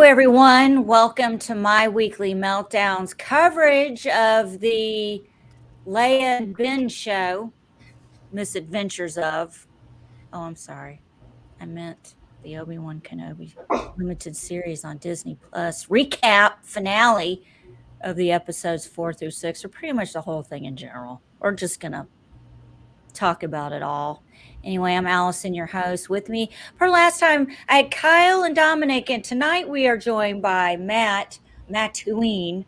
everyone. Welcome to my weekly meltdowns coverage of the Leia and Ben show, Misadventures of. Oh, I'm sorry. I meant the Obi-Wan Kenobi limited series on Disney Plus recap finale of the episodes 4 through 6, or pretty much the whole thing in general. We're just going to talk about it all. Anyway, I'm Allison, your host. With me for last time, I had Kyle and Dominic, and tonight we are joined by Matt Hueen,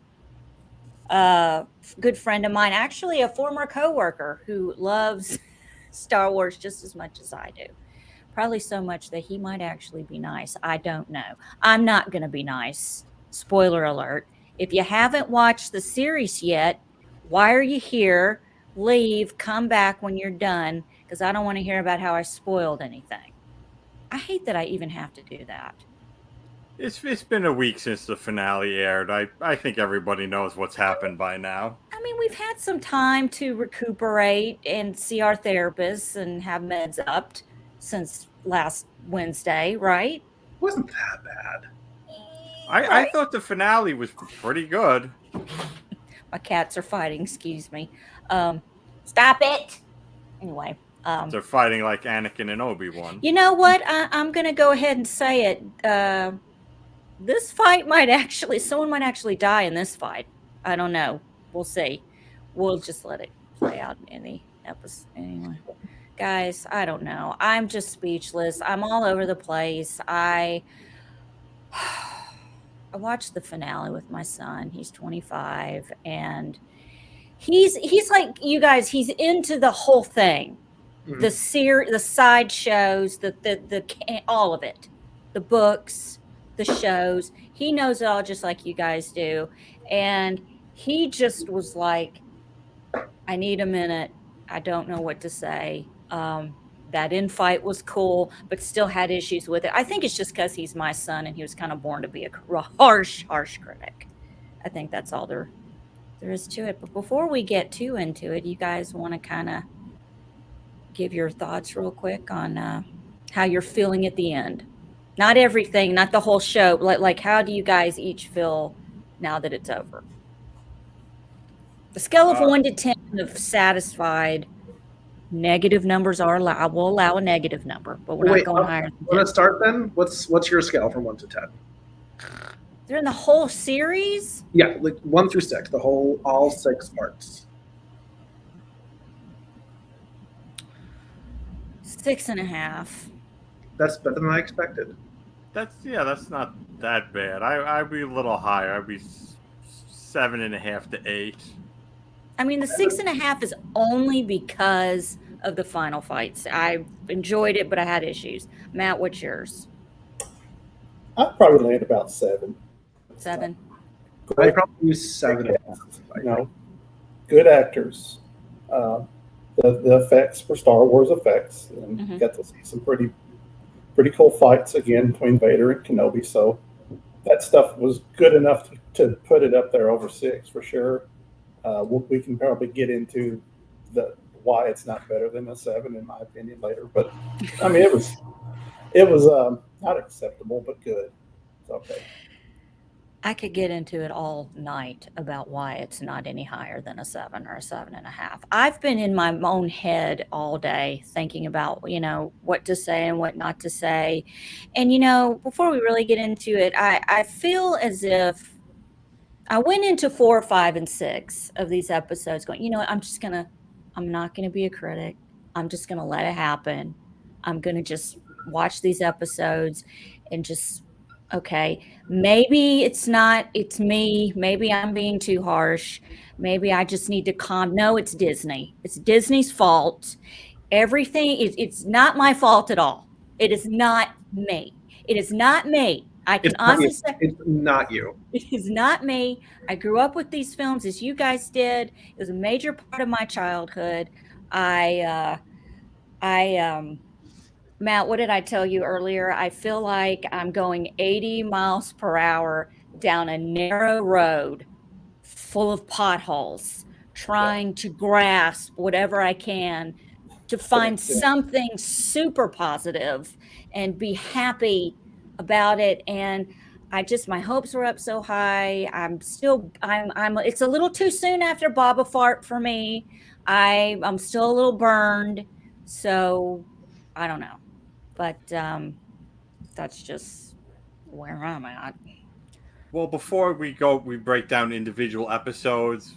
a good friend of mine, actually a former coworker who loves Star Wars just as much as I do. Probably so much that he might actually be nice. I don't know. I'm not going to be nice. Spoiler alert. If you haven't watched the series yet, why are you here? Leave, come back when you're done, because I don't want to hear about how I spoiled anything. I hate that I even have to do that. It's been a week since the finale aired. I think everybody knows what's happened by now. I mean, we've had some time to recuperate and see our therapists and have meds upped since last Wednesday, right? Wasn't that bad. I thought the finale was pretty good. My cats are fighting, excuse me. Stop it. Anyway. They're fighting like Anakin and Obi-Wan. You know what? I'm going to go ahead and say it. This fight someone might actually die in this fight. I don't know. We'll see. We'll just let it play out in the episode. Anyway, guys, I don't know. I'm just speechless. I'm all over the place. I watched the finale with my son. He's 25, and he's like you guys. He's into the whole thing, the side shows, the all of it, the books, the shows. He knows it all just like you guys do, and he just was like, "I need a minute. I don't know what to say." That infight was cool, but still had issues with it. I think it's just because he's my son and he was kind of born to be a harsh critic. I think that's all there is to it. But before we get too into it, you guys want to kind of give your thoughts real quick on how you're feeling at the end. Not everything, not the whole show. Like how do you guys each feel now that it's over? The scale of 1 to 10 of satisfied. Negative numbers are allowed. I will allow a negative number, but we're not going higher. Want to start then? What's your scale from 1 to 10? They're in the whole series? Yeah, like 1 through 6, all 6 parts. 6.5. That's better than I expected. That's not that bad. I'd be a little higher. I'd be 7.5 to 8. I mean, the 6.5 is only because of the final fights. I enjoyed it, but I had issues. Matt, what's yours? I'd probably land about 7. 7. I probably use 7. Good actors. The effects were Star Wars effects, and got to see some pretty cool fights again between Vader and Kenobi. So that stuff was good enough to put it up there over 6 for sure. We can probably get into why it's not better than a 7 in my opinion later, but I mean it was not acceptable but good. It's okay. I could get into it all night about why it's not any higher than a 7 or a 7.5. I've been in my own head all day thinking about, what to say and what not to say. And, before we really get into it, I feel as if I went into 4, 5, and 6 of these episodes going, I'm not going to be a critic. I'm just going to let it happen. I'm going to just watch these episodes and just, okay, maybe it's me. Maybe I'm being too harsh. Maybe I just need to no, it's Disney. It's Disney's fault. Everything it's not my fault at all. It is not me. It is not me. I can honestly say it's not you. It is not me. I grew up with these films as you guys did. It was a major part of my childhood. Matt, what did I tell you earlier? I feel like I'm going 80 miles per hour down a narrow road full of potholes, trying to grasp whatever I can to find something super positive and be happy about it. And my hopes were up so high. It's a little too soon after Boba Fart for me. I'm still a little burned. So I don't know. But that's just where I'm at. Well, before we break down individual episodes.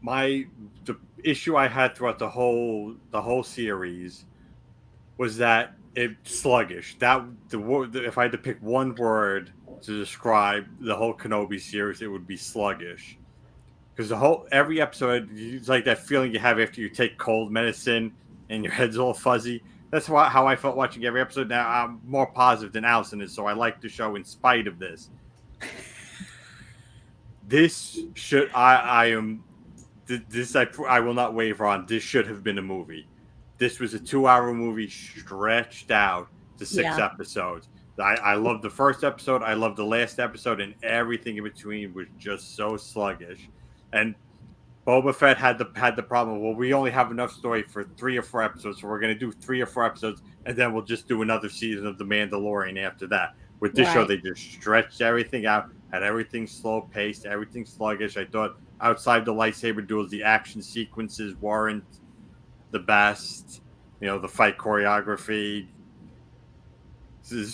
The issue I had throughout the whole series was that it's sluggish. If I had to pick one word to describe the whole Kenobi series, it would be sluggish. Because every episode, it's like that feeling you have after you take cold medicine and your head's all fuzzy. That's how I felt watching every episode. Now I'm more positive than Allison is, so I like the show in spite of this. I will not waver on. This should have been a movie. This was a 2-hour movie stretched out to 6 episodes. I loved the first episode. I loved the last episode, and everything in between was just so sluggish. And Boba Fett had the problem. Well, we only have enough story for 3 or 4 episodes, so we're going to do 3 or 4 episodes, and then we'll just do another season of The Mandalorian after that. With this show, they just stretched everything out, had everything slow paced, everything sluggish. I thought outside the lightsaber duels, the action sequences weren't the best. The fight choreography. This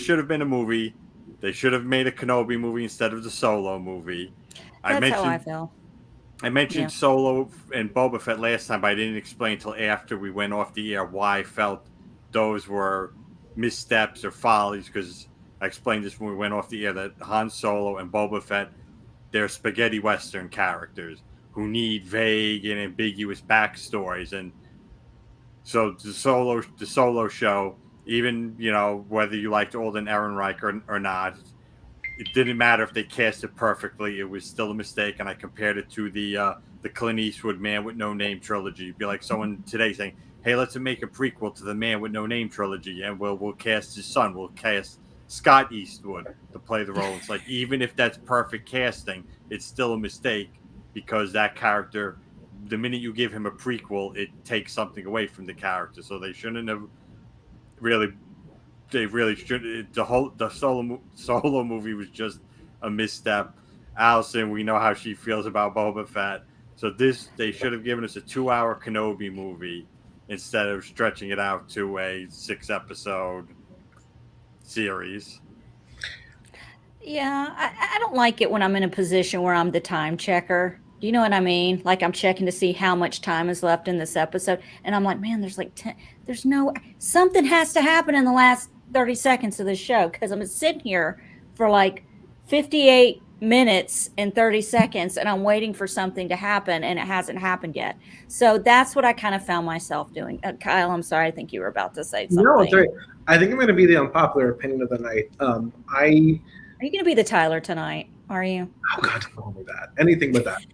should have been a movie. They should have made a Kenobi movie instead of the Solo movie. That's how I feel. I mentioned Solo and Boba Fett last time, but I didn't explain until after we went off the air why I felt those were missteps or follies, because I explained this when we went off the air that Han Solo and Boba Fett, they're spaghetti Western characters who need vague and ambiguous backstories. And so the Solo show, even, whether you liked Alden Ehrenreich or not, it didn't matter if they cast it perfectly. It was still a mistake. And I compared it to the Clint Eastwood Man with No Name trilogy. It'd be like someone today saying, hey, let's make a prequel to the Man with No Name trilogy, and we'll cast his son. We'll cast Scott Eastwood to play the role. It's like, even if that's perfect casting, it's still a mistake, because that character, the minute you give him a prequel, it takes something away from the character. So they shouldn't have really. They really should. The solo movie was just a misstep. Allison, we know how she feels about Boba Fett. So they should have given us a 2-hour Kenobi movie instead of stretching it out to a 6-episode series. Yeah, I don't like it when I'm in a position where I'm the time checker. Do you know what I mean? Like, I'm checking to see how much time is left in this episode, and I'm like, man, something has to happen in the last 30 seconds of the show, because I'm sitting here for like 58 minutes and 30 seconds, and I'm waiting for something to happen, and it hasn't happened yet. So that's what I kind of found myself doing. Kyle, I'm sorry. I think you were about to say something. No, it's right. I think I'm going to be the unpopular opinion of the night. Are you going to be the Tyler tonight? Are you? Oh God, don't do that. Anything but that.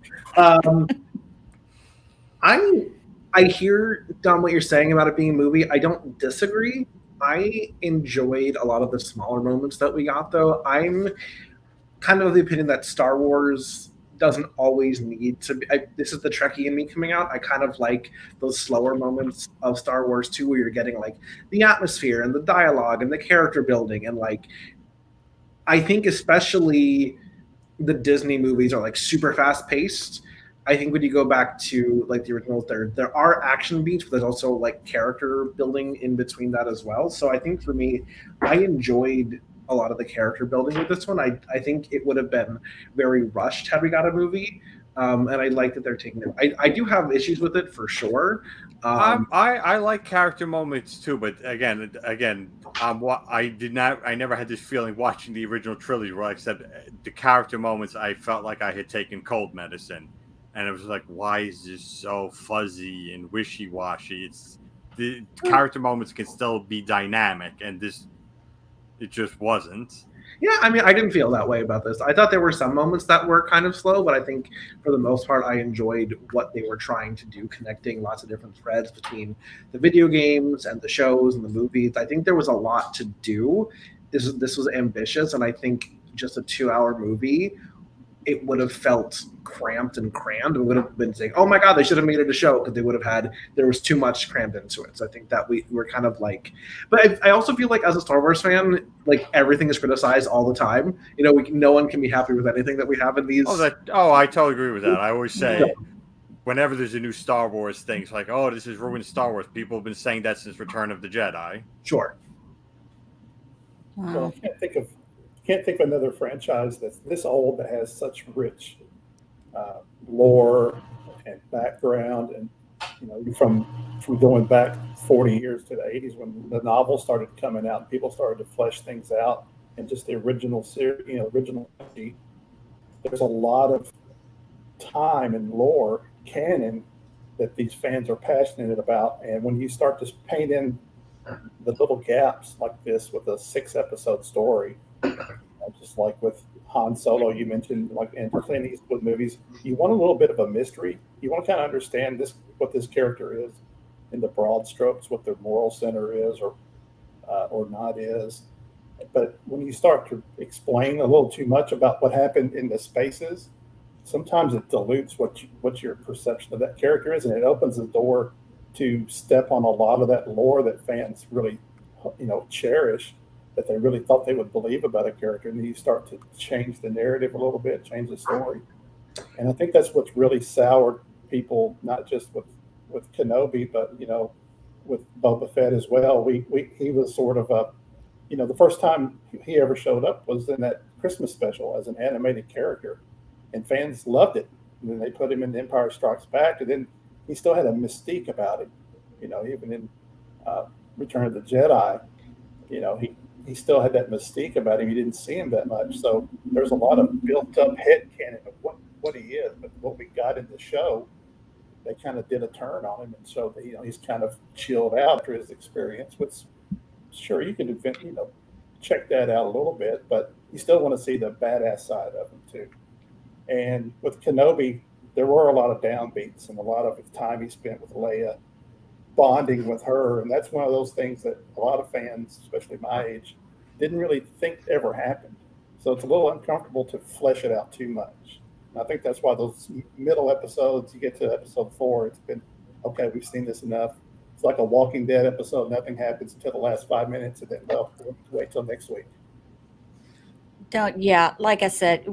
I hear, Dom, what you're saying about it being a movie. I don't disagree. I enjoyed a lot of the smaller moments that we got, though. I'm kind of the opinion that Star Wars doesn't always need to be. This is the Trekkie in me coming out. I kind of like those slower moments of Star Wars too, where you're getting like the atmosphere and the dialogue and the character building, and like, I think especially the Disney movies are like super fast paced. I think when you go back to like the originals, there are action beats, but there's also like character building in between that as well. So I think for me, I enjoyed a lot of the character building with this one. I think it would have been very rushed had we got a movie. And I like that they're taking it. I do have issues with it for sure. I like character moments too, but again, I never had this feeling watching the original trilogy where, like I said, the character moments, I felt like I had taken cold medicine, and it was like, why is this so fuzzy and wishy-washy? The character moments can still be dynamic, and it just wasn't. Yeah, I mean, I didn't feel that way about this. I thought there were some moments that were kind of slow, but I think for the most part, I enjoyed what they were trying to do, connecting lots of different threads between the video games and the shows and the movies. I think there was a lot to do. This was ambitious, and I think just a 2-hour movie it would have felt cramped and crammed. We would have been saying, "Oh my God, they should have made it a show," because they would have had there was too much crammed into it. So I think that we were kind of like, but I also feel like as a Star Wars fan, like everything is criticized all the time. You know, no one can be happy with anything that we have in these. I totally agree with that. I always say, whenever there's a new Star Wars thing, it's like, oh, this is ruined Star Wars. People have been saying that since Return of the Jedi. Sure. Wow. Well, I can't think of another franchise that's this old that has such rich lore and background, and from going back 40 years to the 80s when the novels started coming out and people started to flesh things out, and just the original series, original. There's a lot of time and lore canon that these fans are passionate about, and when you start to paint in the little gaps like this with a 6-episode story, just like with Han Solo, you mentioned, like in Clint Eastwood movies, you want a little bit of a mystery. You want to kind of understand what this character is in the broad strokes, what their moral center is or not is. But when you start to explain a little too much about what happened in the spaces, sometimes it dilutes what your perception of that character is, and it opens the door to step on a lot of that lore that fans really, cherish, that they really thought they would believe about a character, and then you start to change the narrative a little bit, change the story. And I think that's what's really soured people, not just with Kenobi, but with Boba Fett as well. He was sort of the first time he ever showed up was in that Christmas special as an animated character, and fans loved it. And then they put him in The Empire Strikes Back, and then he still had a mystique about him. Even in Return of the Jedi, he still had that mystique about him. You didn't see him that much. So there's a lot of built-up headcanon of what he is. But what we got in the show, they kind of did a turn on him and showed that, he's kind of chilled out after his experience, which, sure, you can, check that out a little bit, but you still want to see the badass side of him, too. And with Kenobi, there were a lot of downbeats and a lot of time he spent with Leia, bonding with her, and that's one of those things that a lot of fans, especially my age, didn't really think ever happened. So it's a little uncomfortable to flesh it out too much. And I think that's why those middle episodes, you get to episode 4, it's been, okay, we've seen this enough. It's like a Walking Dead episode, nothing happens until the last 5 minutes, and then, we'll wait till next week. Like I said,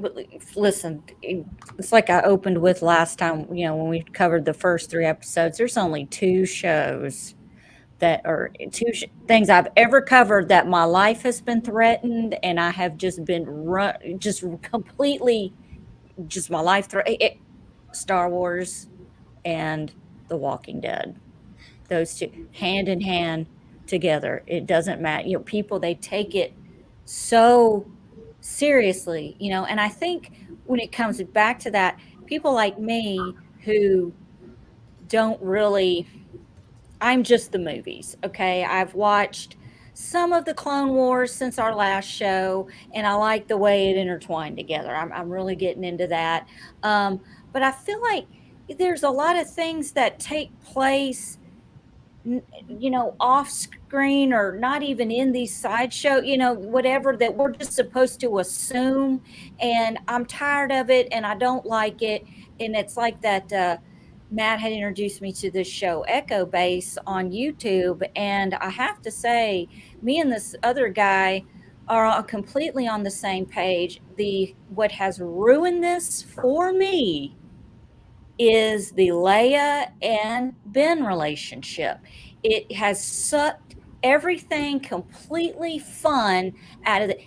listen, it's like I opened with last time, when we covered the first 3 episodes. There's only 2 shows that are things I've ever covered that my life has been threatened, and I have just been completely, just my life Star Wars and The Walking Dead. Those 2 hand in hand together. It doesn't matter. People, they take it so seriously, and I think when it comes back to that, people like me who don't really, I'm just the movies, okay? I've watched some of the Clone Wars since our last show, and I like the way it intertwined together. I'm really getting into that. But I feel like there's a lot of things that take place off screen or not even in these sideshow, whatever, that we're just supposed to assume. And I'm tired of it, and I don't like it. And it's like that, Matt had introduced me to this show, Echo Base, on YouTube. And I have to say, me and this other guy are completely on the same page. What has ruined this for me is the Leia and Ben relationship. It has sucked everything completely fun out of it.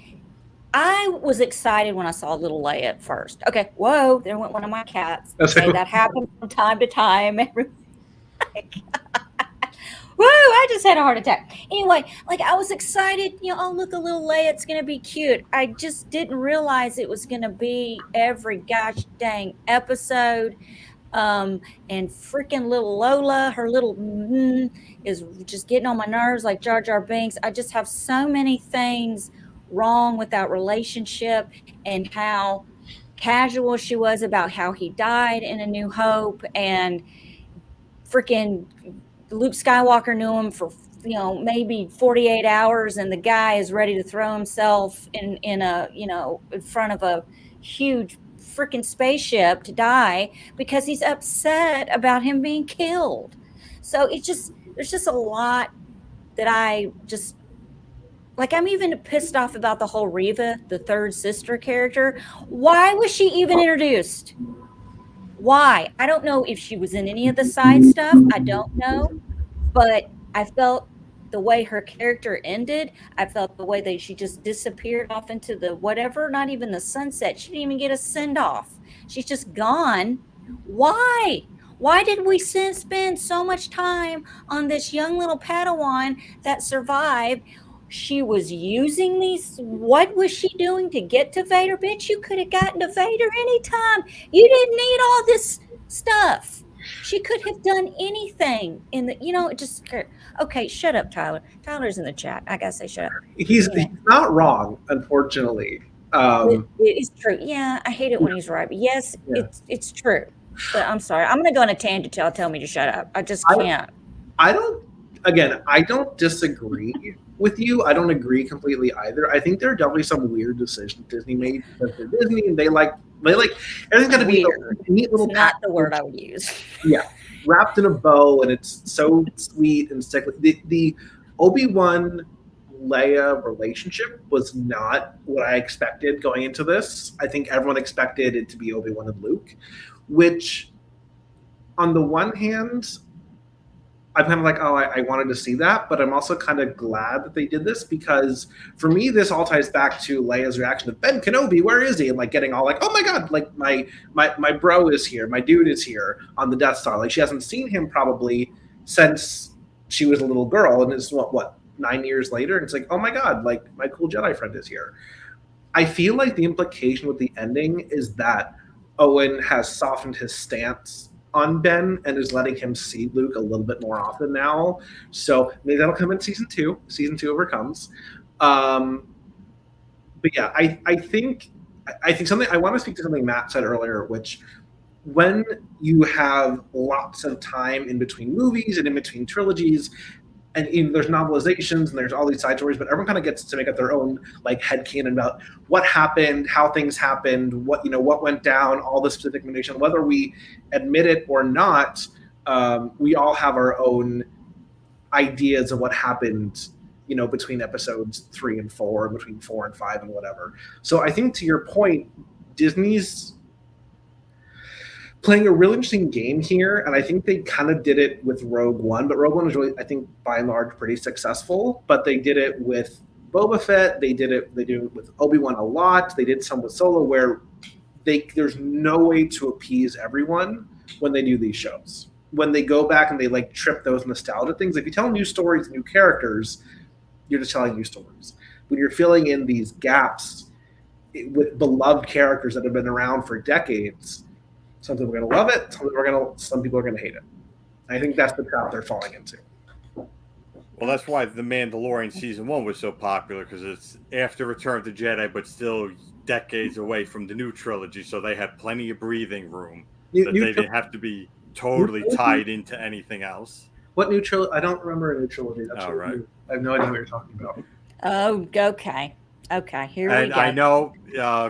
I was excited when I saw little Leia at first. Okay, whoa, there went one of my cats. Okay, that happens from time to time. Woo, I just had a heart attack. Anyway, I was excited, oh, look, a little Leia, it's going to be cute. I just didn't realize it was going to be every gosh dang episode. And freaking little Lola, her little is just getting on my nerves like Jar Jar Binks. I just have so many things wrong with that relationship, and how casual she was about how he died in A New Hope, and freaking Luke Skywalker knew him for maybe 48 hours, and the guy is ready to throw himself in front of a huge freaking spaceship to die because he's upset about him being killed. So there's just a lot that I just like. I'm even pissed off about the whole Reva, the third sister character. Why was she even introduced? Why? I don't know if she was in any of the side stuff. I don't know. But I felt the way her character ended, I felt the way that she just disappeared off into the whatever, not even the sunset. She didn't even get a send off. She's just gone. Why? Why did we spend so much time on this young little Padawan that survived? She was using these. What was she doing to get to Vader? Bitch, you could have gotten to Vader anytime. You didn't need all this stuff. She could have done anything in the, just okay. Shut up, Tyler. Tyler's in the chat. I gotta say, shut up. He's not wrong, unfortunately. It's true. Yeah, I hate it when he's right. But yes, it's true. But I'm sorry. I'm gonna go on a tangent till tell me to shut up. I just can't. I don't disagree with you. I don't agree completely either. I think there are definitely some weird decisions Disney made because they're Disney and they like everything's got to be a neat little. It's not the word I would use. Yeah, wrapped in a bow, and it's so sweet and sickly. The Obi-Wan Leia relationship was not what I expected going into this. I think everyone expected it to be Obi-Wan and Luke, which, on the one hand, I'm kind of like, oh, I wanted to see that, but I'm also kind of glad that they did this because for me, this all ties back to Leia's reaction to Ben Kenobi. Where is he? And like getting all like, oh my god, like my bro is here, my dude is here on the Death Star. Like she hasn't seen him probably since she was a little girl, and it's what 9 years later, and it's like, oh my god, like my cool Jedi friend is here. I feel like the implication with the ending is that Owen has softened his stance on Ben and is letting him see Luke a little bit more often now. So maybe that'll come in season 2. Season 2 overcomes. But yeah, I think something I want to speak to something Matt said earlier, which when you have lots of time in between movies and in between trilogies, and there's novelizations and there's all these side stories, but everyone kind of gets to make up their own like headcanon about what happened, how things happened, what went down, all the specific information. Whether we admit it or not, we all have our own ideas of what happened, between episodes 3 and 4, between 4 and 5 and whatever. So I think to your point, Disney's playing a really interesting game here, and I think they kind of did it with Rogue One, but Rogue One was really, I think, by and large, pretty successful. But they did it with Boba Fett. They do it with Obi-Wan a lot. They did some with Solo, where there's no way to appease everyone when they do these shows. When they go back and they like trip those nostalgia things, if you tell new stories, new characters, you're just telling new stories. When you're filling in these gaps with beloved characters that have been around for decades, some people are going to love it. Some people are going to hate it. I think that's the trap they're falling into. Well, that's why The Mandalorian season 1 was so popular, because it's after Return of the Jedi, but still decades away from the new trilogy. So they had plenty of breathing room. They didn't have to be totally tied into anything else. What new trilogy? I don't remember a new trilogy. That's right. I have no idea what you're talking about. Oh, okay. Okay, here we go. And I know,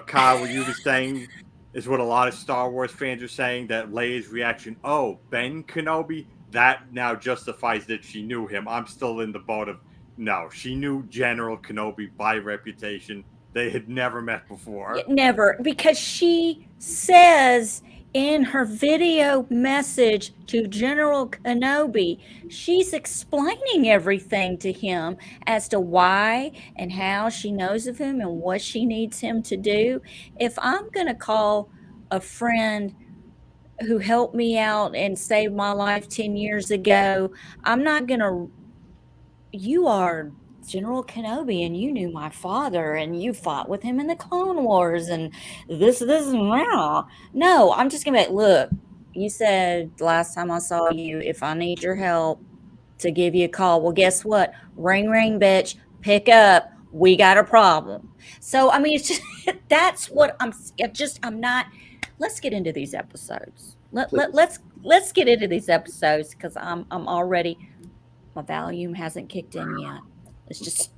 Kyle, what you were saying is what a lot of Star Wars fans are saying, that Leia's reaction, oh, Ben Kenobi, that now justifies that she knew him. I'm still in the boat of, no, she knew General Kenobi by reputation. They had never met before. Never, because she says in her video message to General Kenobi, she's explaining everything to him as to why and how she knows of him and what she needs him to do. If I'm going to call a friend who helped me out and saved my life 10 years ago, I'm not going to, you are General Kenobi and you knew my father and you fought with him in the Clone Wars and this and that. No, I'm just gonna be like, look, you said last time I saw you, if I need your help to give you a call, well, guess what? Ring, ring, bitch, pick up. We got a problem. So I mean, it's just that's what I'm not. Let's get into these episodes. Let's get into these episodes because I'm already, my volume hasn't kicked in yet. It's just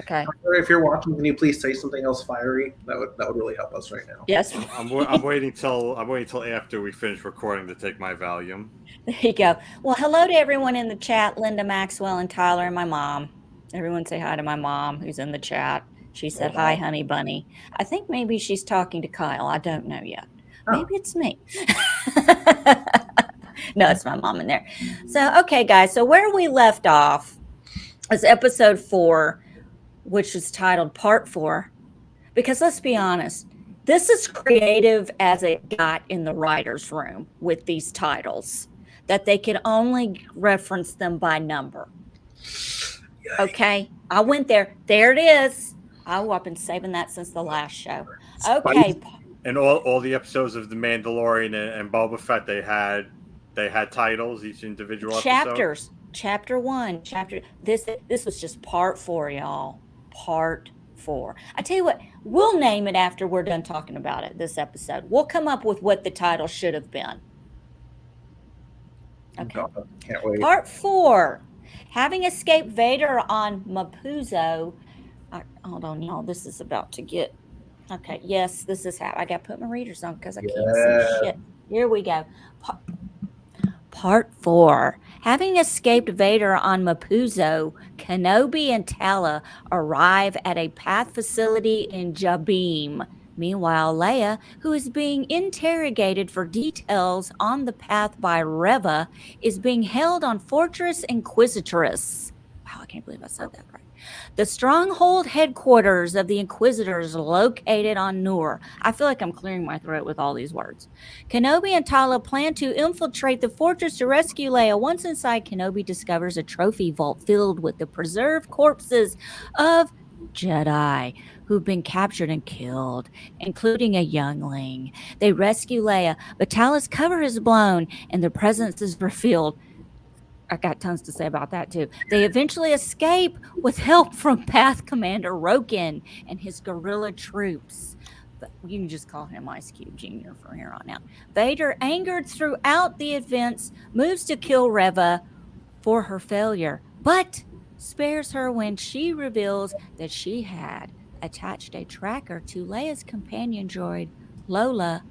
Okay. If you're watching, can you please say something else fiery? That would really help us right now. Yes. I'm waiting till after we finish recording to take my Valium. There you go. Well, hello to everyone in the chat, Linda, Maxwell, and Tyler, and my mom. Everyone say hi to my mom who's in the chat. She said, hi, honey bunny. I think maybe she's talking to Kyle. I don't know yet. Maybe it's me. No, it's my mom in there. So, okay, guys. So where we left off is episode 4, which is titled Part 4. Because let's be honest, this is creative as it got in the writer's room with these titles, that they could only reference them by number. Okay, I went there. There it is. Oh, I've been saving that since the last show. Okay. And all the episodes of The Mandalorian and Boba Fett, they had titles, each individual chapters. episode. Chapter 1, this was just part 4, y'all. Part 4. I tell you what, we'll name it after we're done talking about it this episode. We'll come up with what the title should have been. Okay. Can't wait. Part 4. Having escaped Vader on Mapuzo. Hold on, y'all. This is about to get... Okay, yes, this is how... I got to put my readers on because I can't see shit. Here we go. Part 4. Having escaped Vader on Mapuzo, Kenobi and Tala arrive at a Path facility in Jabim. Meanwhile, Leia, who is being interrogated for details on the Path by Reva, is being held on Fortress Inquisitress. Wow, I can't believe I said that right. The stronghold headquarters of the Inquisitors located on Nur. I feel like I'm clearing my throat with all these words. Kenobi and Tala plan to infiltrate the fortress to rescue Leia. Once inside, Kenobi discovers a trophy vault filled with the preserved corpses of Jedi who've been captured and killed, including a youngling. They rescue Leia, but Tala's cover is blown and their presence is revealed. I got tons to say about that too. They eventually escape with help from Path Commander Roken and his guerrilla troops. But you can just call him Ice Cube Jr. from here on out. Vader, angered throughout the events, moves to kill Reva for her failure, but spares her when she reveals that she had attached a tracker to Leia's companion droid, Lola,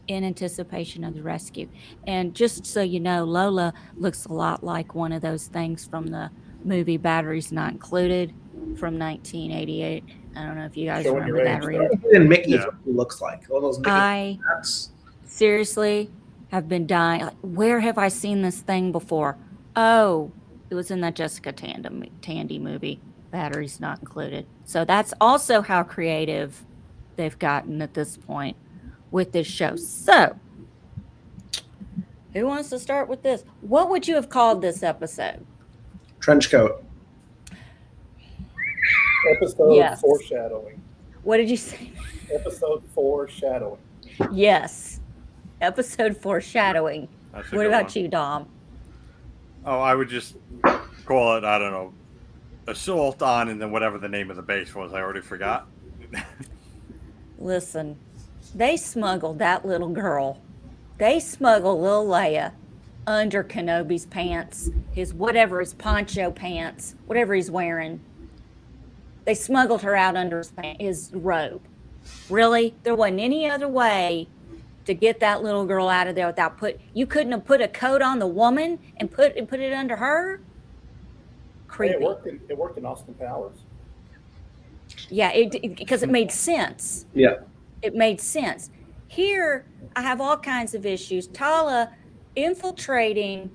in anticipation of the rescue. And just so you know, Lola looks a lot like one of those things from the movie Batteries Not Included from 1988. I don't know if you guys remember that or either. And Mickey is what he looks like. All those Mickey I seriously have been dying. Like, where have I seen this thing before? Oh, it was in that Jessica Tandy movie, Batteries Not Included. So that's also how creative they've gotten at this point with this show. So, who wants to start with this? What would you have called this episode? Trench coat. Episode foreshadowing. What did you say? Episode foreshadowing. Yes. Episode foreshadowing. What about you, Dom? Oh, I would just call it, I don't know, Assault on, and then whatever the name of the base was. I already forgot. Listen, they smuggled that little girl. They smuggled little Leia under Kenobi's pants, his poncho pants, whatever he's wearing. They smuggled her out under his robe. Really? There wasn't any other way to get that little girl out of there without you couldn't have put a coat on the woman and put it under her? Creepy. Hey, it worked in Austin Powers. Yeah, because it made sense. Yeah. It made sense. Here, I have all kinds of issues. Tala infiltrating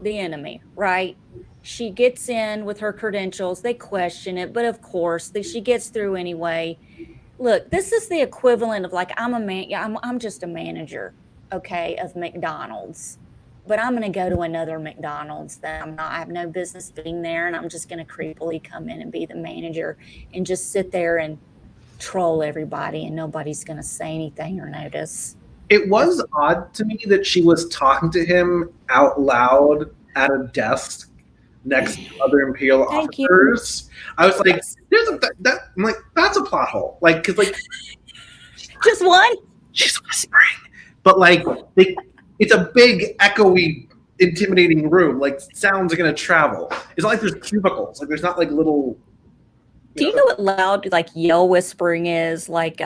the enemy, right? She gets in with her credentials. They question it, but of course, she gets through anyway. Look, this is the equivalent of like, I'm just a manager, okay, of McDonald's. But I'm going to go to another McDonald's that I have no business being there, and I'm just going to creepily come in and be the manager and just sit there and troll everybody, and nobody's going to say anything or notice. It was odd to me that she was talking to him out loud at a desk next to other Imperial officers. I was like, I'm like, that's a plot hole. Like, because like, just one. She's whispering, but like, it's a big, echoey, intimidating room. Like, sounds are gonna travel. It's not like there's cubicles. Like, there's not like little Do you know what loud like yell whispering is? Like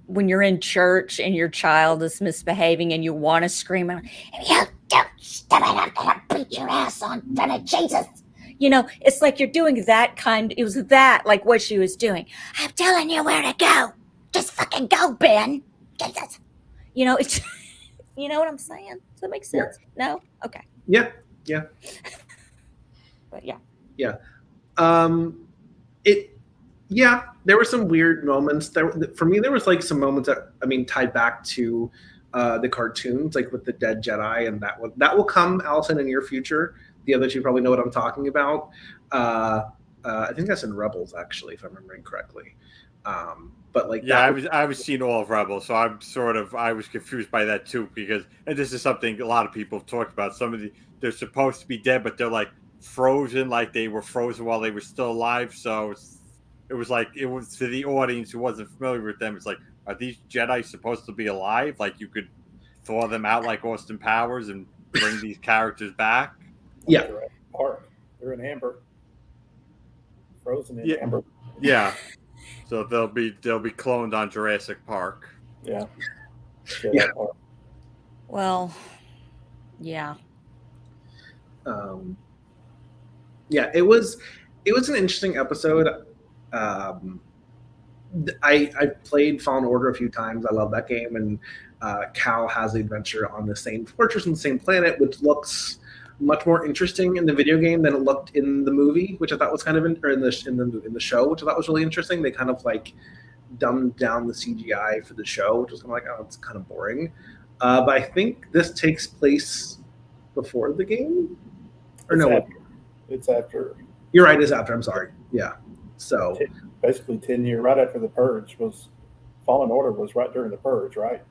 when you're in church and your child is misbehaving and you want to scream, if you don't stop it, I'm gonna beat your ass on front of Jesus. You know, it's like you're doing that kind. It was that like what she was doing. I'm telling you where to go. Just fucking go, Ben. Jesus. You know, it's you know what I'm saying? Does that make sense? Yeah. No? Okay. Yeah. But yeah. Yeah. There were some weird moments. For me, there was like some moments that tied back to the cartoons, like with the Dead Jedi, and that will come, Allison, in your future. The other two probably know what I'm talking about. I think that's in Rebels, actually, if I'm remembering correctly. But like, I was seeing all of Rebels, so I was confused by that too, because, and this is something a lot of people have talked about. They're supposed to be dead, but they're like frozen, like they were frozen while they were still alive. So it was to the audience who wasn't familiar with them. It's like, are these Jedi supposed to be alive? Like you could thaw them out like Austin Powers and bring these characters back? Yeah, they're in amber, frozen in amber. Yeah, so they'll be cloned on Jurassic Park. Yeah. Well, yeah. It was an interesting episode. I played Fallen Order a few times. I love that game, and Cal has the adventure on the same fortress and the same planet, which looks much more interesting in the video game than it looked in the movie, which I thought was kind of in the show, which I thought was really interesting. They kind of like dumbed down the CGI for the show, which was kind of like, oh, it's kind of boring. But I think this takes place before the game, or it's after. You're right. It's after. I'm sorry. Yeah. So basically 10 years, right after the Purge Fallen Order was right during the Purge, right?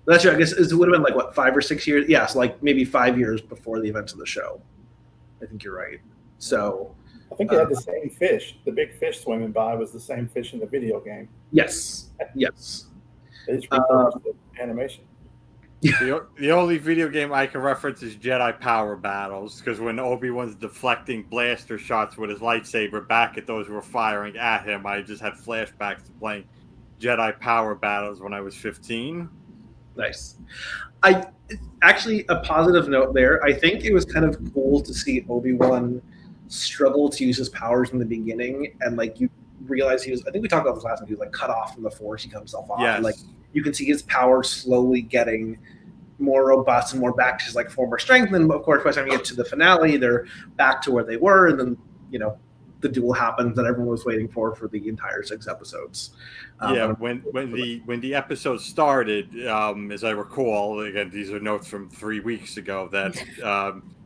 That's right. I guess it would have been like, what, 5 or 6 years? Yeah, so like maybe 5 years before the events of the show. I think you're right. So I think they had the same fish. The big fish swimming by was the same fish in the video game. Yes. They just repurposed the animation. The only video game I can reference is Jedi Power Battles, because when Obi-Wan's deflecting blaster shots with his lightsaber back at those who were firing at him, I just had flashbacks to playing Jedi Power Battles when I was 15. Nice. Actually, a positive note there. I think it was kind of cool to see Obi-Wan struggle to use his powers in the beginning, and like you realize I think we talked about this last time, he was like cut off from the Force, he cut himself off. Yes. And like you can see his power slowly getting more robust and more back to his like former strength. And of course, by the time you get to the finale, they're back to where they were, and then the duel happens that everyone was waiting for the entire 6 episodes. When the episode started, as I recall, again, these are notes from 3 weeks ago, that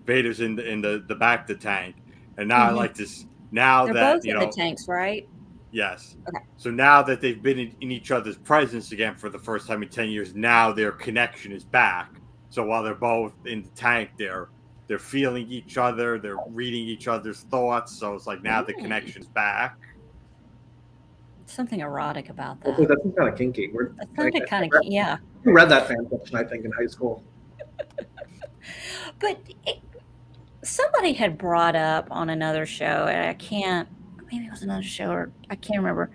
Vader's in the back of the tank, and now I like this. Now They're that both in the tanks, right? Yes. Okay. So now that they've been in each other's presence again for the first time in 10 years, now their connection is back. So while they're both in the tank, they're feeling each other, they're reading each other's thoughts. So it's like now the connection's back. Something erotic about that. That's kind of kinky. Yeah. We read that fan fiction, I think, in high school. But somebody had brought up on another show, and maybe it was another show, or I can't remember.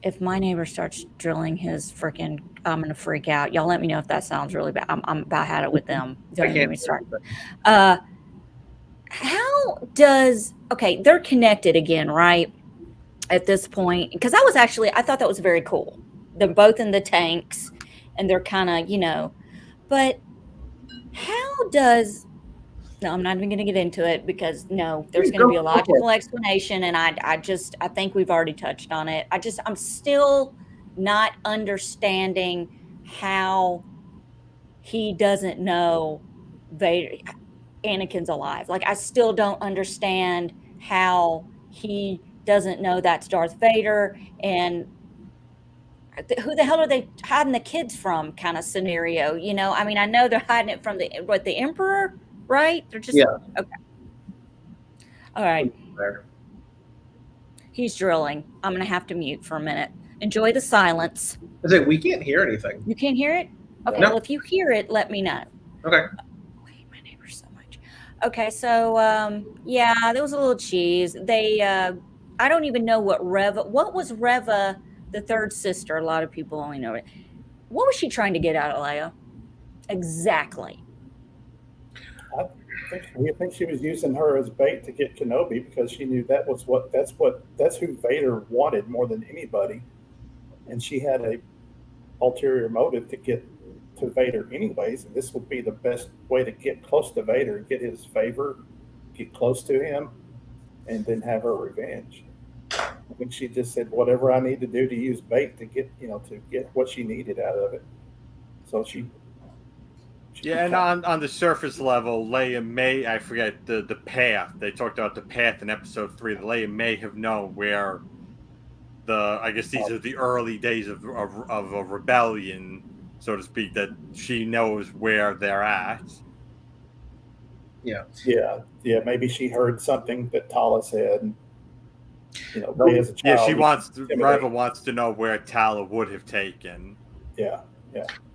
If my neighbor starts drilling his freaking, I'm going to freak out. Y'all let me know if that sounds really bad. I'm about had it with them. Don't get me started. They're connected again, right? At this point, because I thought that was very cool. They're both in the tanks and they're kind of, but no, I'm not even going to get into it, because there's going to be a logical explanation, and I think we've already touched on it. I'm still not understanding how he doesn't know Anakin's alive. Like, I still don't understand how he doesn't know that's Darth Vader, and who the hell are they hiding the kids from kind of scenario, I know they're hiding it from the Emperor, right? They're just okay. All right. He's drilling. I'm gonna have to mute for a minute. Enjoy the silence. I say we can't hear anything. You can't hear it? Okay. No. Well, if you hear it, let me know. Okay. I hate my neighbors so much. Okay, so yeah, there was a little cheese. They I don't even know what was Reva, the third sister. A lot of people only know it. What was she trying to get out of Leia? Exactly. We think she was using her as bait to get Kenobi because she knew that's who Vader wanted more than anybody, and she had a ulterior motive to get to Vader anyways. And this would be the best way to get close to Vader, get his favor, get close to him, and then have her revenge. I think she just said, "Whatever I need to do to use bait to get what she needed out of it." So she yeah, and on the surface level, Leia may, I forget the path. They talked about the path in episode 3. Leia may have known where I guess these are the early days of a rebellion, so to speak, that she knows where they're at. Yeah. Maybe she heard something that Tala said. And, Leia's a child. Reva wants to know where Tala would have taken. Yeah.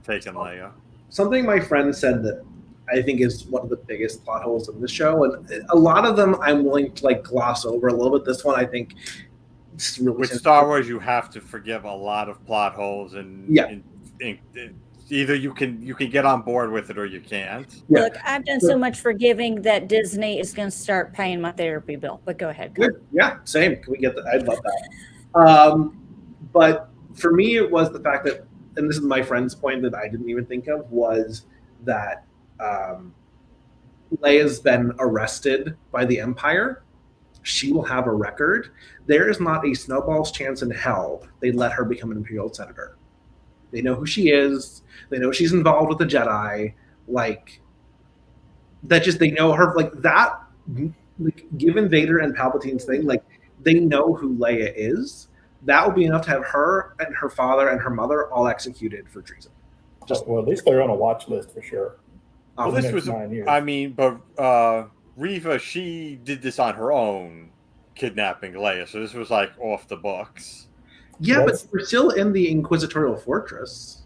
Taken Leia. Something my friend said that I think is one of the biggest plot holes in the show, and a lot of them I'm willing to gloss over a little bit. This one I think really with Star Wars, you have to forgive a lot of plot holes, and either you can get on board with it or you can't. Yeah. Look, I've done so much forgiving that Disney is going to start paying my therapy bill. But go ahead. Good. Yeah, same. Can we get that? I'd love that. But for me, it was the fact that, and this is my friend's point that I didn't even think of, was that Leia's been arrested by the Empire. She will have a record. There is not a snowball's chance in hell they let her become an Imperial Senator. They know who she is. They know she's involved with the Jedi. They know her. Given Vader and Palpatine's thing, they know who Leia is. That would be enough to have her and her father and her mother all executed for treason. At least they're on a watch list for sure. Well, this was, 9 years. I mean, but Reva, she did this on her own, kidnapping Leia. So this was off the books. Yeah, but we're still in the Inquisitorial Fortress.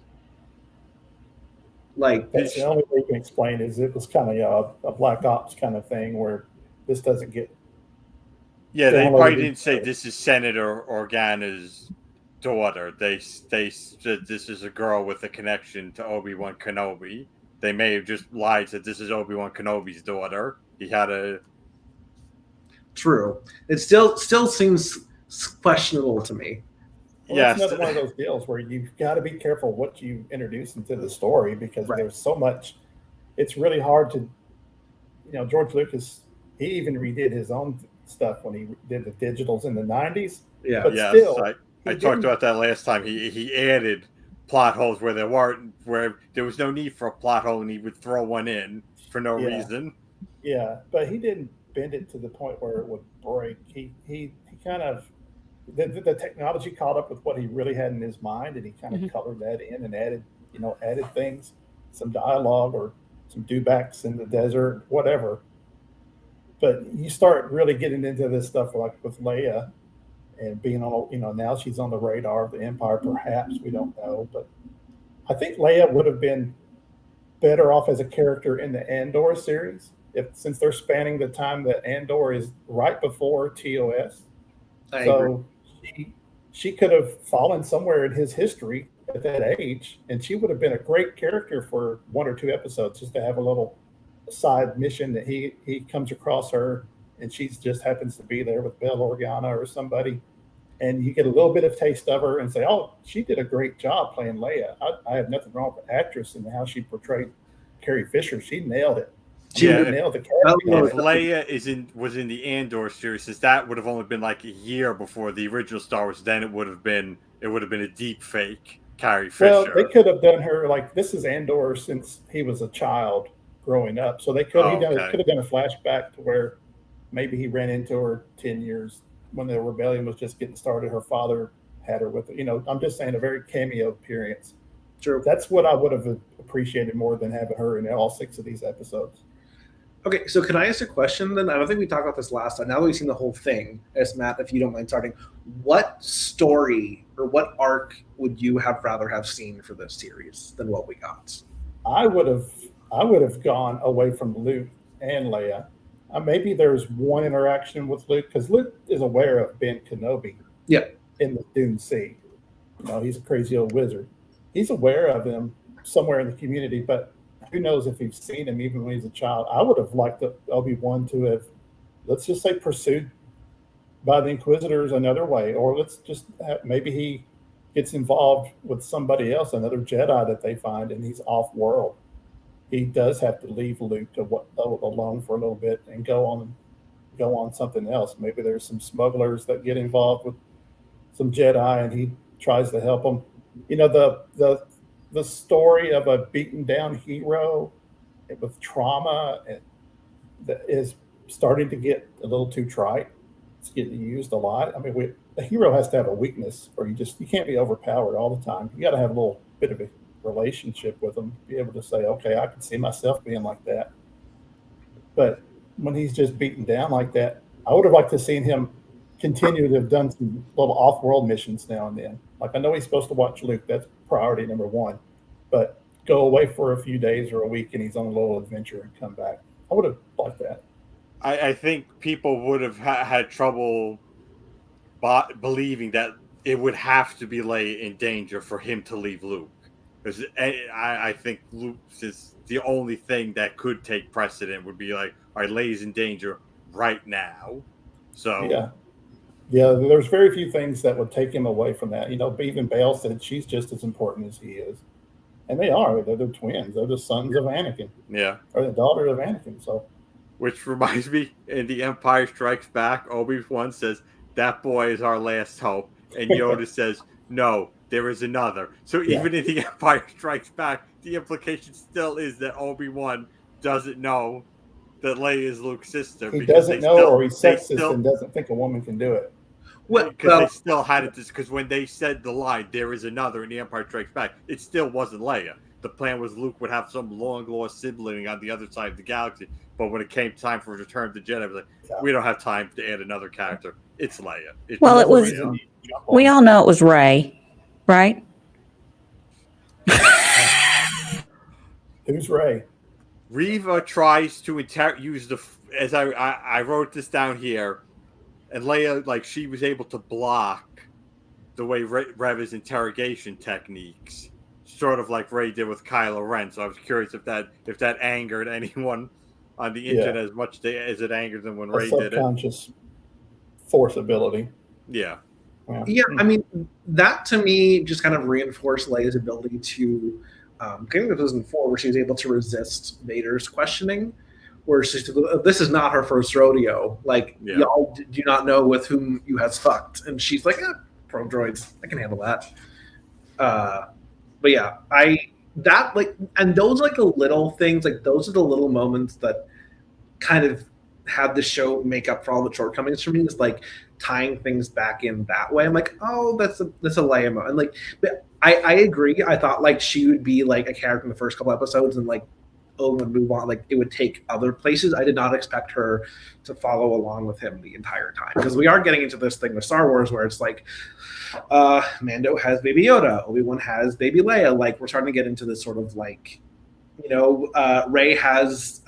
That's the only way you can explain is it was kind of a Black Ops kind of thing where this doesn't get. Yeah, they probably didn't say this is Senator Organa's daughter. They said this is a girl with a connection to Obi-Wan Kenobi. They may have just lied, said this is Obi-Wan Kenobi's daughter. He had a. True. It still seems questionable to me. Well, yes. It's another one of those deals where you've got to be careful what you introduce into the story because there's so much. It's really hard to, George Lucas, he even redid his own stuff when he did the digitals in the 90s. Yeah. But still, I talked about that last time. He added plot holes where there was no need for a plot hole, and he would throw one in for no reason. Yeah, but he didn't bend it to the point where it would break. He kind of. The technology caught up with what he really had in his mind, and he kind of colored that in and added things, some dialogue or some dewbacks in the desert, whatever. But you start really getting into this stuff with Leia and being on, now she's on the radar of the Empire, perhaps, we don't know. But I think Leia would have been better off as a character in the Andor series, since they're spanning the time that Andor is right before TOS. I agree. She could have fallen somewhere in his history at that age, and she would have been a great character for 1 or 2 episodes, just to have a little side mission that he comes across her, and she just happens to be there with Bail Organa or somebody, and you get a little bit of taste of her and say, oh, she did a great job playing Leia. I have nothing wrong with the actress and how she portrayed Carrie Fisher. She nailed it. Nailed the character. If Leia was in the Andor series, since that would have only been a year before the original Star Wars, then it would have been a deep fake Carrie Fisher. Well, they could have done her this is Andor since he was a child growing up, so they could have done a flashback to where maybe he ran into her 10 years when the rebellion was just getting started. Her father had her with I'm just saying a very cameo appearance. True. That's what I would have appreciated more than having her in all 6 of these episodes. Okay, so can I ask a question then? I don't think we talked about this last time. Now that we've seen the whole thing, Matt, if you don't mind starting, what story or what arc would you rather have seen for this series than what we got? I would have gone away from Luke and Leia maybe there's one interaction with Luke, because Luke is aware of Ben Kenobi. Yeah. In the Dune Sea. He's a crazy old wizard. He's aware of him somewhere in the community, but who knows if he's seen him even when he's a child. I would have liked Obi-Wan to have, let's just say, pursued by the Inquisitors another way, or let's just maybe he gets involved with somebody else, another Jedi that they find, and he's off-world. He does have to leave Luke alone for a little bit and go on something else. Maybe there's some smugglers that get involved with some Jedi, and he tries to help them. The story of a beaten down hero with trauma that is starting to get a little too trite. It's getting used a lot. I mean, a hero has to have a weakness, or you can't be overpowered all the time. You got to have a little bit of a relationship with them, be able to say, okay, I can see myself being like that. But when he's just beaten down like that, I would have liked to seen him continue to have done some little off-world missions now and then. Like, I know he's supposed to watch Luke. That's priority number one. But go away for a few days or a week and he's on a little adventure and come back. I would have liked that. I think people would have had trouble believing that it would have to be Leia in danger for him to leave Luke. Because I think Luke is the only thing that could take precedent would be like, all right, Leia's in danger right now. So yeah, there's very few things that would take him away from that. Even Bale said she's just as important as he is. And they are. They're the twins. They're the sons of Anakin. Yeah. Or the daughter of Anakin. So, which reminds me, in The Empire Strikes Back, Obi-Wan says, that boy is our last hope. And Yoda says, no, there is another. So even in The Empire Strikes Back, the implication still is that Obi-Wan doesn't know that Leia is Luke's sister. He doesn't know, or he's sexist and doesn't think a woman can do it. Because they still had it, because when they said the line, there is another in The Empire Strikes Back, it still wasn't Leia. The plan was Luke would have some long-lost sibling on the other side of the galaxy. But when it came time for Return of the Jedi, it was like, we don't have time to add another character. It's Leia. It was. Leia. We all know it was Rey, right? Who's Rey? Reva tries to use as I wrote this down here, and Leia, like, she was able to block the way Reva's interrogation techniques, sort of like Rey did with Kylo Ren. So I was curious if that angered anyone on the internet as much as it angered them when Rey did it. Subconscious force ability. Yeah. Yeah, I mean, that to me just kind of reinforced Leia's ability to, getting to 2004, where she was able to resist Vader's questioning, where she's, this is not her first rodeo. Like, y'all do not know with whom you has fucked. And she's like, pro droids, I can handle that. But yeah, and those like the little things, like those are the little moments that kind of had the show make up for all the shortcomings for me. Is like tying things back in that way. I'm like, oh, that's a Leia moment. And like, but I agree. I thought like she would be like a character in the first couple episodes and like would move on. Like it would take other places. I did not expect her to follow along with him the entire time, because we are getting into this thing with Star Wars where it's like, Mando has Baby Yoda, Obi-Wan has Baby Leia. Like we're starting to get into this sort of like, Rey has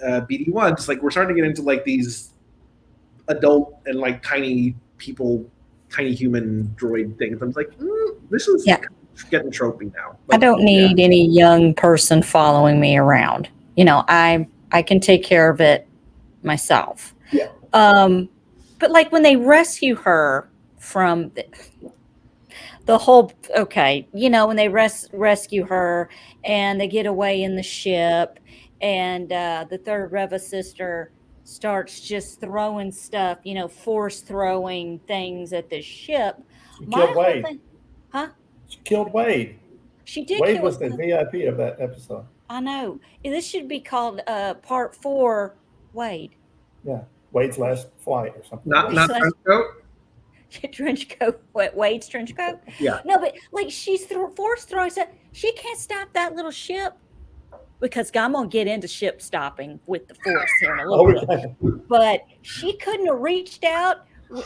BD-1. Just like we're starting to get into like these adult and like tiny people, tiny human droid things. I'm like, this is getting tropey now. But, I don't need any young person following me around. I can take care of it myself. Yeah. But like when they rescue her from the whole, when they rescue her and they get away in the ship, and the third Reva sister starts just throwing stuff, force throwing things at the ship. She killed Wade. Huh? She killed Wade. She did. Wade was the VIP of that episode. I know. This should be called Part 4, Wade. Yeah, Wade's last flight or something. Not trench coat. Trench coat. What, Wade's trench coat? Yeah. No, but like she's force throwing stuff. She can't stop that little ship. Because I'm going to get into ship stopping with the Force here in a little bit. But she couldn't have reached out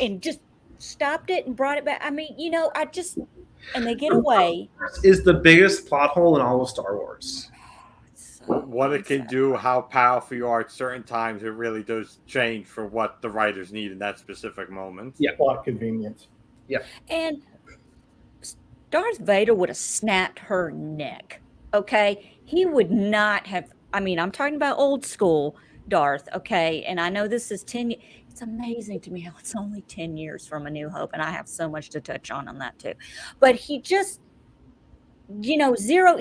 and just stopped it and brought it back. I mean, and they get away. Is the biggest plot hole in all of Star Wars. what it can do, how powerful you are at certain times, it really does change for what the writers need in that specific moment. Yeah. Plot convenience. And Darth Vader would have snapped her neck. Okay. He would not have. I mean, I'm talking about old school Darth. Okay. And I know this is 10. It's amazing to me how it's only 10 years from A New Hope. And I have so much to touch on that too. But he just, he gives 0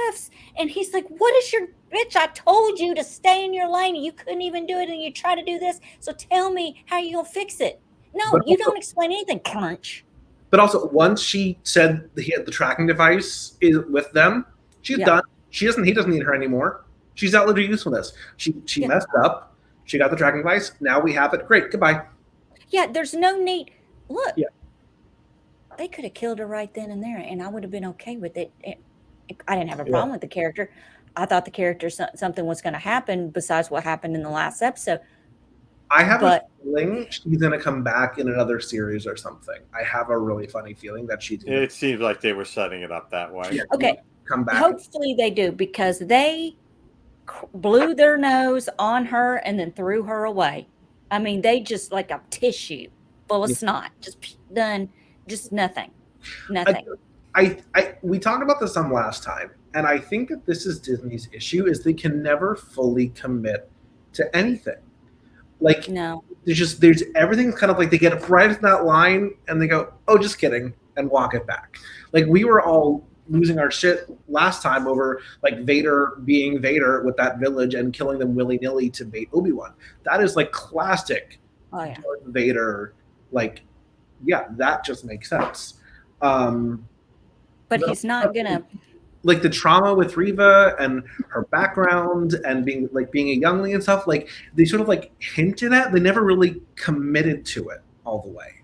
F's. And he's like, what is your bitch? I told you to stay in your lane. And you couldn't even do it. And you try to do this. So tell me how you going to fix it. No, But you also- don't explain anything, crunch. But also, once she said that he had the tracking device is with them, she's done. He doesn't need her anymore. She's outlived her usefulness. She messed up. She got the tracking device. Now we have it. Great. Goodbye. Yeah, there's no need. Look, Yeah. they could have killed her right then and there, and I would have been okay with it. I didn't have a problem with the character. I thought the character, something was going to happen besides what happened in the last episode. I have a feeling she's going to come back in another series or something. I have a really funny feeling that she's going to It seems like they were setting it up that way. Okay, come back. hopefully they do, because they blew their nose on her and then threw her away. I mean, they just like a tissue full of snot, just done, just nothing. We talked about this some last time, and I think that this is Disney's issue: is they can never fully commit to anything. Like, No. there's everything's kind of like they get right at that line and they go, oh, just kidding, and walk it back. Like, we were all losing our shit last time over like Vader being Vader with that village and killing them willy-nilly to bait Obi-Wan. That is like classic Darth Vader. Like, yeah, that just makes sense. But he's not gonna. Like the trauma with Reva and her background and being a youngling and stuff, like they sort of like hinted at, they never really committed to it all the way.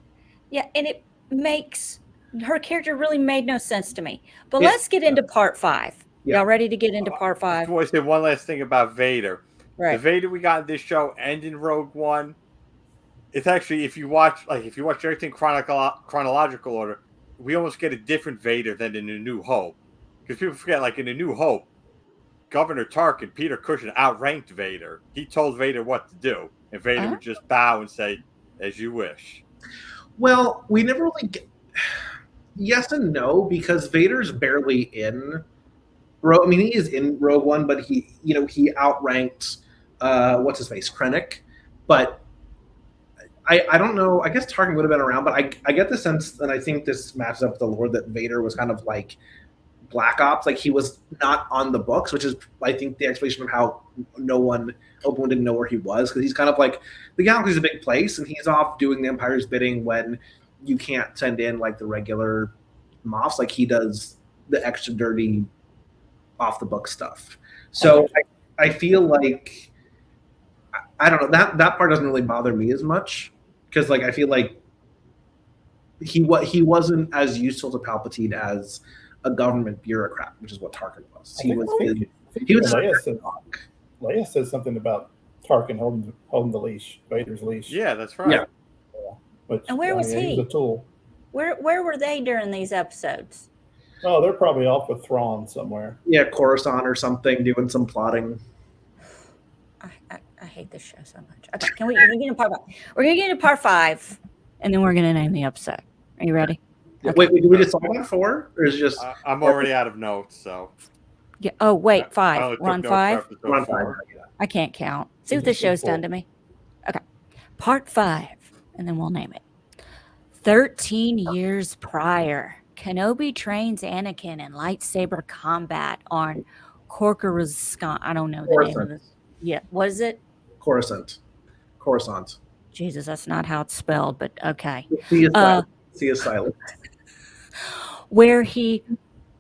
Yeah, and it makes her character really made no sense to me. But let's get into part 5. Y'all ready to get into part 5? I want to say one last thing about Vader. Right. The Vader we got in this show and in Rogue One, it's actually, if you watch everything chronological order, we almost get a different Vader than in A New Hope. Because people forget, like in A New Hope, Governor Tarkin, Peter Cushing, outranked Vader. He told Vader what to do, and Vader would just bow and say, "As you wish." Well, we never really get yes and no, because Vader's barely in. I mean, he is in Rogue One, but he outranked what's his face, Krennic. But I don't know. I guess Tarkin would have been around, but I get the sense, and I think this matches up with the lore, that Vader was kind of like Black Ops, like he was not on the books, which is, I think, the explanation of how Obi-Wan didn't know where he was, because he's kind of like, the galaxy's a big place, and he's off doing the Empire's bidding when you can't send in like the regular Moffs, like he does the extra dirty, off the book stuff. So I feel like, I don't know, that part doesn't really bother me as much, because like I feel like he wasn't as useful to Palpatine as a government bureaucrat, which is what Tarkin was. Leia says something about Tarkin holding the leash, Vader's leash. Yeah, that's right. Yeah. And where was he? He's a tool. Where were they during these episodes? Oh, they're probably off with Thrawn somewhere. Yeah, Coruscant or something, doing some plotting. I hate this show so much. Okay, we're gonna get into part 5. We're gonna get into part 5, and then we're gonna name the episode. Are you ready? Okay. Wait, did we decide on 4, or is it just? I'm already out of notes, so. Yeah. Oh wait, 5. We're on 5. We're on 5. I can't count. See what this show's done to me. Okay, part 5, and then we'll name it. 13 years prior, Kenobi trains Anakin in lightsaber combat on Coruscant. I don't know the name of this. Yeah, what is it? Coruscant. Jesus, that's not how it's spelled, but okay. C is silent. Where he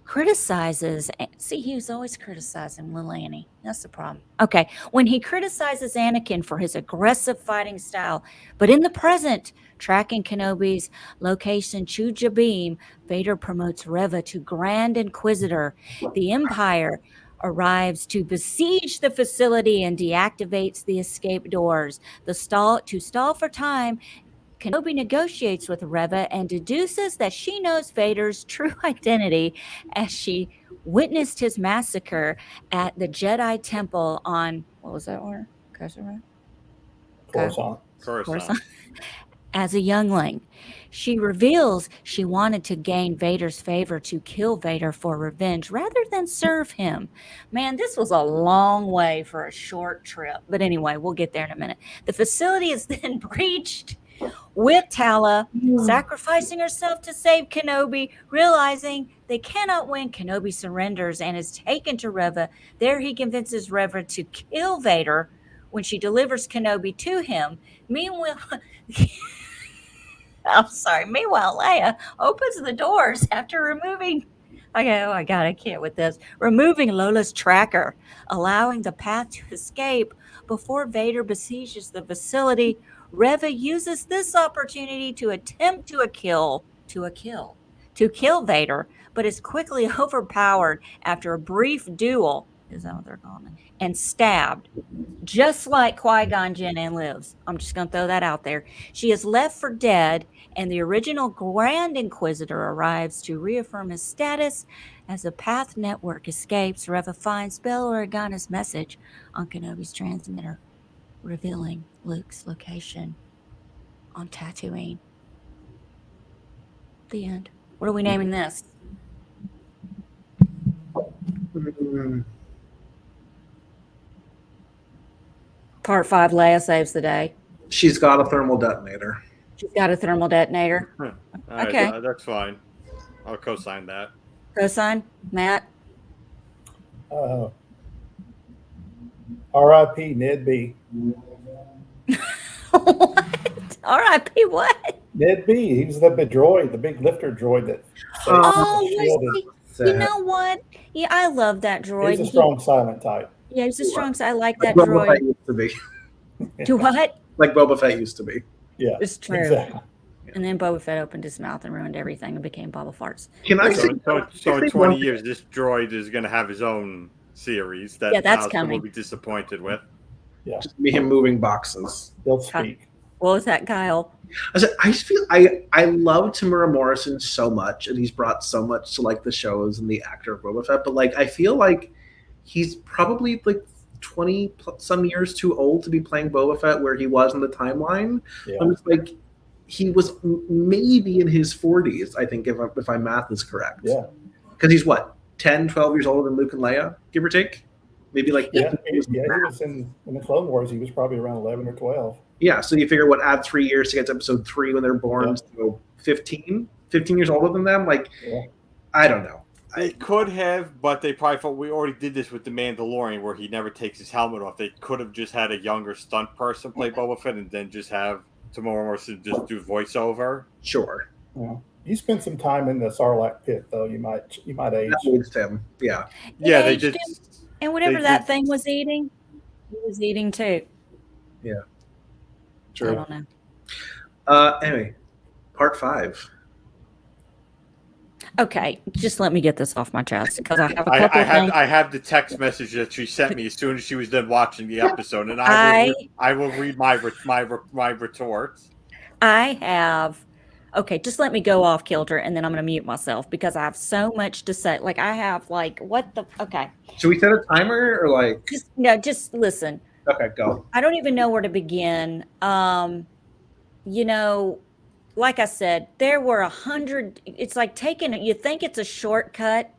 criticizes, see, he was always criticizing little Annie. That's the problem. Okay, when he criticizes Anakin for his aggressive fighting style, but in the present, tracking Kenobi's location, Chujabim, Vader promotes Reva to Grand Inquisitor. The Empire arrives to besiege the facility and deactivates the escape doors. To stall for time, Kenobi negotiates with Reva and deduces that she knows Vader's true identity as she witnessed his massacre at the Jedi Temple on, what was that word? Coruscant. As a youngling. She reveals she wanted to gain Vader's favor to kill Vader for revenge rather than serve him. Man, this was a long way for a short trip. But anyway, we'll get there in a minute. The facility is then breached with Tala sacrificing herself to save Kenobi, realizing they cannot win. Kenobi surrenders and is taken to Reva. There he convinces Reva to kill Vader when she delivers Kenobi to him. Meanwhile, I'm sorry. Meanwhile, Leia opens the doors after removing. Okay, oh my God, I can't with this. Removing Lola's tracker, allowing the path to escape before Vader besieges the facility. Reva uses this opportunity to attempt to kill Vader, but is quickly overpowered after a brief duel. Is that what they're calling it? And stabbed, just like Qui-Gon Jinn and lives. I'm just going to throw that out there. She is left for dead, and the original Grand Inquisitor arrives to reaffirm his status. As the Path Network escapes, Reva finds Bail Organa's message on Kenobi's transmitter, revealing Luke's location on Tatooine. The end. What are we naming this? Part 5, Leia saves the day. She's got a thermal detonator. She's got a thermal detonator. All right, Okay. that's fine. I'll co-sign that. Cosign, Matt. R.I.P. Ned B. R.I.P. What? Ned B. He was the big droid, the big lifter droid that. You know what? Yeah, I love that droid. He's a strong silent type. Yeah, he's a strong. I like that Boba Fett droid. used to be. To what? Like Boba Fett used to be. Yeah, It's true. Exactly. And then Boba Fett opened his mouth and ruined everything and became Boba Farts. Can I say? So in 20 years, this droid is going to have his own series that that's Allison coming. will be disappointed with. Yeah, Just me him moving boxes. he'll speak. What was that, Kyle? I just feel I love Tamura Morrison so much, and he's brought so much to like the shows and the actor of Boba Fett. But like, I feel like he's probably like 20 some years too old to be playing Boba Fett where he was in the timeline. Yeah. I'm just like, he was maybe in his 40s, I think, if my math is correct. Yeah. Because he's what, 10, 12 years older than Luke and Leia, give or take? Maybe like Yeah, he was in the Clone Wars. He was probably around 11 or 12. Yeah, so you figure add 3 years to get to episode 3 when they're born, so 15 years older than them. Like, I don't know. They could have, but they probably thought we already did this with the Mandalorian, where he never takes his helmet off. They could have just had a younger stunt person play Boba Fett, and then just have Tamora Morrison just do voiceover. Sure. Yeah. You spent some time in the Sarlacc pit, though. You might age. That aged him. Yeah. Yeah, they did. And whatever that thing was eating, he was eating too. Yeah. True. I don't know. Anyway, part 5. Okay, just let me get this off my chest because I have a couple of things. I have the text message that she sent me as soon as she was done watching the episode, and I will read my retorts. I have. Okay, just let me go off kilter, and then I'm going to mute myself because I have so much to say. Like I have, what the? Okay. Should we set a timer or like? Just listen. Okay, go. I don't even know where to begin. Like I said, there were 100. It's like you think it's a shortcut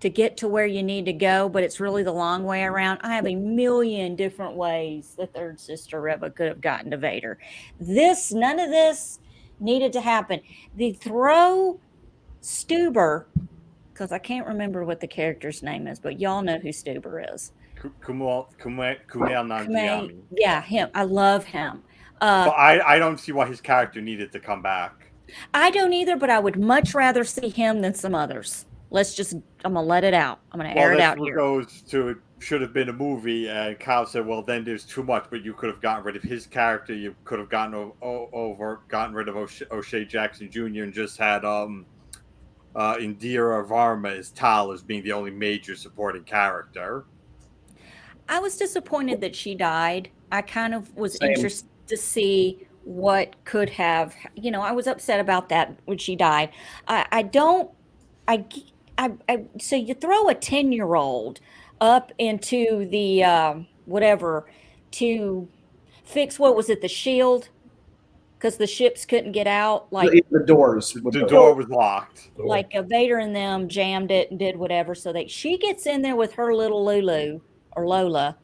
to get to where you need to go, but it's really the long way around. I have a million different ways that third sister Reva could have gotten to Vader. None of this needed to happen. The throw Stuber, because I can't remember what the character's name is, but y'all know who Stuber is. Kumail Nanjiani. Yeah, him. I love him. But I don't see why his character needed to come back. I don't either, but I would much rather see him than some others. I'm going to let it out. I'm going to air it out here. Goes to it should have been a movie, and Kyle said, well, then there's too much, but you could have gotten rid of his character. You could have gotten rid of O'Shea Jackson Jr. and just had Indira Varma as Tal as being the only major supporting character. I was disappointed that she died. I kind of was interested to see what could have, I was upset about that when she died. so you throw a 10-year-old up into the whatever to fix, what was it, the shield, because the ships couldn't get out, like The doors. The door was locked. Vader and them jammed it and did whatever. So she gets in there with her little Lulu or Lola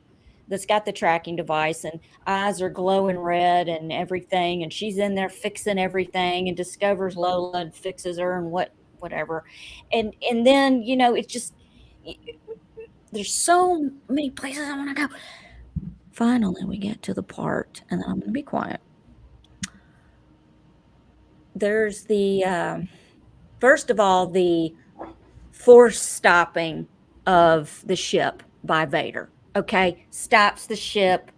that's got the tracking device, and eyes are glowing red and everything. And she's in there fixing everything and discovers Lola and fixes her and whatever. And then, it's just, there's so many places I want to go. Finally, we get to the part, and I'm going to be quiet. There's the, first of all, the force stopping of the ship by Vader. Okay, stops the ship,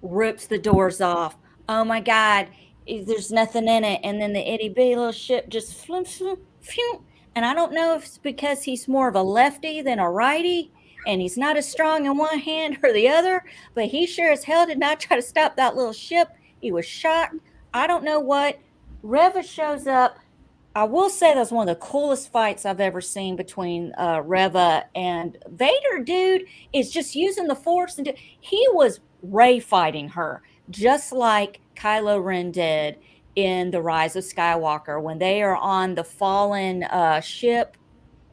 rips the doors off. Oh my God, there's nothing in it. And then the itty bitty little ship just phew. And I don't know if it's because he's more of a lefty than a righty, and he's not as strong in one hand or the other, but he sure as hell did not try to stop that little ship. He was shocked. I don't know what. Reva shows up. I will say that's one of the coolest fights I've ever seen between Reva and Vader. Dude is just using the Force, and he was Rey fighting her, just like Kylo Ren did in The Rise of Skywalker when they are on the fallen ship,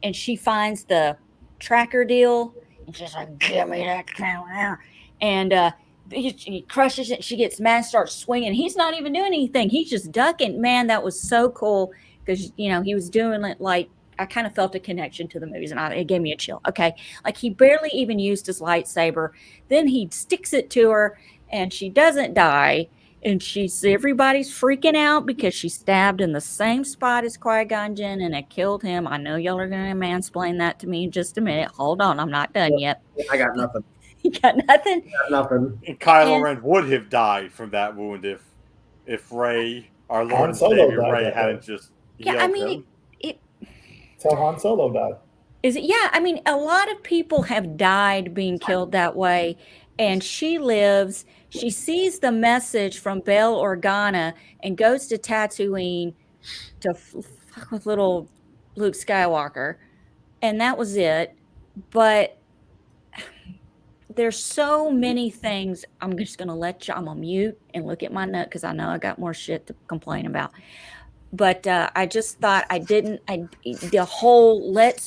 and she finds the tracker deal, and she's like, "Give me that camera," and he crushes it. She gets mad, starts swinging. He's not even doing anything. He's just ducking. Man, that was so cool. Because, he was doing it like, I kind of felt a connection to the movies, and it gave me a chill. Okay. Like, he barely even used his lightsaber. Then he sticks it to her, and she doesn't die. And everybody's freaking out because she stabbed in the same spot as Qui-Gon Jinn, and it killed him. I know y'all are going to mansplain that to me in just a minute. Hold on. I'm not done yet. I got nothing. You got nothing? I got nothing. And Kylo Ren would have died from that wound if Rey, our Lord and Savior, Rey hadn't just... Yeah, I mean, that's how Han Solo died. Is it? Yeah, I mean, a lot of people have died being killed that way, and she lives. She sees the message from Bail Organa and goes to Tatooine to fuck with little Luke Skywalker, and that was it. But there's so many things. I'm just gonna I'm gonna mute and look at my note because I know I got more shit to complain about. But I just thought let's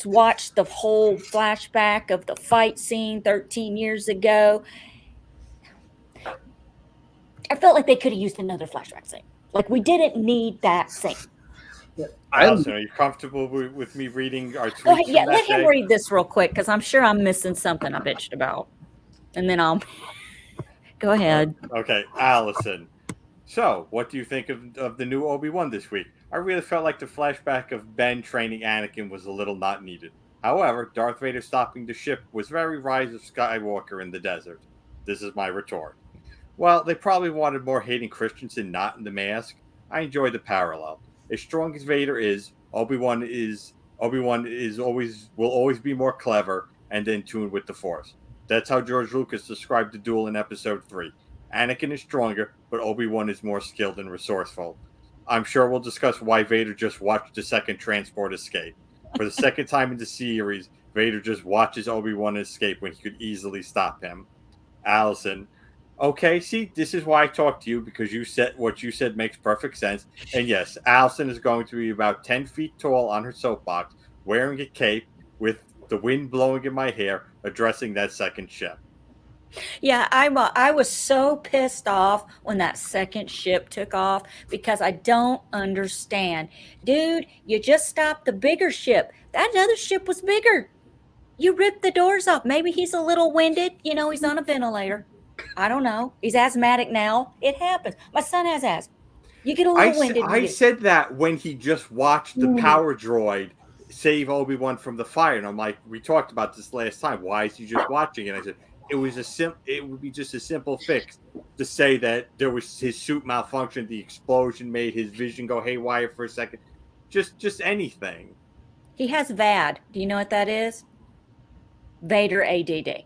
watch the whole flashback of the fight scene 13 years ago. I felt like they could have used another flashback scene. Like, we didn't need that scene. Allison, are you comfortable with me reading our tweets? Go ahead, yeah, let him read this real quick, because I'm sure I'm missing something I bitched about. And then I'll... Go ahead. Okay, Allison. So, what do you think of the new Obi-Wan this week? I really felt like the flashback of Ben training Anakin was a little not needed. However, Darth Vader stopping the ship was very Rise of Skywalker in the desert. This is my retort. Well, they probably wanted more Hayden Christensen not in the mask. I enjoy the parallel. As strong as Vader is, Obi-Wan will always be more clever and in tune with the Force. That's how George Lucas described the duel in Episode 3. Anakin is stronger, but Obi-Wan is more skilled and resourceful. I'm sure we'll discuss why Vader just watched the second transport escape. For the second time in the series, Vader just watches Obi-Wan escape when he could easily stop him. Allison. Okay, see, this is why I talk to you, because what you said makes perfect sense. And yes, Allison is going to be about 10 feet tall on her soapbox, wearing a cape, with the wind blowing in my hair, addressing that second ship. Yeah, I was so pissed off when that second ship took off, because I don't understand. Dude, you just stopped the bigger ship. That other ship was bigger. You ripped the doors off. Maybe he's a little winded. He's on a ventilator. I don't know. He's asthmatic now. It happens. My son has asthma. You get a little winded. I said that when he just watched the power droid save Obi-Wan from the fire. And I'm like, we talked about this last time. Why is he just watching? And I said, it would be just a simple fix to say that there was his suit malfunctioned, the explosion made his vision go haywire for a second. Just anything. He has VAD. Do you know what that is? Vader ADD.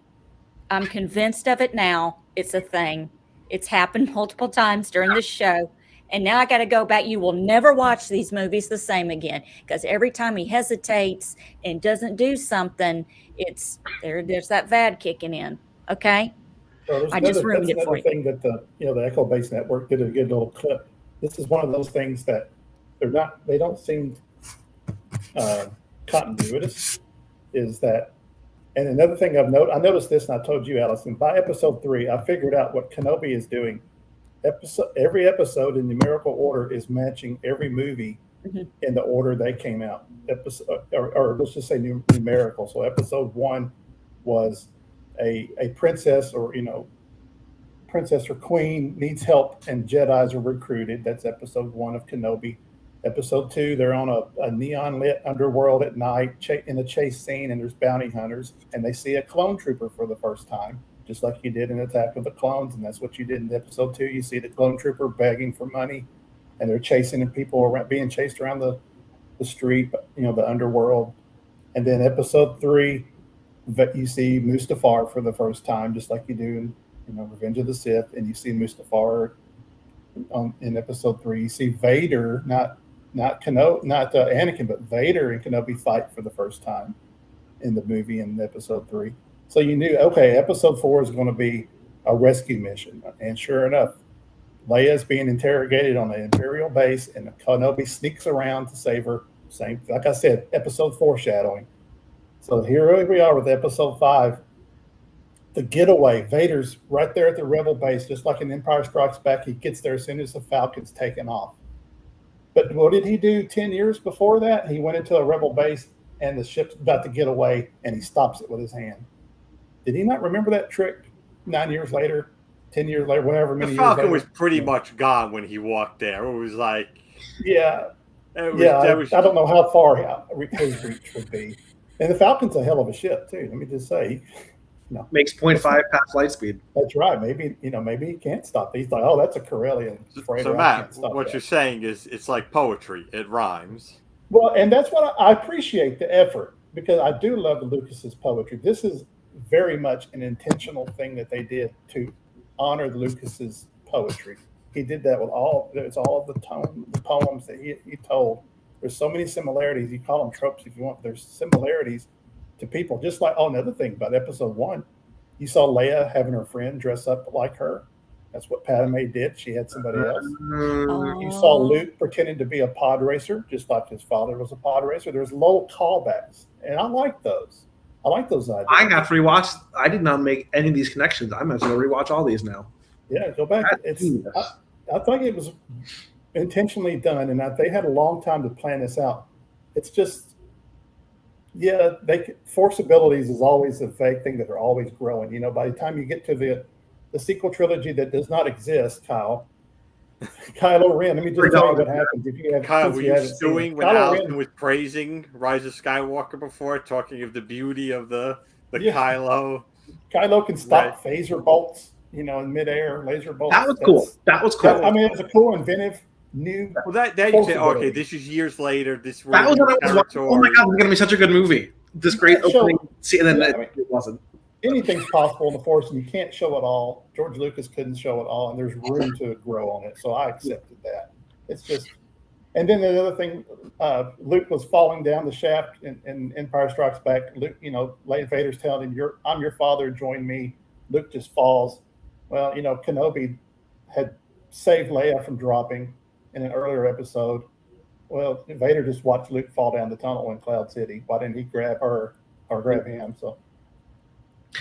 I'm convinced of it now. It's a thing. It's happened multiple times during this show. And now I got to go back. You will never watch these movies the same again, because every time he hesitates and doesn't do something, there's that VAD kicking in. Okay. So I just ruined it for you. thing that the Echo Base Network did a good little clip. This is one of those things that they don't seem continuous. Is that, and another thing I noticed this, and I told you, Allison, by episode 3, I figured out what Kenobi is doing. Every episode in numerical order is matching every movie in the order they came out. Or let's just say numerical. So episode 1 was a princess, or princess or queen needs help and Jedis are recruited. That's episode 1 of Kenobi. Episode 2, they're on a neon lit underworld at night in a chase scene, and there's bounty hunters, and they see a clone trooper for the first time, just like you did in Attack of the Clones, and that's what you did in episode 2. You see the clone trooper begging for money, and they're chasing people around, being chased around the street, the underworld. And then episode 3, you see Mustafar for the first time, just like you do in Revenge of the Sith, and you see Mustafar in episode 3. You see Vader, not Anakin, but Vader and Kenobi fight for the first time in the movie in episode 3. So you knew, okay, episode 4 is going to be a rescue mission. And sure enough, Leia is being interrogated on an Imperial base, and Kenobi sneaks around to save her. Same, like I said, episode foreshadowing. So here we are with episode 5. The Getaway. Vader's right there at the Rebel base, just like in Empire Strikes Back. He gets there as soon as the Falcon's taken off. But what did he do 10 years before that? He went into a Rebel base, and the ship's about to get away, and he stops it with his hand. Did he not remember that trick 9 years later, 10 years later, whatever many years later? The Falcon was pretty much gone when he walked there. It was like... Yeah. I don't know how far his reach would be. And the Falcon's a hell of a ship, too. Let me just say. Makes 0.5 past light speed. That's right. Maybe he can't stop. He's like, oh, that's a Corellian. So Matt, what you're saying is it's like poetry. It rhymes. Well, and that's what I appreciate the effort, because I do love Lucas's poetry. This is very much an intentional thing that they did to honor Lucas's poetry. He did that with all of the poems that he told. There's so many similarities. You call them tropes if you want. There's similarities to people. Just like, another thing about episode 1, you saw Leia having her friend dress up like her. That's what Padme did. She had somebody else. You saw Luke pretending to be a pod racer, just like his father was a pod racer. There's little callbacks, and I like those. I like those ideas. I have to rewatch. I did not make any of these connections. I'm going to go rewatch all these now. Yeah, go back. I think it was intentionally done, and they had a long time to plan this out. It's just, Force abilities is always a vague thing that are always growing. By the time you get to the sequel trilogy that does not exist, Kylo Ren. Let me just tell you what happens. Kyle, were you stewing when Allison was praising Rise of Skywalker before, talking of the beauty of the Kylo? Kylo can stop phaser bolts, in midair, laser bolts. That was cool. It was a cool, inventive, new. Well, that you say, okay, this is years later. That was what I was watching. Oh my god, it's gonna be such a good movie. This great opening scene, and then it wasn't. Anything's possible in the Force, and you can't show it all. George Lucas couldn't show it all, and there's room to grow on it. So I accepted that. It's just, and then the other thing, Luke was falling down the shaft in Empire Strikes Back. Luke, Vader's telling him, "I'm your father. Join me." Luke just falls. Well, Kenobi had saved Leia from dropping in an earlier episode. Well, Vader just watched Luke fall down the tunnel in Cloud City. Why didn't he grab her or grab him? So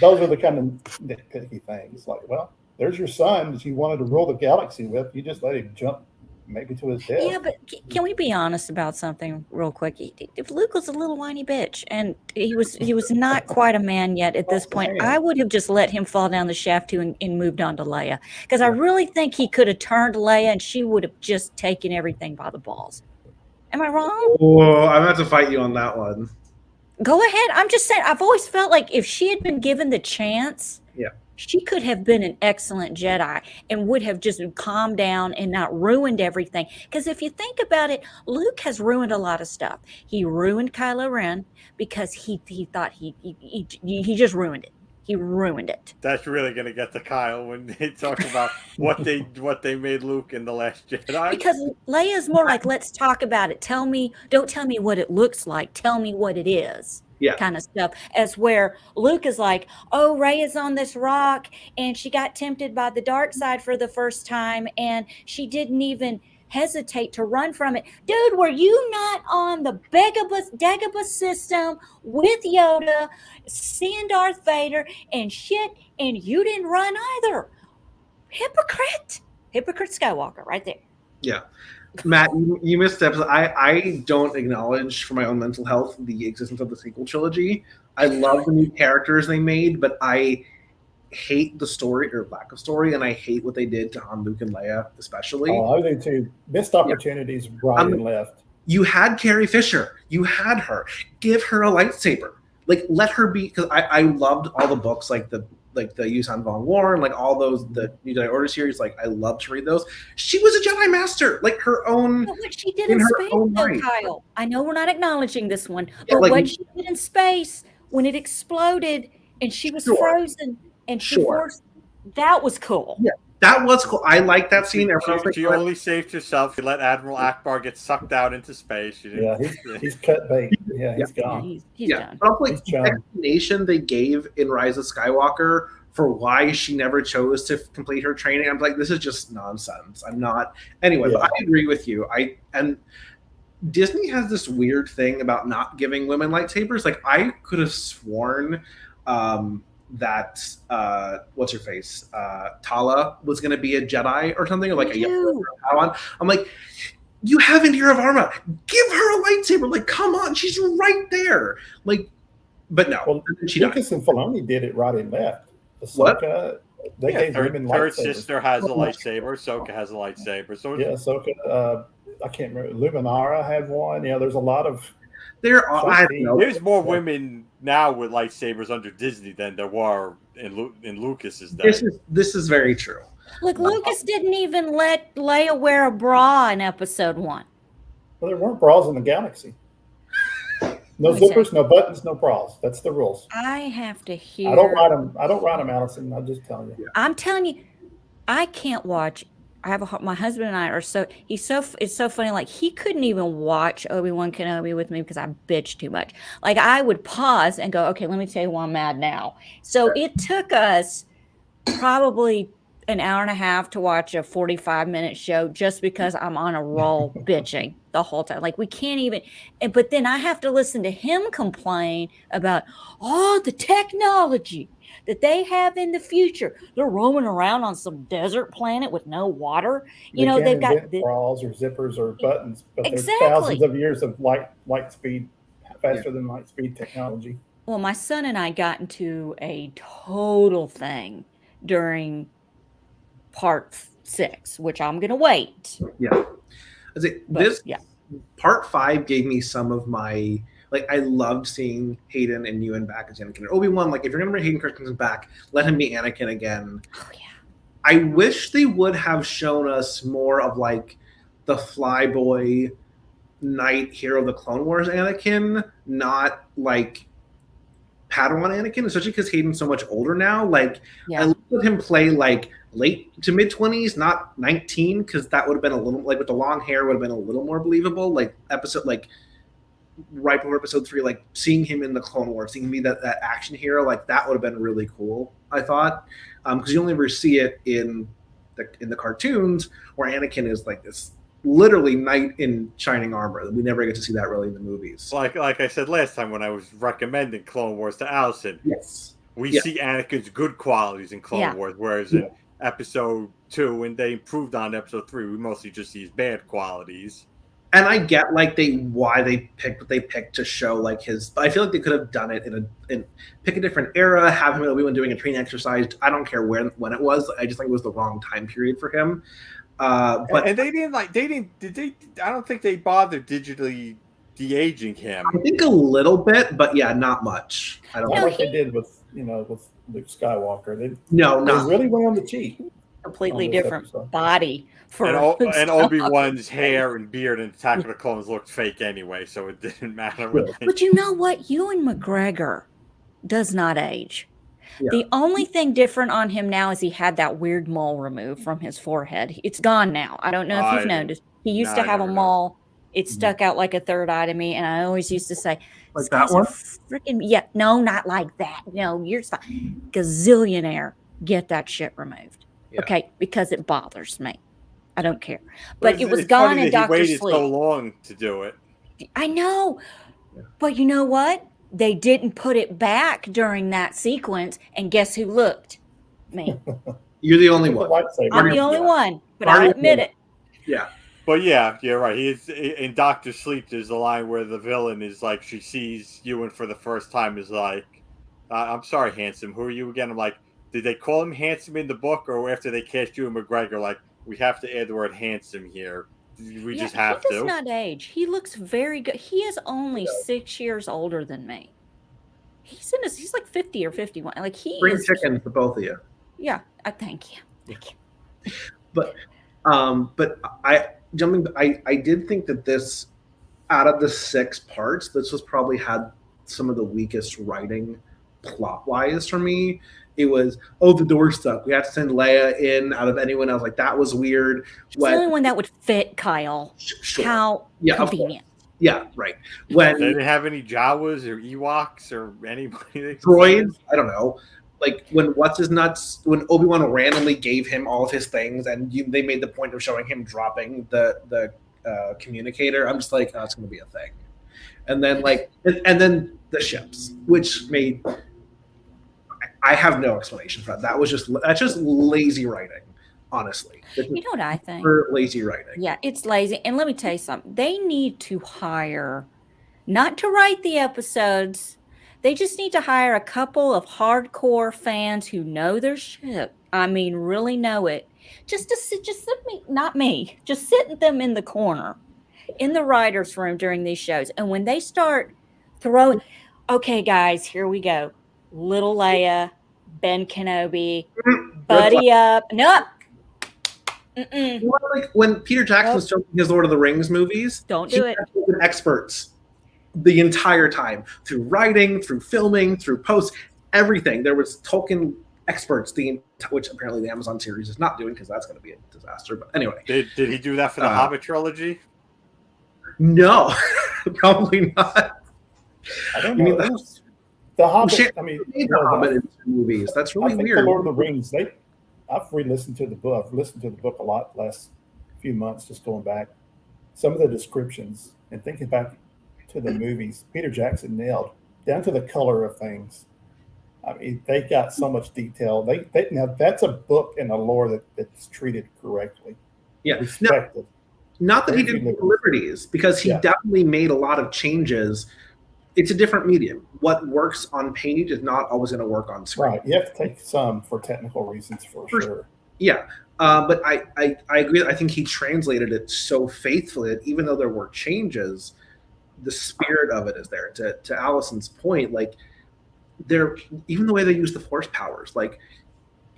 those are the kind of nitpicky things. Like, well, there's your son that you wanted to rule the galaxy with. You just let him jump maybe to his death. Yeah, but can we be honest about something real quick? If Luke was a little whiny bitch and he was not quite a man yet at this point, I would have just let him fall down the shaft too and moved on to Leia, because I really think he could have turned Leia and she would have just taken everything by the balls. Am I wrong? Oh, I'm going to have to fight you on that one. Go ahead. I'm just saying, I've always felt like if she had been given the chance, she could have been an excellent Jedi and would have just calmed down and not ruined everything. Because if you think about it, Luke has ruined a lot of stuff. He ruined Kylo Ren because he thought he just ruined it. He ruined it. That's really gonna get to Kyle when they talk about what they made Luke in The Last Jedi. Because Leia's more like, let's talk about it. Don't tell me what it looks like. Tell me what it is. Yeah. Kind of stuff. As where Luke is like, oh, Rey is on this rock and she got tempted by the dark side for the first time and she didn't even hesitate to run from it. Dude, were you not on the Dagobah system with Yoda, seeing Darth Vader and shit, and you didn't run either? Hypocrite Skywalker right there. Yeah. Matt, you missed the episode. I don't acknowledge for my own mental health the existence of the sequel trilogy. I love the new characters they made, but I hate the story or lack of story, and I hate what they did to Han, Luke, and Leia, especially. Oh, I do too. Missed opportunities right and left. You had Carrie Fisher. You had her. Give her a lightsaber. Like, let her be, because I loved all the books, like the Yuuzhan Vong War, and like all those, the New Jedi Order series. Like, I love to read those. She was a Jedi Master, like her own. But what she did in space, though, Kyle. I know we're not acknowledging this one, but like, what she did in space when it exploded and she was frozen and she forced, that was cool. Yeah, that was cool. I like that scene. She only saved herself. She let Admiral Akbar get sucked out into space. He's cut bait. Yeah, he's gone. He's done. But also, like, the explanation they gave in Rise of Skywalker for why she never chose to complete her training, I'm like, this is just nonsense. I'm not. Anyway, but I agree with you. And Disney has this weird thing about not giving women lightsabers. Like, I could have sworn that what's her face, Tala was going to be a Jedi or something, or like a young Padawan. I'm like, you have Indira Varma, give her a lightsaber. Like, come on, she's right there. Like, but no, well, Lucas and Filoni did it right and left. Ahsoka, they gave women lightsabers. Her sister has a lightsaber. Ahsoka has a lightsaber. So yeah, Ahsoka. I can't remember. Luminara had one. Yeah, there's a lot of. There's more women now with lightsabers under Disney than there were in Lucas's day. This is very true. Look, Lucas didn't even let Leia wear a bra in Episode 1. Well, there weren't bras in the galaxy. No zippers, no buttons, no bras. That's the rules. I have to hear. I don't write them, Allison. I'm just telling you. I'm telling you, I can't watch. My husband and I are it's so funny. Like, he couldn't even watch Obi-Wan Kenobi with me because I bitched too much. Like, I would pause and go, okay, let me tell you why I'm mad now. So it took us probably an hour and a half to watch a 45-minute show just because I'm on a roll bitching the whole time. Like, we can't even, but then I have to listen to him complain about all the technology that they have in the future. They're roaming around on some desert planet with no water. They've got bras or zippers or buttons, but there's thousands of years of light speed, faster than light speed technology. Well, my son and I got into a total thing during Part 6, which I'm going to wait. Yeah. Part 5 gave me some of my. Like, I loved seeing Hayden and Ewan back as Anakin. Obi-Wan, like, if you're going to bring Hayden Christensen back, let him be Anakin again. Oh, yeah. I wish they would have shown us more of, like, the flyboy knight hero of the Clone Wars Anakin, not, like, Padawan Anakin, especially because Hayden's so much older now. Like, I let him play, like, late to mid-20s, not 19, because that would have been a little, like, with the long hair would have been a little more believable. Like, right before Episode 3, like, seeing him in the Clone Wars, seeing him be that action hero, like, that would have been really cool, I thought. Because you only ever see it in the cartoons, where Anakin is, like, this literally knight in shining armor. We never get to see that really in the movies. Like I said last time when I was recommending Clone Wars to Allison, we see Anakin's good qualities in Clone Wars, whereas in Episode 2, when they improved on Episode 3, we mostly just see his bad qualities. And I get, like, why they picked what they picked to show, like, his. But I feel like they could have done it in pick a different era, have him at Obi-Wan doing a training exercise. I don't care when it was. I just think it was the wrong time period for him. But and they didn't. I don't think they bothered digitally de-aging him. I think a little bit, but yeah, not much. I don't know what they did with Luke Skywalker. They not really went on the cheap. Completely different body. And Obi-Wan's hair and beard in Attack of the Clones looked fake anyway, so it didn't matter. But you know what? Ewan McGregor does not age. Yeah. The only thing different on him now is he had that weird mole removed from his forehead. It's gone now. I don't know if you've noticed. He used to have a mole. It stuck out like a third eye to me, and I always used to say, Like "This that guy's one? a freaking no, not like that. No, you're fine. Gazillionaire, get that shit removed, okay? Because it bothers me. I don't care. But it was gone in Dr. He waited Sleep. so long to do it. I know, but you know what? They didn't put it back during that sequence, and guess who looked? Me. You're the only one. I'm the only one, but I'll admit it. Yeah. But yeah, you're right. He's in Dr. Sleep. There's a line where the villain is like, she sees Ewan for the first time, is like, "I'm sorry, handsome. Who are you again?" I'm like, did they call him handsome in the book, or after they cast Ewan McGregor, like, we have to add the word handsome here? We just have to. He does not age. He looks very good. He is only 6 years older than me. He's like 50 or 51. Like Spring chicken for both of you. Yeah, thank you. But I did think that this, out of the 6 parts, this was probably had some of the weakest writing plot wise for me. It was, the door's stuck. We have to send Leia in out of anyone else. Like, that was weird. She's the only one that would fit, Kyle. Sure. How convenient. Yeah, right. When they didn't have any Jawas or Ewoks or anybody. Droids, I don't know. Like when when Obi-Wan randomly gave him all of his things, and they made the point of showing him dropping the communicator. I'm just like, oh, it's going to be a thing. And then and then the ships, which made, I have no explanation for that. That's just lazy writing, honestly. You know what I think? Lazy writing. Yeah, it's lazy. And let me tell you something. They need to hire, not to write the episodes. They just need to hire a couple of hardcore fans who know their shit. I mean, really know it. Just sit them in the corner in the writer's room during these shows. And when they start throwing, okay, guys, here we go. Little Leia, Ben Kenobi, buddy up. Nope. Like when Peter Jackson was filming his Lord of the Rings movies, don't do it. Experts the entire time, through writing, through filming, through post, everything. There was Tolkien experts, which apparently the Amazon series is not doing because that's going to be a disaster. But anyway, did he do that for the Hobbit trilogy? No, probably not. I don't know. The Hobbit. I mean, the Hobbit movies. That's really weird. The Lord of the Rings. I've re-listened to the book. I've listened to the book a lot the last few months, just going back. Some of the descriptions and thinking back to the movies, Peter Jackson nailed down to the color of things. I mean, they got so much detail. Now that's a book and a lore that's treated correctly. Yeah, respected. Not that he didn't take liberties, because he definitely made a lot of changes. It's a different medium. What works on page is not always going to work on screen. Right. You have to take some for technical reasons, for sure. Yeah. But I agree. I think he translated it so faithfully that even though there were changes, the spirit of it is there. To Allison's point, like, even the way they use the Force powers, like,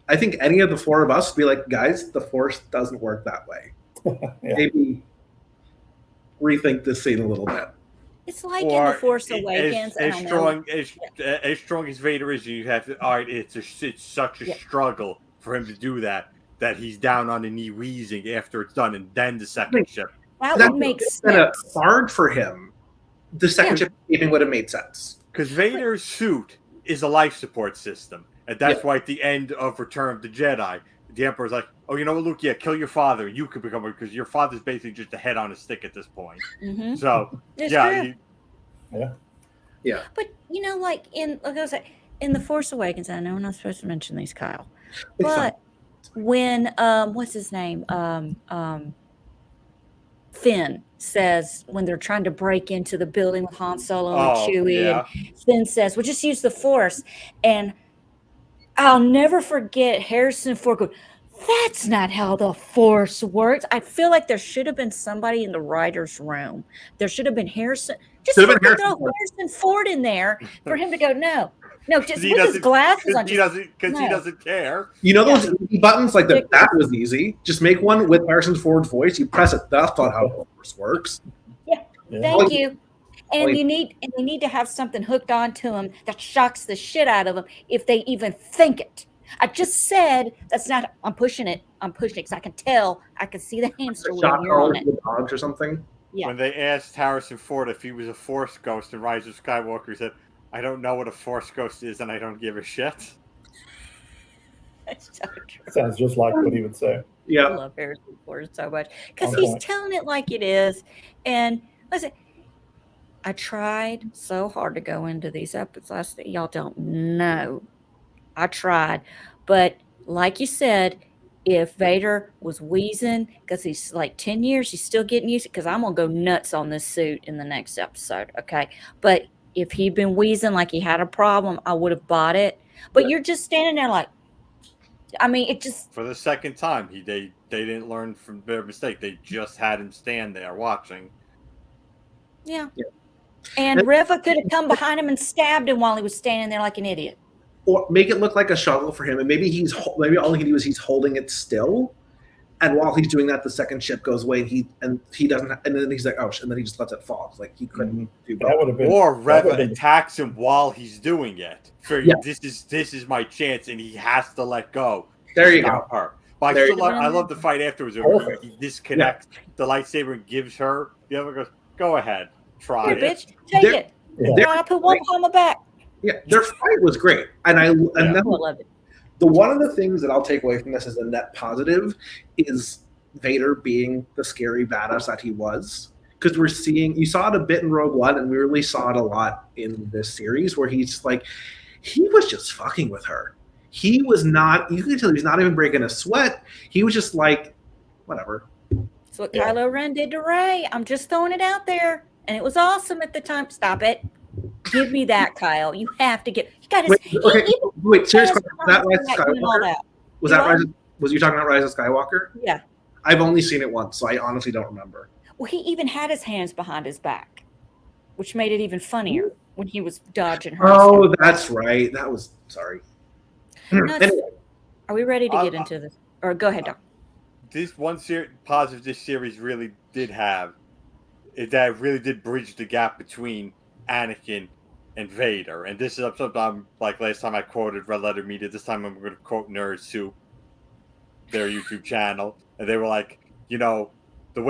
I think any of the 4 of us would be like, guys, the Force doesn't work that way. Maybe rethink this scene a little bit. It's like in The Force Awakens. As strong as Vader is, you have to. All right, it's such a struggle for him to do that he's down on a knee wheezing after it's done, and then the second ship. That would make sense. Hard for him. The second ship even would have made sense. Because Vader's suit is a life support system, and that's why at the end of Return of the Jedi, the Emperor's like, "Oh, you know what, Luke? Yeah, kill your father. You could become because your father's basically just a head on a stick at this point." Mm-hmm. So, yeah. But like I was like, in The Force Awakens, I know I'm not supposed to mention these, Kyle, but when what's his name, Finn says, when they're trying to break into the building with Han Solo and Chewie, and Finn says, "We'll just use the Force," and I'll never forget Harrison Ford going, "That's not how the Force works." I feel like there should have been somebody in the writer's room. There should have been Harrison. Just throw Harrison Ford in there for him to go, no, just with his glasses on. He doesn't care. You know those easy buttons? Like that was easy. Just make one with Harrison Ford's voice. You press it. That's not how the Force works. Yeah. Thank you. And they need to have something hooked onto him that shocks the shit out of them if they even think it. I just said that's not. I'm pushing it because I can tell. I can see the hamster wheel. Shot You're on collars it. with dogs or something. Yeah. When they asked Harrison Ford if he was a Force ghost in Rise of Skywalker, he said, "I don't know what a Force ghost is, and I don't give a shit." That's so true. Sounds just like what he would say. I Yeah. love Harrison Ford so much because On he's point. telling it like it is. And listen, I tried so hard to go into these episodes. Y'all don't know. I tried, but like you said, if Vader was wheezing because he's like 10 years, he's still getting used to it. Because I'm gonna go nuts on this suit in the next episode. Okay, but if he'd been wheezing like he had a problem, I would have bought it. But you're just standing there like, I mean, it just For the second time, they didn't learn from their mistake. They just had him stand there watching. yeah. Yeah. And Reva could have come behind him and stabbed him while he was standing there like an idiot. Or make it look like a shuttle for him, and maybe all he can do is he's holding it still, and while he's doing that, the second ship goes away, and he doesn't, and then he's like, oh, and then he just lets it fall. It's like he couldn't do both. That would have been. Or that Reva would've been- attacks him while he's doing it. Yeah. This is my chance, and he has to let go. There you go. Stop her. But There you I love the fight afterwards. Perfect. He disconnects the lightsaber and gives her. The other goes, "Go ahead, try Here, it." bitch, take There- it. Yeah. I put one on my back. Yeah, their fight was great, and Yeah. then I love it. the one of the things that I'll take away from this as a net positive is Vader being the scary badass that he was. Because you saw it a bit in Rogue One, and we really saw it a lot in this series, where he was just fucking with her. He was not. You could tell he was not even breaking a sweat. He was just like, whatever. That's what Yeah. Kylo Ren did to Rey. I'm just throwing it out there, and it was awesome at the time. Stop it. Give me that, Kyle. You have to get. You got Wait, to. okay, wait. Serious question. Was that Rise of All Skywalker? that. Was You that know? Rise? Was you talking about Rise of Skywalker? Yeah. I've only seen it once, so I honestly don't remember. Well, he even had his hands behind his back, which made it even funnier when he was dodging her. Oh, that's right. That was sorry. No, it's- Anyway, Are we ready to get into this? Or go ahead, Doc. This one positive this series really did have is that it really did bridge the gap between Anakin and Vader. And this is something I'm like last time I quoted Red Letter Media. This time I'm going to quote Nerd Soup, their YouTube channel, and they were like, the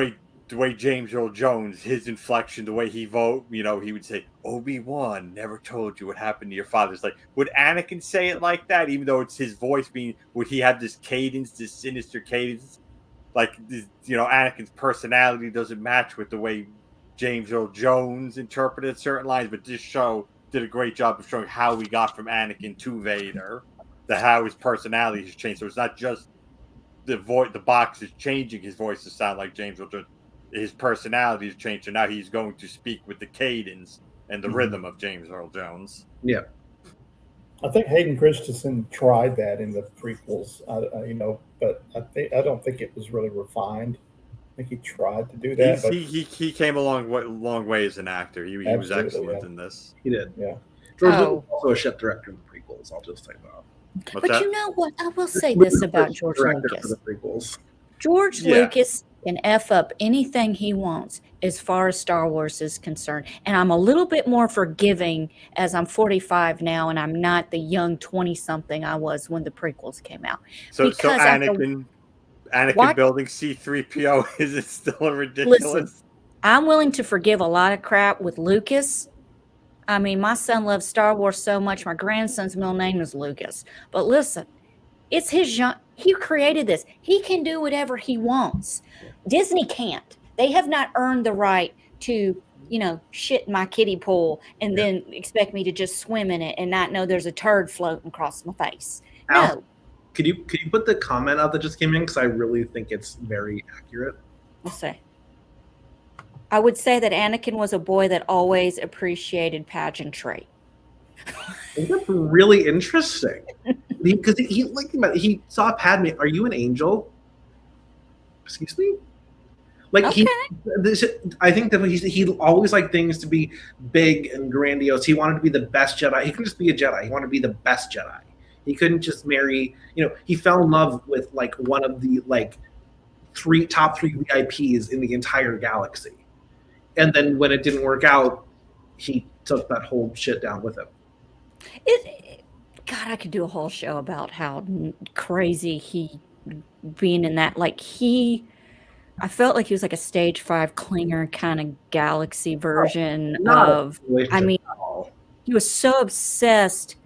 way James Earl Jones, his inflection, the way he vote, he would say, "Obi-Wan never told you what happened to your father." It's like, would Anakin say it like that, even though it's his voice would he have this cadence, this sinister cadence? Like, Anakin's personality doesn't match with the way James Earl Jones interpreted certain lines, but this show did a great job of showing how we got from Anakin to Vader, how his personality has changed. So it's not just the box is changing his voice to sound like James Earl Jones. His personality has changed, and now he's going to speak with the cadence and the rhythm of James Earl Jones. yeah. I think Hayden Christensen tried that in the prequels, but I don't think it was really refined. I think he tried to do that. He came a long way as an actor. He was Absolutely, excellent yeah. in this. He did. Yeah. George Oh. Lucas was also a ship director in the prequels. I'll just say that. What's But that? you know what? I will say this about George Director Lucas. for the prequels. George Yeah. Lucas can F up anything he wants as far as Star Wars is concerned. And I'm a little bit more forgiving as I'm 45 now and I'm not the young 20-something I was when the prequels came out. So because after- Anakin What? building C-3PO, is it still ridiculous? I'm willing to forgive a lot of crap with Lucas. I mean, my son loves Star Wars so much. My grandson's middle name is Lucas. But listen, it's his young. He created this. He can do whatever he wants. Disney can't. They have not earned the right to, shit in my kiddie pool and then expect me to just swim in it and not know there's a turd floating across my face. Al, No. Could you put the comment out that just came in? Because I really think it's very accurate. Let's see. I would say that Anakin was a boy that always appreciated pageantry. I think that's really interesting. Because he saw Padme. Are you an angel? Excuse me. Like Okay. I think that he always liked things to be big and grandiose. He wanted to be the best Jedi. He couldn't just be a Jedi. He wanted to be the best Jedi. He couldn't just marry. He fell in love with one of the top three VIPs in the entire galaxy. And then when it didn't work out, he took that whole shit down with him. God, I could do a whole show about how crazy he being in that. Like I felt like he was like a stage 5 clinger kind of galaxy version of. I mean, he was so obsessed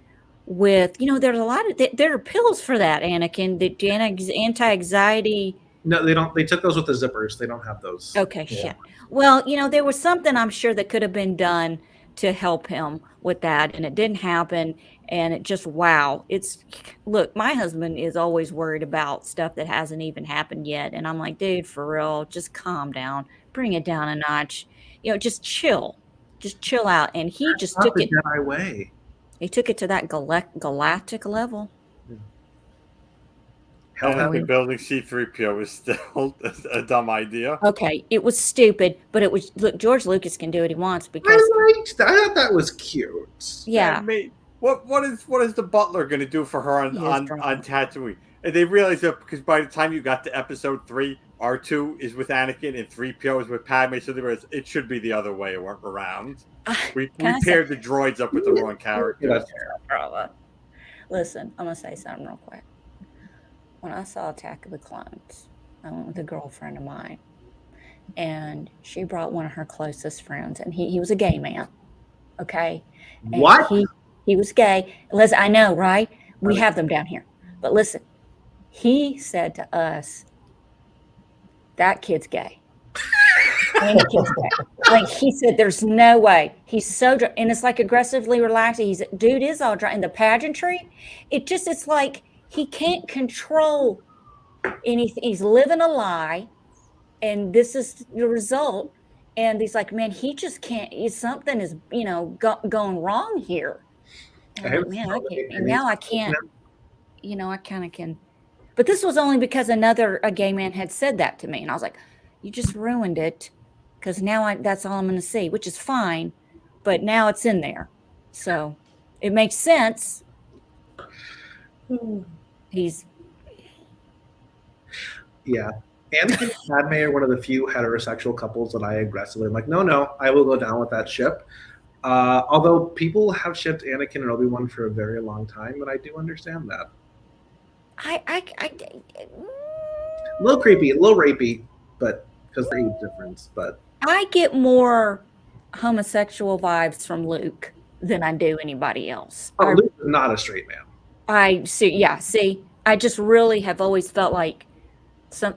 with, there's a lot of there are pills for that, Anakin. The anti-anxiety. No, they don't. They took those with the zippers. They don't have those. Okay, shit. Well, there was something I'm sure that could have been done to help him with that, and it didn't happen. And it just, wow. Look, my husband is always worried about stuff that hasn't even happened yet. And I'm like, dude, for real, just calm down, bring it down a notch, just chill out. And he just took it. Jedi way. He took it to that galactic level. Building C-3PO was still a dumb idea. Okay, it was stupid, but it was. Look, George Lucas can do what he wants because I liked that. I thought that was cute. Yeah. What is the butler going to do for her on Tatooine? And they realized that because by the time you got to Episode 3, R2 is with Anakin and 3PO is with Padme, so it should be the other way around. We paired the droids up with the wrong characters. Listen, I'm gonna say something real quick. When I saw Attack of the Clones, I went with a girlfriend of mine, and she brought one of her closest friends, and he was a gay man, okay? And what? He was gay. Listen, I know, right? We have them down here. But listen, he said to us, that kid's gay. And the kid's gay. Like, he said, there's no way. He's so dry. And it's like aggressively relaxing. Dude is all dry. And the pageantry, it's like, he can't control anything. He's living a lie, and this is the result. And he's like, man, he just can't. Something is, going wrong here. And I'm like, man, I can't. And now I can't. I kind of can. But this was only because a gay man had said that to me, and I was like, you just ruined it, because now that's all I'm going to see, which is fine. But now it's in there, so it makes sense. Anakin and Padme are one of the few heterosexual couples that I aggressively am like, no, I will go down with that ship. Although people have shipped Anakin and Obi-Wan for a very long time, and I do understand that. A little creepy, a little rapey, but because of the age difference. But I get more homosexual vibes from Luke than I do anybody else. Luke is not a straight man. I see. Yeah. See, I just really have always felt like and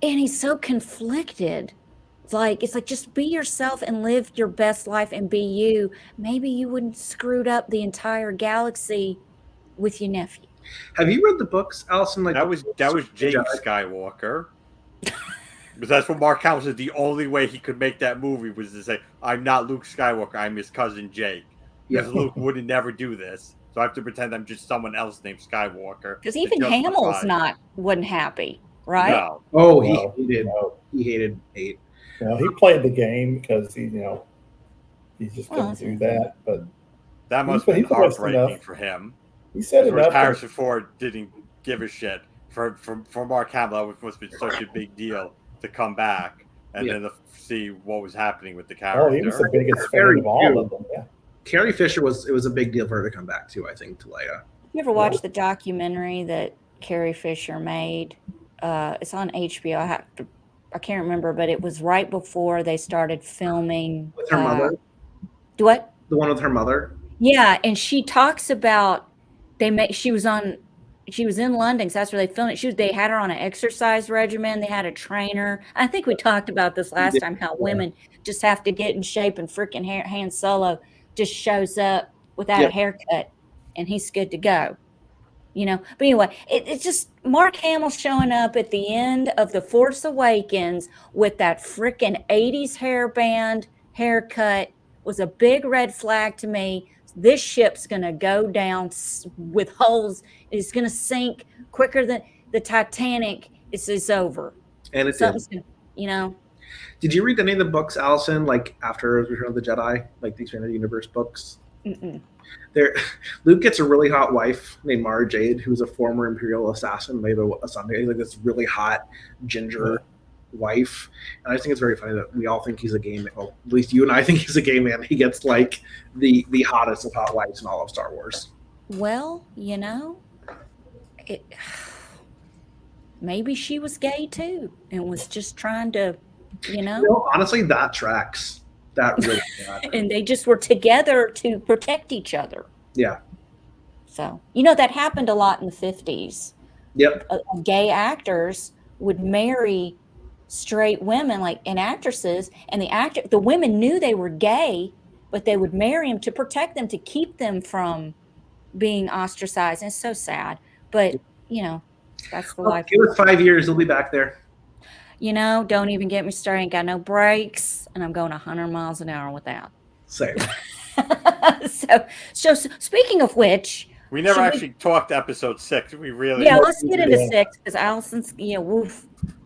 he's so conflicted. It's like just be yourself and live your best life and be you. Maybe you wouldn't screwed up the entire galaxy with your nephew. Have you read the books, Allison? Like that was Jake Skywalker. But that's what Mark Hamill said. The only way he could make that movie was to say, "I'm not Luke Skywalker. I'm his cousin Jake." Because Luke would never do this. So I have to pretend I'm just someone else named Skywalker. Because even Hamill's wasn't happy, right? No. Oh, he hated 8. He played the game because he just couldn't do that. But that must have been heartbreaking for him. He said enough. Harrison Ford didn't give a shit. For Mark Hamill, it must be such a big deal to come back and then to see what was happening with the character. Oh, he was the biggest fan of all of them. Yeah. Carrie Fisher it was a big deal for her to come back too, I think, to Leia. You ever watch the documentary that Carrie Fisher made? It's on HBO. I can't remember, but it was right before they started filming. With her mother? What? The one with her mother? Yeah, and she talks about she was in London, so that's where they filmed it. They had her on an exercise regimen. They had a trainer. I think we talked about this last time, how women just have to get in shape, and freaking Han Solo just shows up without a haircut, and he's good to go. But anyway, it's just Mark Hamill showing up at the end of The Force Awakens with that freaking 80s hairband haircut was a big red flag to me. This ship's going to go down with holes. It's going to sink quicker than the Titanic. It's over. And it's Did you read any of the books, Allison, like after Return of the Jedi, like the Expanded Universe books? Mm-mm. Luke gets a really hot wife named Mara Jade, who's a former Imperial assassin. They have a son. He's like this really hot ginger wife. And I just think it's very funny that we all think he's a gay man. Well, at least you and I think he's a gay man. He gets like the hottest of hot wives in all of Star Wars. Well, maybe she was gay too and was just trying to, honestly, that tracks. That really tracks. And they just were together to protect each other. Yeah. So, that happened a lot in the 50s. Yep. Gay actors would marry straight women, and actresses, and the women knew they were gay, but they would marry them to protect them, to keep them from being ostracized. And it's so sad, but that's the life. Give us 5 years, we'll be back there. Don't even get me started. Ain't got no brakes, and I'm going 100 miles an hour with that. Same. So speaking of which, we never actually talked episode 6. We really let's get into 6 because Allison's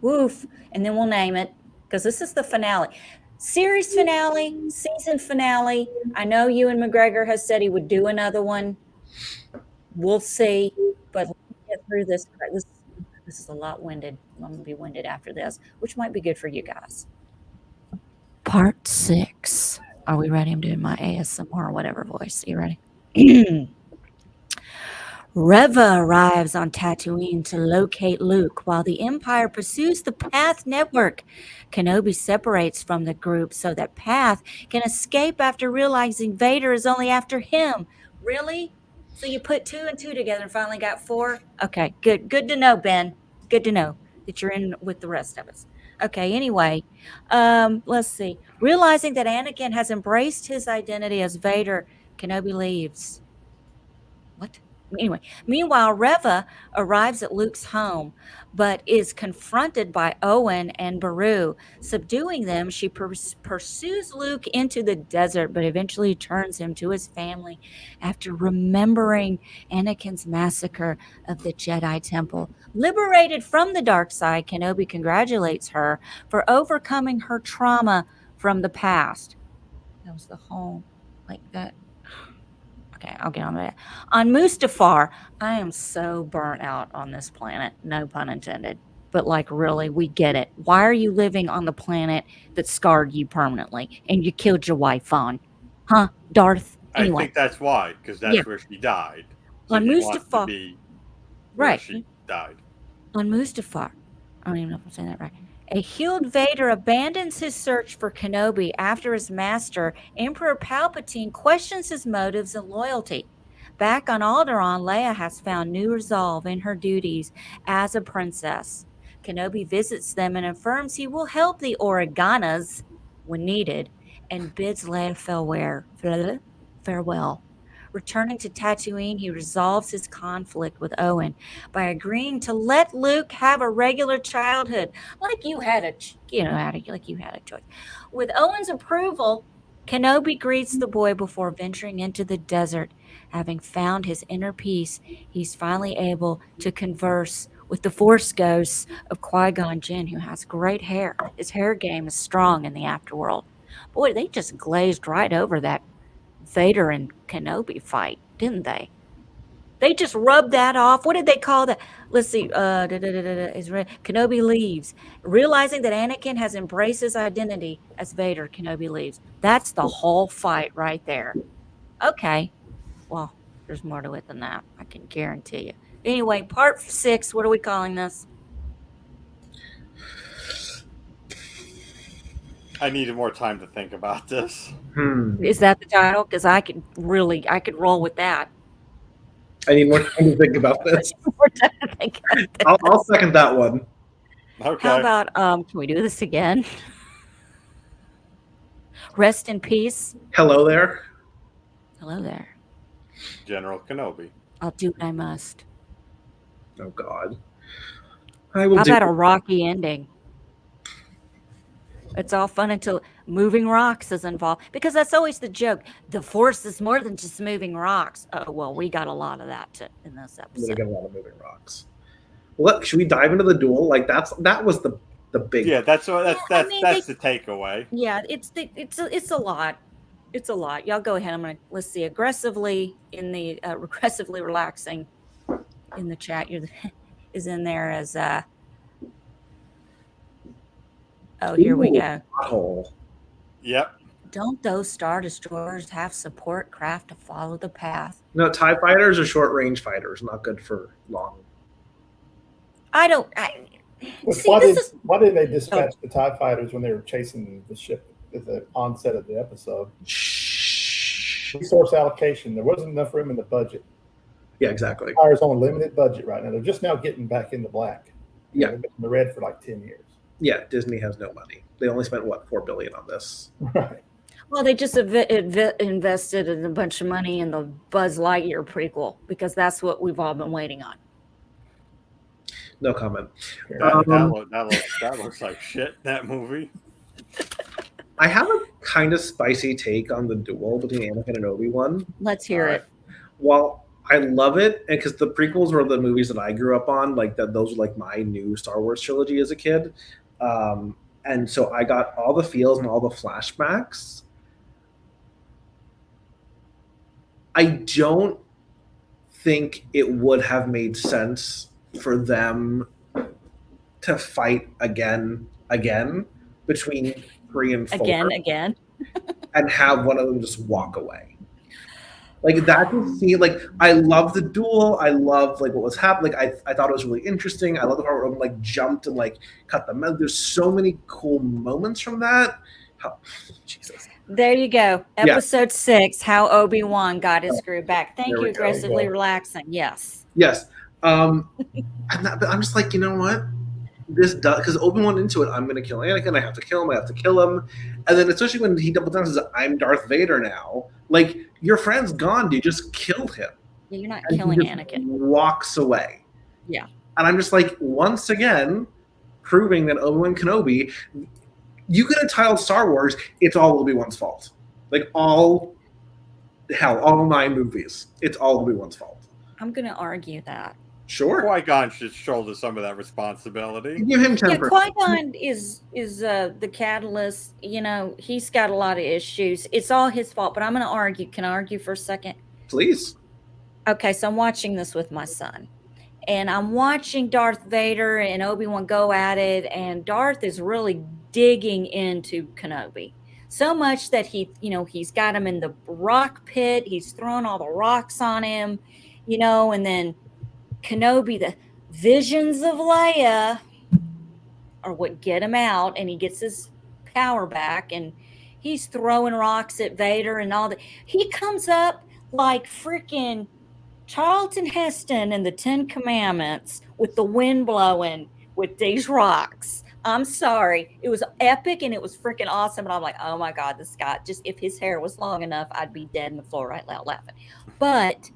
woof, and then we'll name it because this is the finale, series finale, season finale. I know Ewan McGregor has said he would do another one. We'll see, but let's get through this. This is a lot winded. I'm gonna be winded after this, which might be good for you guys. Part 6. Are we ready? I'm doing my ASMR or whatever voice. You ready? Reva arrives on Tatooine to locate Luke while the Empire pursues the Path Network. Kenobi separates from the group so that Path can escape after realizing Vader is only after him. Really? So you put 2 and 2 together and finally got 4? Okay, good. Good to know, Ben. Good to know that you're in with the rest of us. Okay, anyway, let's see. Realizing that Anakin has embraced his identity as Vader, Kenobi leaves. What? Anyway, meanwhile, Reva arrives at Luke's home, but is confronted by Owen and Beru. Subduing them, she pursues Luke into the desert, but eventually turns him to his family after remembering Anakin's massacre of the Jedi Temple. Liberated from the dark side, Kenobi congratulates her for overcoming her trauma from the past. That was the whole, that. Okay, I'll get on to that. On Mustafar, I am so burnt out on this planet. No pun intended. But really, we get it. Why are you living on the planet that scarred you permanently and you killed your wife on? Huh, Darth? Anyway. I think that's why, because that's where she died. So on Mustafar. Right. She died. On Mustafar. I don't even know if I'm saying that right. A healed Vader abandons his search for Kenobi after his master, Emperor Palpatine, questions his motives and loyalty. Back on Alderaan, Leia has found new resolve in her duties as a princess. Kenobi visits them and affirms he will help the Oreganas when needed and bids Leia farewell. Returning to Tatooine, he resolves his conflict with Owen by agreeing to let Luke have a regular childhood, like you had a choice. With Owen's approval, Kenobi greets the boy before venturing into the desert. Having found his inner peace, he's finally able to converse with the Force ghosts of Qui-Gon Jinn, who has great hair. His hair game is strong in the afterworld. Boy, they just glazed right over that Vader and Kenobi fight, didn't they? They just rubbed that off. What did they call that? Let's see. Kenobi leaves. Realizing that Anakin has embraced his identity as Vader, Kenobi leaves. That's the whole fight right there. Okay. Well, there's more to it than that. I can guarantee you. Anyway, part 6. What are we calling this? I needed more time to think about this. Is that the title? Because I could roll with that. I need more time to think about this. I'll second that one. Okay. How about can we do this again? Rest in peace. Hello there. Hello there. General Kenobi. I'll do what I must. Oh God. I will. How about a rocky ending? It's all fun until moving rocks is involved, because that's always the joke. The Force is more than just moving rocks. Oh, well, we got a lot of that in this episode. We got a lot of moving rocks. Well, should we dive into the duel? That was the big. Yeah, that's the takeaway. Yeah, it's a lot. It's a lot. Y'all go ahead. Let's see. Aggressively relaxing in the chat. Is in there as Oh, here we Ooh, go. Pothole. Yep. Don't those Star Destroyers have support craft to follow the path? No, TIE fighters are short range fighters, not good for long. I don't. See, Why this is. why didn't they dispatch the TIE fighters when they were chasing the ship at the onset of the episode? Shh. Resource allocation. There wasn't enough room in the budget. Yeah, exactly. Empire's on a limited budget right now. They're just now getting back into black. Yeah. They've been in the red for like 10 years. Yeah, Disney has no money. They only spent what, $4 billion on this. Right. Well, they just invested in a bunch of money in the Buzz Lightyear prequel because that's what we've all been waiting on. No comment. That looks like shit, that movie. I have a kind of spicy take on the duel between Anakin and Obi-Wan. Let's hear it. While I love it, and because the prequels were the movies that I grew up on, like that, those were like my new Star Wars trilogy as a kid, and so I got all the feels and all the flashbacks. I don't think it would have made sense for them to fight again between 3 and 4 Again. and have one of them just walk away. Like that just seemed like I love the duel. I love like what was happening. Like I thought it was really interesting. I love the part where Obi like jumped and like cut them out. There's so many cool moments from that. Jesus. There you go. Episode 6, how Obi-Wan got his screw back. Thank There you, we go. aggressively relaxing. Yes. Yes. But I'm just like, you know what? This does, because Obi-Wan into it, I'm going to kill Anakin. I have to kill him. And then especially when he doubles down and says, I'm Darth Vader now. Like, your friend's gone, dude. Just kill him. Yeah, you're not And killing he just Anakin. walks away. Yeah. And I'm just like, once again, proving that Obi-Wan Kenobi, you could have titled Star Wars, it's all Obi-Wan's fault. Like all 9 movies, it's all Obi-Wan's fault. I'm going to argue that. Sure. Qui-Gon should shoulder some of that responsibility. Give him 10%. Yeah, Qui-Gon is the catalyst. You know, he's got a lot of issues. It's all his fault, but I'm going to argue. Can I argue for a second? Please. Okay, so I'm watching this with my son. And I'm watching Darth Vader and Obi-Wan go at it, and Darth is really digging into Kenobi. So much that he's got him in the rock pit. He's thrown all the rocks on him, and then Kenobi, the visions of Leia are what get him out, and he gets his power back, and he's throwing rocks at Vader and all that. He comes up like freaking Charlton Heston in the 10 Commandments with the wind blowing with these rocks. I'm sorry. It was epic and it was freaking awesome. And I'm like, oh my God, this guy, just if his hair was long enough, I'd be dead in the floor right loud laughing. But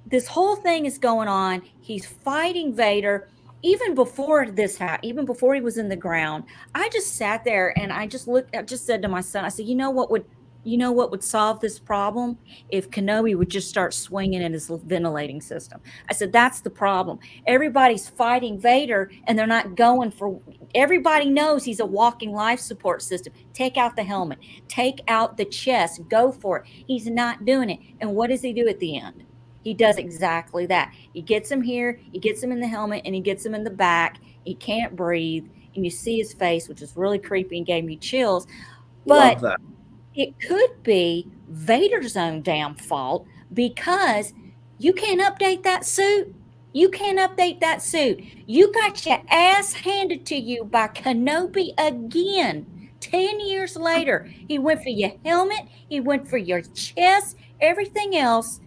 this whole thing is going on. He's fighting Vader. Even before this happened, even before he was in the ground, I just sat there and I just said to my son, I said, you know what would solve this problem? If Kenobi would just start swinging in his ventilating system. I said, that's the problem. Everybody's fighting Vader and they're not going for, everybody knows he's a walking life support system. Take out the helmet, take out the chest, go for it. He's not doing it. And what does he do at the end? He does exactly that. He gets him here, he gets him in the helmet, and he gets him in the back. He can't breathe. And you see his face, which is really creepy and gave me chills. But Love that. It could be Vader's own damn fault because you can't update that suit. You can't update that suit. You got your ass handed to you by Kenobi again. 10 years later, he went for your helmet. He went for your chest, everything else.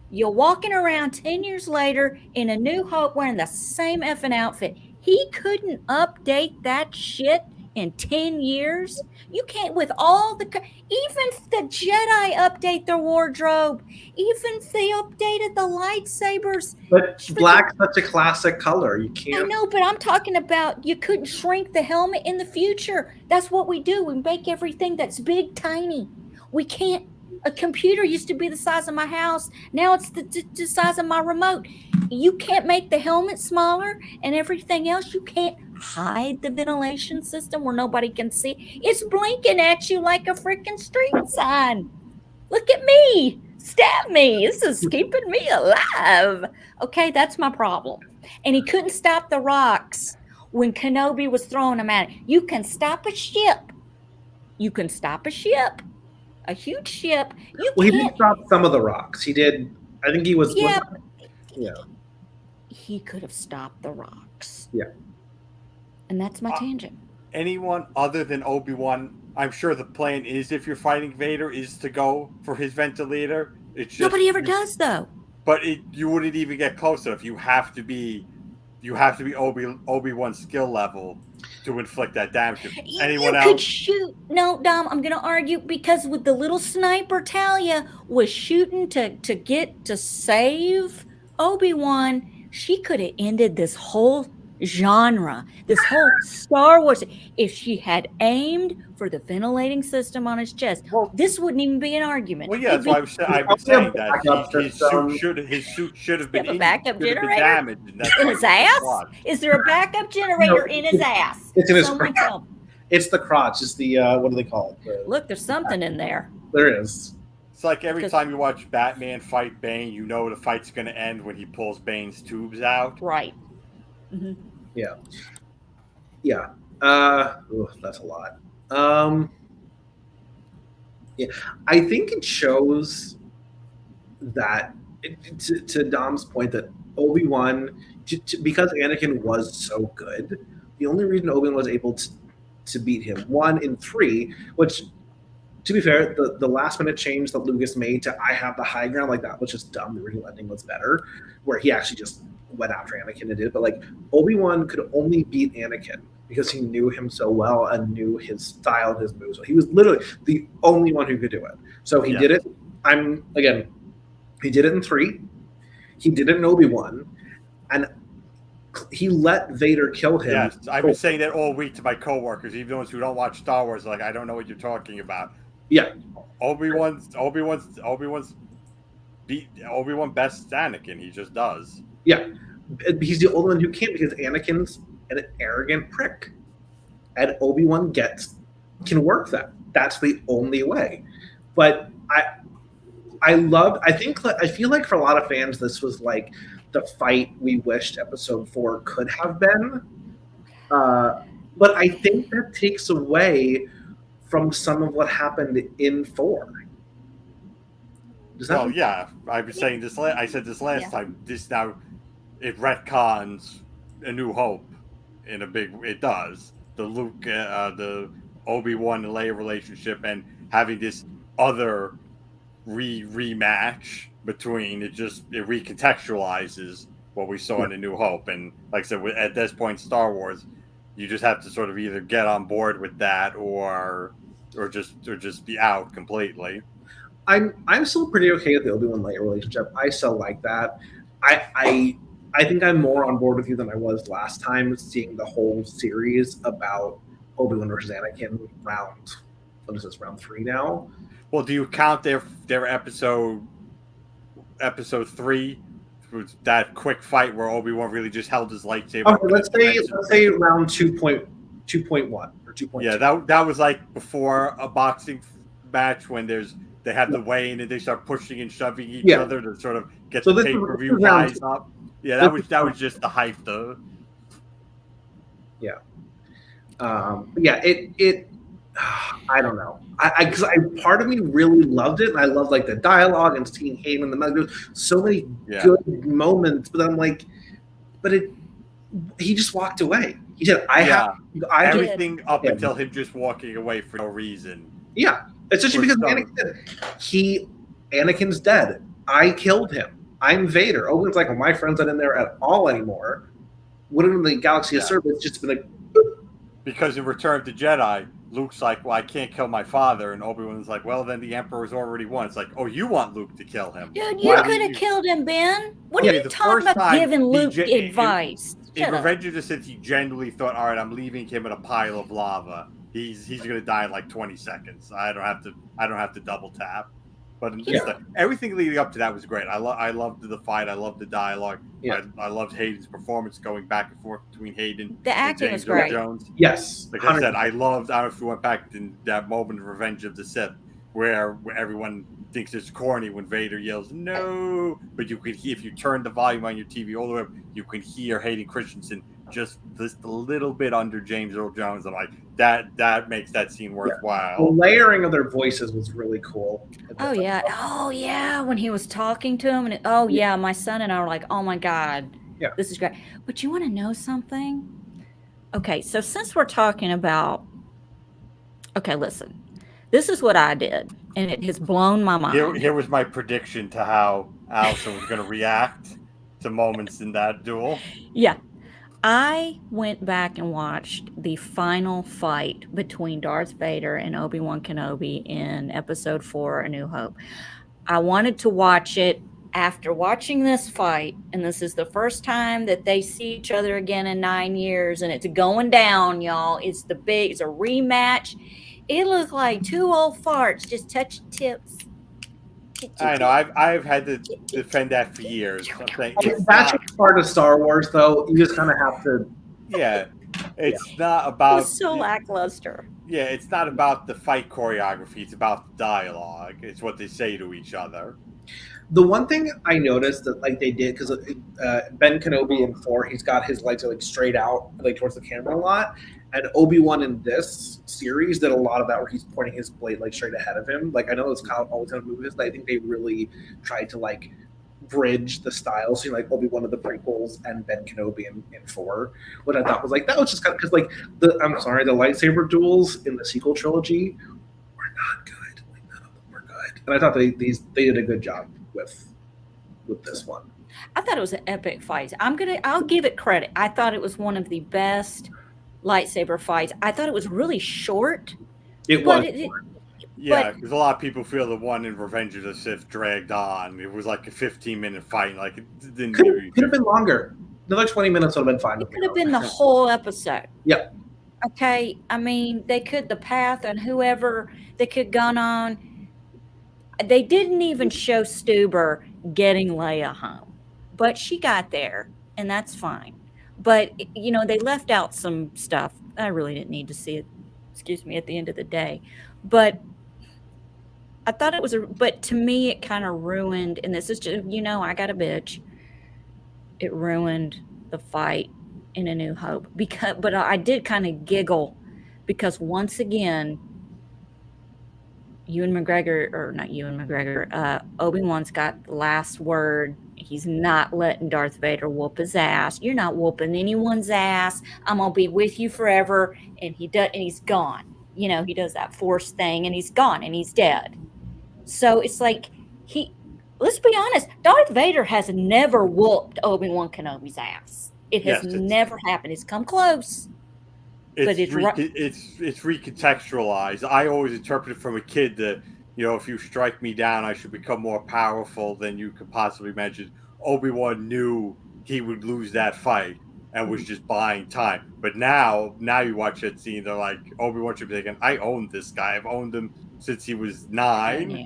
You're walking around 10 years later in a New Hope wearing the same effing outfit. He couldn't update that shit in 10 years. You can't with all the, even if the Jedi update their wardrobe, even if they updated the lightsabers. But black's such a classic color. You can't. I know, but I'm talking about you couldn't shrink the helmet in the future. That's what we do. We make everything that's big, tiny. We can't. A computer used to be the size of my house. Now it's the size of my remote. You can't make the helmet smaller and everything else. You can't hide the ventilation system where nobody can see. It's blinking at you like a freaking street sign. Look at me. Stab me. This is keeping me alive. Okay, that's my problem. And he couldn't stop the rocks. when Kenobi was throwing them at it. You can stop a ship. You can stop a ship. A huge ship. You Well, he can't. did stop some of the rocks. He did. I think he was. Yeah. Yeah. He could have stopped the rocks. Yeah. And that's my tangent. Anyone other than Obi-Wan, I'm sure the plan is, if you're fighting Vader, is to go for his ventilator. It's just, Nobody ever does, though. But you wouldn't even get close enough. You have to be Obi-Wan's skill level to inflict that damage. Anyone else could shoot. No, Dom, I'm going to argue, because with the little sniper Talia was shooting to save Obi-Wan, she could have ended this whole genre, this whole Star Wars. If she had aimed for the ventilating system on his chest, this wouldn't even be an argument. Well, yeah, that's why I've been saying that his suit should have been a backup generator damaged. And that's in his ass. Is there a backup generator in his ass? It's in his Someone crotch. tell me. It's the crotch. It's the what do they call it? Look, there's something in there. There is. It's like every time you watch Batman fight Bane, you know the fight's going to end when he pulls Bane's tubes out. Right. Mm-hmm. Yeah. Yeah. That's a lot. Yeah, I think it shows that, to Dom's point, that Obi-Wan, because Anakin was so good, the only reason Obi-Wan was able to beat him, 1 in 3, which, to be fair, the last minute change that Lucas made to I have the high ground, like, that was just dumb. The original ending was better, where he actually just went after Anakin and did it. But like, Obi-Wan could only beat Anakin because he knew him so well and knew his style and his moves. He was literally the only one who could do it. So he did it. He did it in 3. He did it in Obi-Wan, and he let Vader kill him. Yes, I've been saying that all week to my coworkers, even those who don't watch Star Wars. Like, I don't know what you're talking about. Yeah, Obi-Wan bests Anakin. He just does. Yeah, he's the only one who can't, because Anakin's an arrogant prick, and Obi-Wan can work that. That's the only way. But I feel like for a lot of fans, this was like the fight we wished Episode 4 could have been. But I think that takes away from some of what happened in 4. Yeah, I was saying this. I said this last time. This now, it retcons A New Hope in a big. It does the Luke, the Obi-Wan and Leia relationship, and having this other rematch between it recontextualizes what we saw in A New Hope. And like I said, at this point, Star Wars, you just have to sort of either get on board with that or just be out completely. I'm still pretty okay with the Obi-Wan Leia relationship. I still like that. I think I'm more on board with you than I was last time, seeing the whole series about Obi-Wan versus Anakin round 3 now. Well, do you count their episode 3, that quick fight where Obi-Wan really just held his lightsaber? Okay, let's say round 2.1 or 2.2. Yeah, that was like before a boxing match when they have the weigh-in and they start pushing and shoving each other to sort of get the pay-per-view guys up. Yeah, that was just the hype, though. Yeah. It I don't know. Because part of me really loved it, and I loved like the dialogue and seeing Hayden in the middle. There's so many good moments, but I'm like, he just walked away. He said, everything up until him just walking away for no reason. Yeah, especially because Anakin's dead. I killed him. I'm Vader. Obi-Wan's like, well, my friend's not in there at all anymore. Wouldn't the galaxy of service just been like? Because in Return of the Jedi, Luke's like, well, I can't kill my father. And Obi-Wan's like, well, then the Emperor's already won. It's like, oh, you want Luke to kill him. Dude, you could have killed him, Ben. What are you talking about giving Luke advice? In Revenge of the Sith, he genuinely thought, all right, I'm leaving him in a pile of lava. He's going to die in like 20 seconds. I don't have to double tap. But everything leading up to that was great. I loved the fight. I loved the dialogue. Yeah. I loved Hayden's performance, going back and forth between Hayden the acting and James was great. Earl Jones. Yes. Like I said, I don't know if you went back to that moment of Revenge of the Sith where everyone thinks it's corny when Vader yells, no. But you could hear, if you turn the volume on your TV all the way up, you can hear Hayden Christensen just a little bit under James Earl Jones. I'm like, that makes that scene worthwhile. The layering of their voices was really cool. Oh yeah, when he was talking to him, and my son and I were like, oh my God, this is great. But you want to know something? Okay, so since we're talking about, listen, this is what I did, and it has blown my mind. Here was my prediction to how Allison was going to react to moments in that duel. Yeah. I went back and watched the final fight between Darth Vader and Obi-Wan Kenobi in Episode 4, A New Hope. I wanted to watch it after watching this fight, and this is the first time that they see each other again in 9 years, and it's going down, y'all. It's a rematch. It looked like two old farts just touching tips. I know. I've had to defend that for years. That's part of Star Wars, though. You just kind of have to. Yeah, it's not about. It's so lackluster. Yeah, it's not about the fight choreography. It's about the dialogue. It's what they say to each other. The one thing I noticed that they did, because Ben Kenobi in 4, he's got his lightsaber straight out towards the camera a lot, and Obi-Wan in this series did a lot of that where he's pointing his blade straight ahead of him. I know it's kind of always kind of movies, but I think they really tried to bridge the styles, Obi-Wan of the prequels and Ben Kenobi in 4, which I thought was that was just kind of because the lightsaber duels in the sequel trilogy were not good. None of them were good, and I thought they did a good job with this one. I thought it was an epic fight. I'll give it credit. I thought it was one of the best lightsaber fights. I thought it was really short. It was. Yeah, because a lot of people feel the one in Revenge of the Sith dragged on. It was a 15-minute fight. It didn't. Could have been longer. Another 20 minutes would have been fine. It could have been the whole episode. Yep. Okay. I mean, they could, the path and whoever they could gone on. They didn't even show Stuber getting Leia home, but she got there, and that's fine. But, they left out some stuff. I really didn't need to see it, at the end of the day. But I thought it was but to me, it kind of ruined, and this is just, I got a bitch. It ruined the fight in A New Hope. But I did kind of giggle because once again, Obi-Wan's got the last word. He's not letting Darth Vader whoop his ass. You're not whooping anyone's ass. I'm gonna be with you forever. And he's gone. He does that Force thing, and he's gone, and he's dead. So it's let's be honest, Darth Vader has never whooped Obi-Wan Kenobi's ass. It has never happened. It's come close. It's recontextualized. I always interpreted from a kid that, if you strike me down, I should become more powerful than you could possibly imagine. Obi-Wan knew he would lose that fight and was just buying time. But now you watch that scene, they're like, Obi-Wan should be thinking, I own this guy. I've owned him since he was 9. Yeah.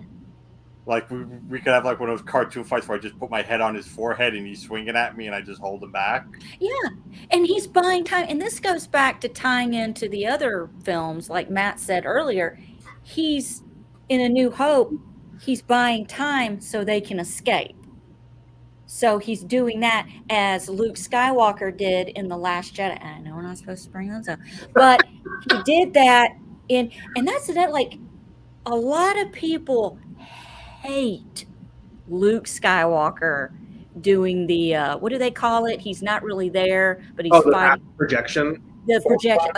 We could have one of those cartoon fights where I just put my head on his forehead and he's swinging at me and I just hold him back. Yeah, and he's buying time. And this goes back to tying into the other films, like Matt said earlier. He's in A New Hope. He's buying time so they can escape. So he's doing that as Luke Skywalker did in The Last Jedi. I know we're not supposed to bring those up, but he did that and that's that. A lot of people hate Luke Skywalker doing the what do they call it? He's not really there, but he's fighting projection. The projection.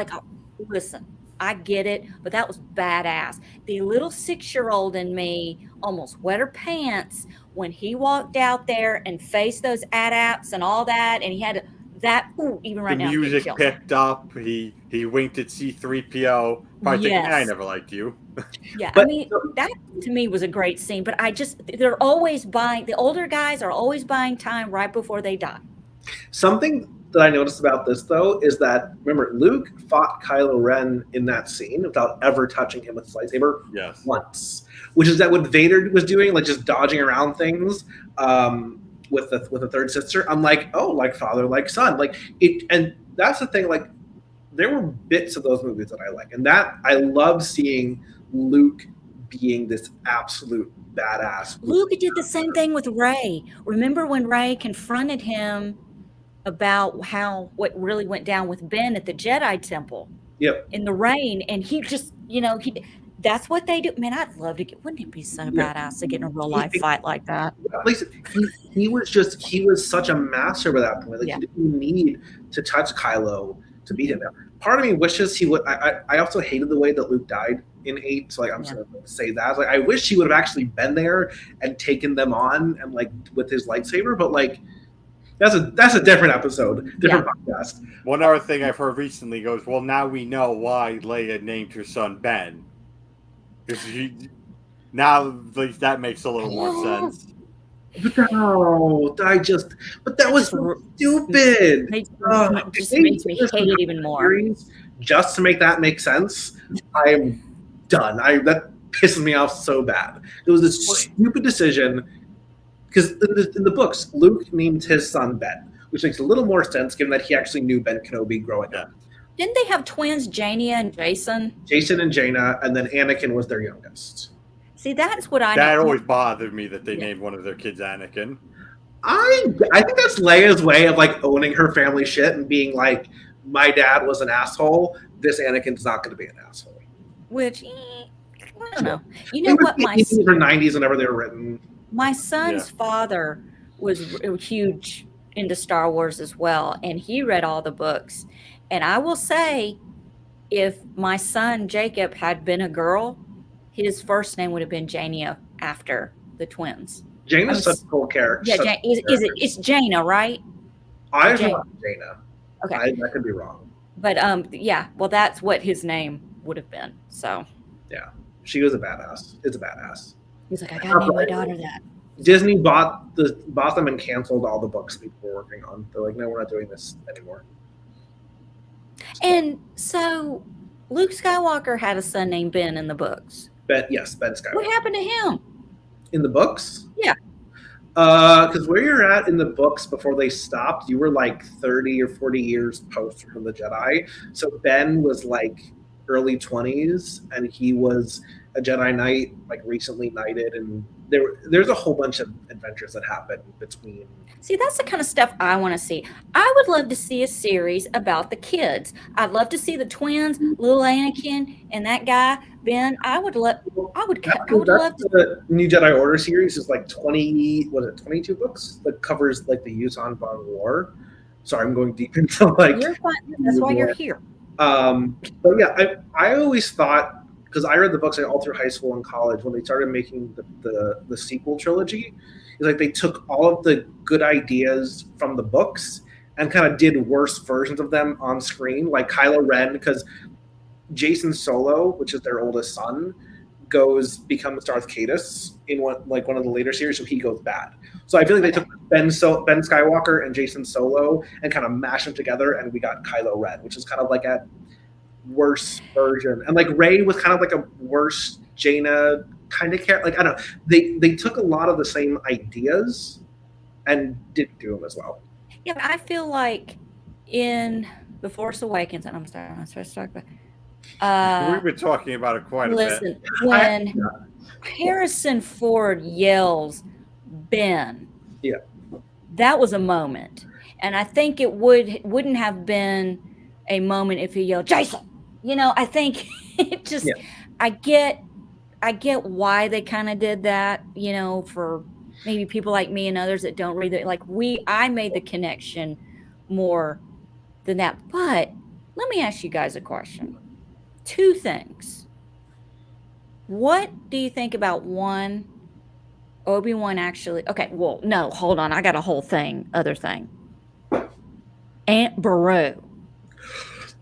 Listen, I get it, but that was badass. The little 6-year-old in me almost wet her pants when he walked out there and faced those AT-ATs and all that, and he had even right now. The music picked up. He winked at C-3PO. Probably thinking, I never liked you. Yeah, but, that to me was a great scene. But they're always buying. The older guys are always buying time right before they die. Something that I noticed about this, though, is that, remember, Luke fought Kylo Ren in that scene without ever touching him with his lightsaber once. Which is that what Vader was doing, just dodging around things. With the third sister, I'm like father, like son, and that's the thing. There were bits of those movies that I like, and that I love seeing Luke being this absolute badass. Luke did the same thing with Rey. Remember when Rey confronted him about what really went down with Ben at the Jedi Temple. Yep. In the rain, and he just, that's what they do. Man, I'd love to wouldn't it be so badass to get in a real life fight like that? Listen, he was such a master by that point. Like, he didn't need to touch Kylo to beat him. Now, part of me wishes he would. I also hated the way that Luke died in 8. So like, I'm just gonna say that. Like, I wish he would have actually been there and taken them on and like with his lightsaber. But like, that's a different episode, different podcast. One other thing I've heard recently goes, well, now we know why Leia named her son Ben. Because now at least that makes a little more sense. But no, but that was so stupid. It just makes me hate it even more. Just to make that make sense, I am done. That pisses me off so bad. It was a stupid decision. Because in the books, Luke named his son Ben, which makes a little more sense given that he actually knew Ben Kenobi growing up. Didn't they have twins, Jania and Jason? Jason and Jaina, and then Anakin was their youngest. See, that's what I. That always bothered me that they named one of their kids Anakin. I think that's Leia's way of like owning her family shit and being like, my dad was an asshole. This Anakin's not going to be an asshole. Which, I don't know. You know what? My 90s whenever they were written. My son's father was huge into Star Wars as well, and he read all the books. And I will say, if my son Jacob had been a girl, his first name would have been Jania after the twins. Jaina's such a cool character. Yeah, it's Jaina, right? I thought Jaina. Okay, I could be wrong. But well, that's what his name would have been. So yeah, she was a badass. It's a badass. He's like, I gotta name my daughter that. Disney bought them and canceled all the books people were working on. They're like, no, we're not doing this anymore. And so Luke Skywalker had a son named Ben in the books. Ben Skywalker. What happened to him? In the books? Yeah. Because where you're at in the books before they stopped, you were like 30 or 40 years post from the Jedi. So Ben was like early 20s, and he was a Jedi Knight, like recently knighted, and there's a whole bunch of adventures that happen between. See, that's the kind of stuff I want to see. I would love to see a series about the kids. I'd love to see the twins, little Anakin, and that guy Ben. I would love to. The New Jedi Order series is like 22 books that covers like the Yuuzhan Vong War. Sorry, I'm going deep into like. You're fine. That's why you're here. But yeah, I always thought, because I read the books all through high school and college, when they started making the sequel trilogy, it's like they took all of the good ideas from the books and kind of did worse versions of them on screen, like Kylo Ren, because Jason Solo, which is their oldest son, becomes Darth Caedus in one of the later series, so he goes bad. So I feel like they took Ben Skywalker and Jason Solo and kind of mashed them together, and we got Kylo Ren, which is kind of like a worse version. And like Rey was kind of like a worse Jaina kind of character. Like, I don't know. They took a lot of the same ideas and didn't do them as well. Yeah, I feel like in The Force Awakens, and I'm supposed to talk about. We've been talking about it quite a bit. Listen, when Harrison Ford yells, Ben, that was a moment. And I think it wouldn't have been a moment if he yelled, Jason. I think it just, I get why they kind of did that, for maybe people like me and others that don't read it. Like I made the connection more than that. But let me ask you guys a question. 2 things. What do you think about one, Obi-Wan actually? Okay, well, no, hold on. I got a whole other thing. Aunt Beru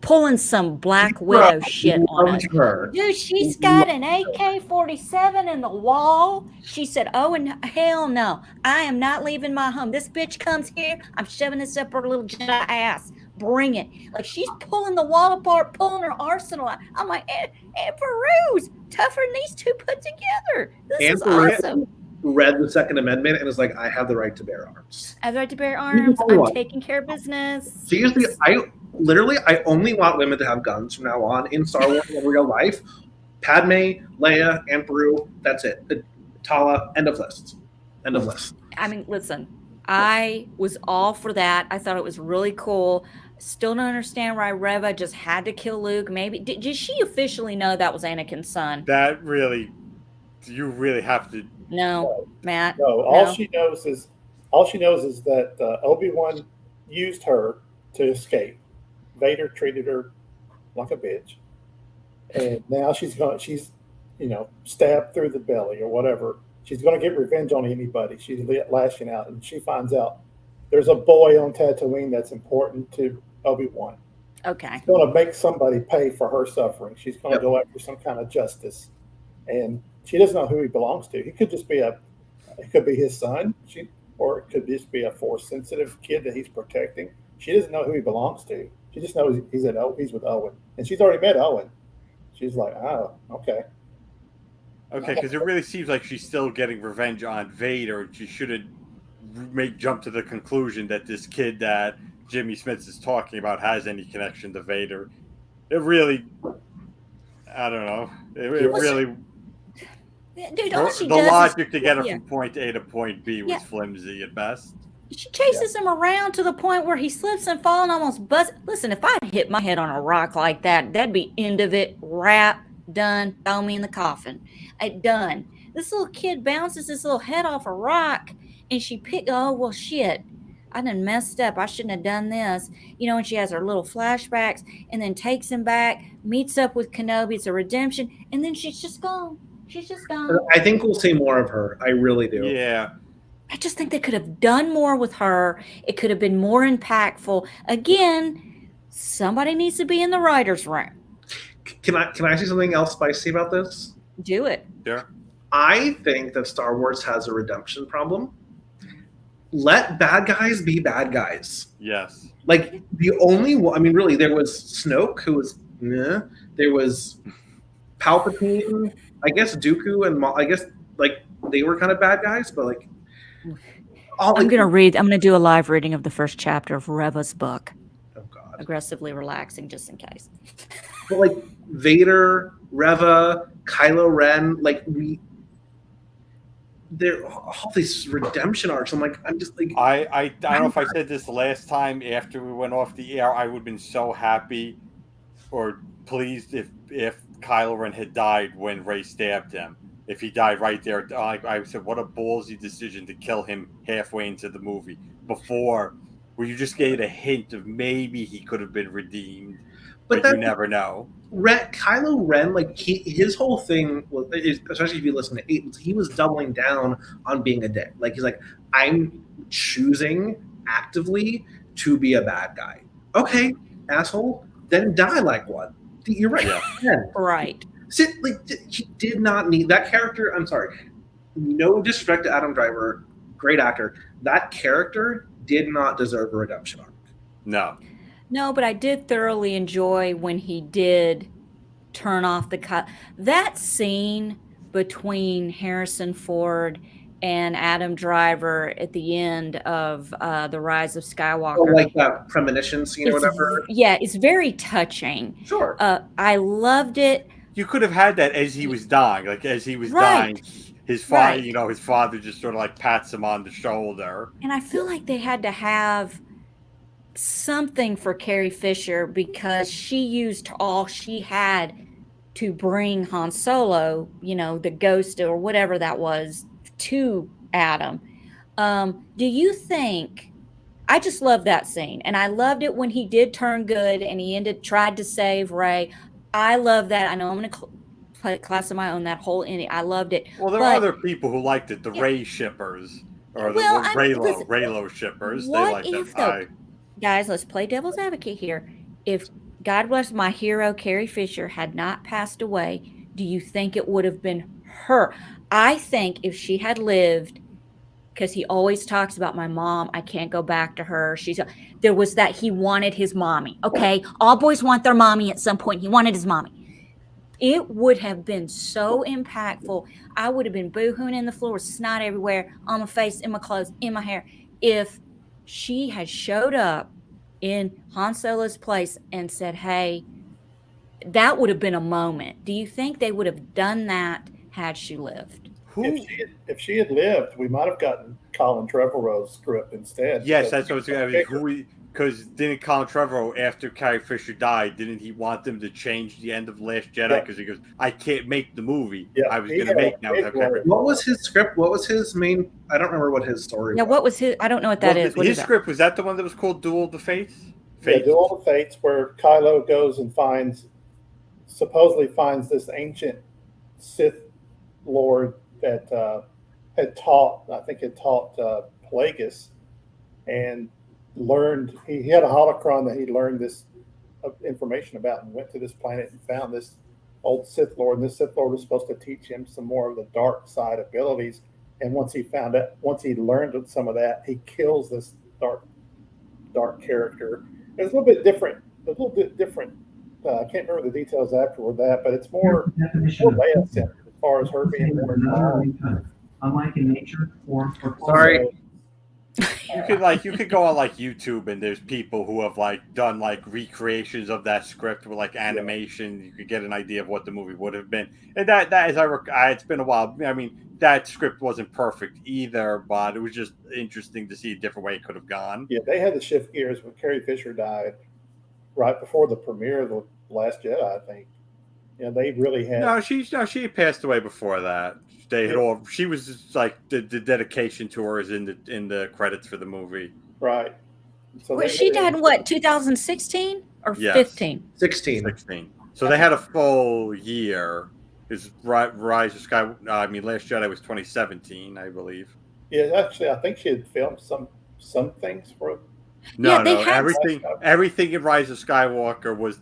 pulling some Black Widow shit on us. Dude, she's got an AK-47 in the wall. She said, oh, and hell no. I am not leaving my home. This bitch comes here. I'm shoving this up her little Jedi ass. Bring it. Like, she's pulling the wall apart, pulling her arsenal out. I'm like, Aunt Beru's tougher than these two put together. This is awesome. Read the Second Amendment and is like, I have the right to bear arms. I have the right to bear arms. I'm taking care of business. Seriously, I only want women to have guns from now on in Star Wars in real life. Padme, Leia, Aunt Beru, that's it. Tala, end of list. End of list. I mean, listen, I was all for that. I thought it was really cool. Still don't understand why Reva just had to kill Luke. Maybe did she officially know that was Anakin's son? That really, you really have to. No, Matt. No, all she knows is that Obi-Wan used her to escape. Vader treated her like a bitch, and now she's stabbed through the belly or whatever. She's going to get revenge on anybody. She's lashing out, and she finds out there's a boy on Tatooine that's important to Obi-Wan. Okay. She's going to make somebody pay for her suffering. She's going to go after some kind of justice, and she doesn't know who he belongs to. He could just be it could be his son, or it could just be a Force-sensitive kid that he's protecting. She doesn't know who he belongs to. She just knows he's with Owen, and she's already met Owen. She's like, oh, okay. Okay, because it really seems like she's still getting revenge on Vader. She shouldn't jump to the conclusion that this kid that Jimmy Smith is talking about has any connection to Vader. It really, I don't know. It really. Dude, all she the does logic is, to get her from point A to point B was flimsy at best. She chases him around to the point where he slips and falls and almost busts. Listen, if I hit my head on a rock like that, that'd be end of it. Wrap, done. Throw me in the coffin. Done. This little kid bounces his little head off a rock, and she oh, well, shit. I done messed up. I shouldn't have done this. And she has her little flashbacks and then takes him back, meets up with Kenobi. It's a redemption. And then she's just gone. She's just gone. I think we'll see more of her. I really do. Yeah. I just think they could have done more with her. It could have been more impactful. Again, somebody needs to be in the writer's room. Can I say something else spicy about this? Do it. Yeah. I think that Star Wars has a redemption problem. Let bad guys be bad guys. Yes. Like the only one, I mean, really, there was Snoke, who was, there was Palpatine, I guess Dooku, and I guess like they were kind of bad guys, but like. I'm going to do a live reading of the first chapter of Reva's book. Oh God. Aggressively relaxing, just in case. But like Vader, Reva, Kylo Ren, like they're all these redemption arcs. I'm just like I don't know if I said this last time after we went off the air. I would have been so happy or pleased if Kylo Ren had died when Rey stabbed him. If he died right there, I said, what a ballsy decision to kill him halfway into the movie where you just gave a hint of maybe he could have been redeemed, but you never know. Kylo Ren, like his whole thing was, especially if you listen to 8, he was doubling down on being a dick. Like he's like, I'm choosing actively to be a bad guy. Okay, asshole, then die like one. You're right. Yeah. Right. He did not need that character. I'm sorry. No disrespect to Adam Driver, great actor. That character did not deserve a redemption arc. No, but I did thoroughly enjoy when he did turn off the cut. That scene between Harrison Ford and Adam Driver at the end of The Rise of Skywalker. Oh, like that premonition scene or whatever? Yeah, it's very touching. Sure. I loved it. You could have had that as he was dying. Like, as he was dying, his father, his father just sort of like pats him on the shoulder. And I feel like they had to have something for Carrie Fisher because she used all she had to bring Han Solo, the ghost or whatever that was, to Adam. Do you think, I just love that scene, and I loved it when he did turn good and he tried to save Rey. I love that. I know I'm going to play class of my own, that whole ending. I loved it. Well, there are other people who liked it, the Rey shippers or the Reylo shippers. They liked it. Guys, let's play devil's advocate here. If God bless my hero, Carrie Fisher, had not passed away, do you think it would have been her? I think if she had lived, because he always talks about my mom, I can't go back to her. There was that he wanted his mommy. Okay, all boys want their mommy at some point. He wanted his mommy. It would have been so impactful. I would have been boo-hooing in the floor with snot everywhere, on my face, in my clothes, in my hair, if she had showed up in Han Solo's place and said, hey, that would have been a moment. Do you think they would have done that had she lived? Who? If she had lived, we might have gotten Colin Trevorrow's script instead. Yes, that's what I was going to who. Because didn't Colin Trevorrow, after Carrie Fisher died, didn't he want them to change the end of Last Jedi? Because he goes, I can't make the movie I was going to make now. What was his script? What was his main? I don't remember what his story was. Yeah, what was his? I don't know what that is. What his is script, was that the one that was called Duel of the Fates? Yeah, Duel of the Fates, where Kylo goes and supposedly finds this ancient Sith Lord that had taught Plagueis, and learned he had a holocron that he learned this information about, and went to this planet and found this old Sith Lord, and this Sith Lord was supposed to teach him some more of the dark side abilities. And once he learned some of that, he kills this dark character. It's a little bit different. I can't remember the details afterward that, but it's more Leia centered as far as her being more involved. Unlike in nature or Sorry. You could go on like YouTube, and there's people who have like done like recreations of that script with like animation. You could get an idea of what the movie would have been. And that it's been a while. I mean, that script wasn't perfect either, but it was just interesting to see a different way it could have gone. Yeah, they had to shift gears when Carrie Fisher died right before the premiere of The Last Jedi, I think. You know, they really had. No, she passed away before that. They had all. She was just like the dedication to her is in the credits for the movie. Right. So she died in what, 2016 or 15? 16. So they had a full year. Is Rise of Sky? Last Jedi was 2017, I believe. Yeah, actually, I think she had filmed some things for. No. Everything in Rise of Skywalker was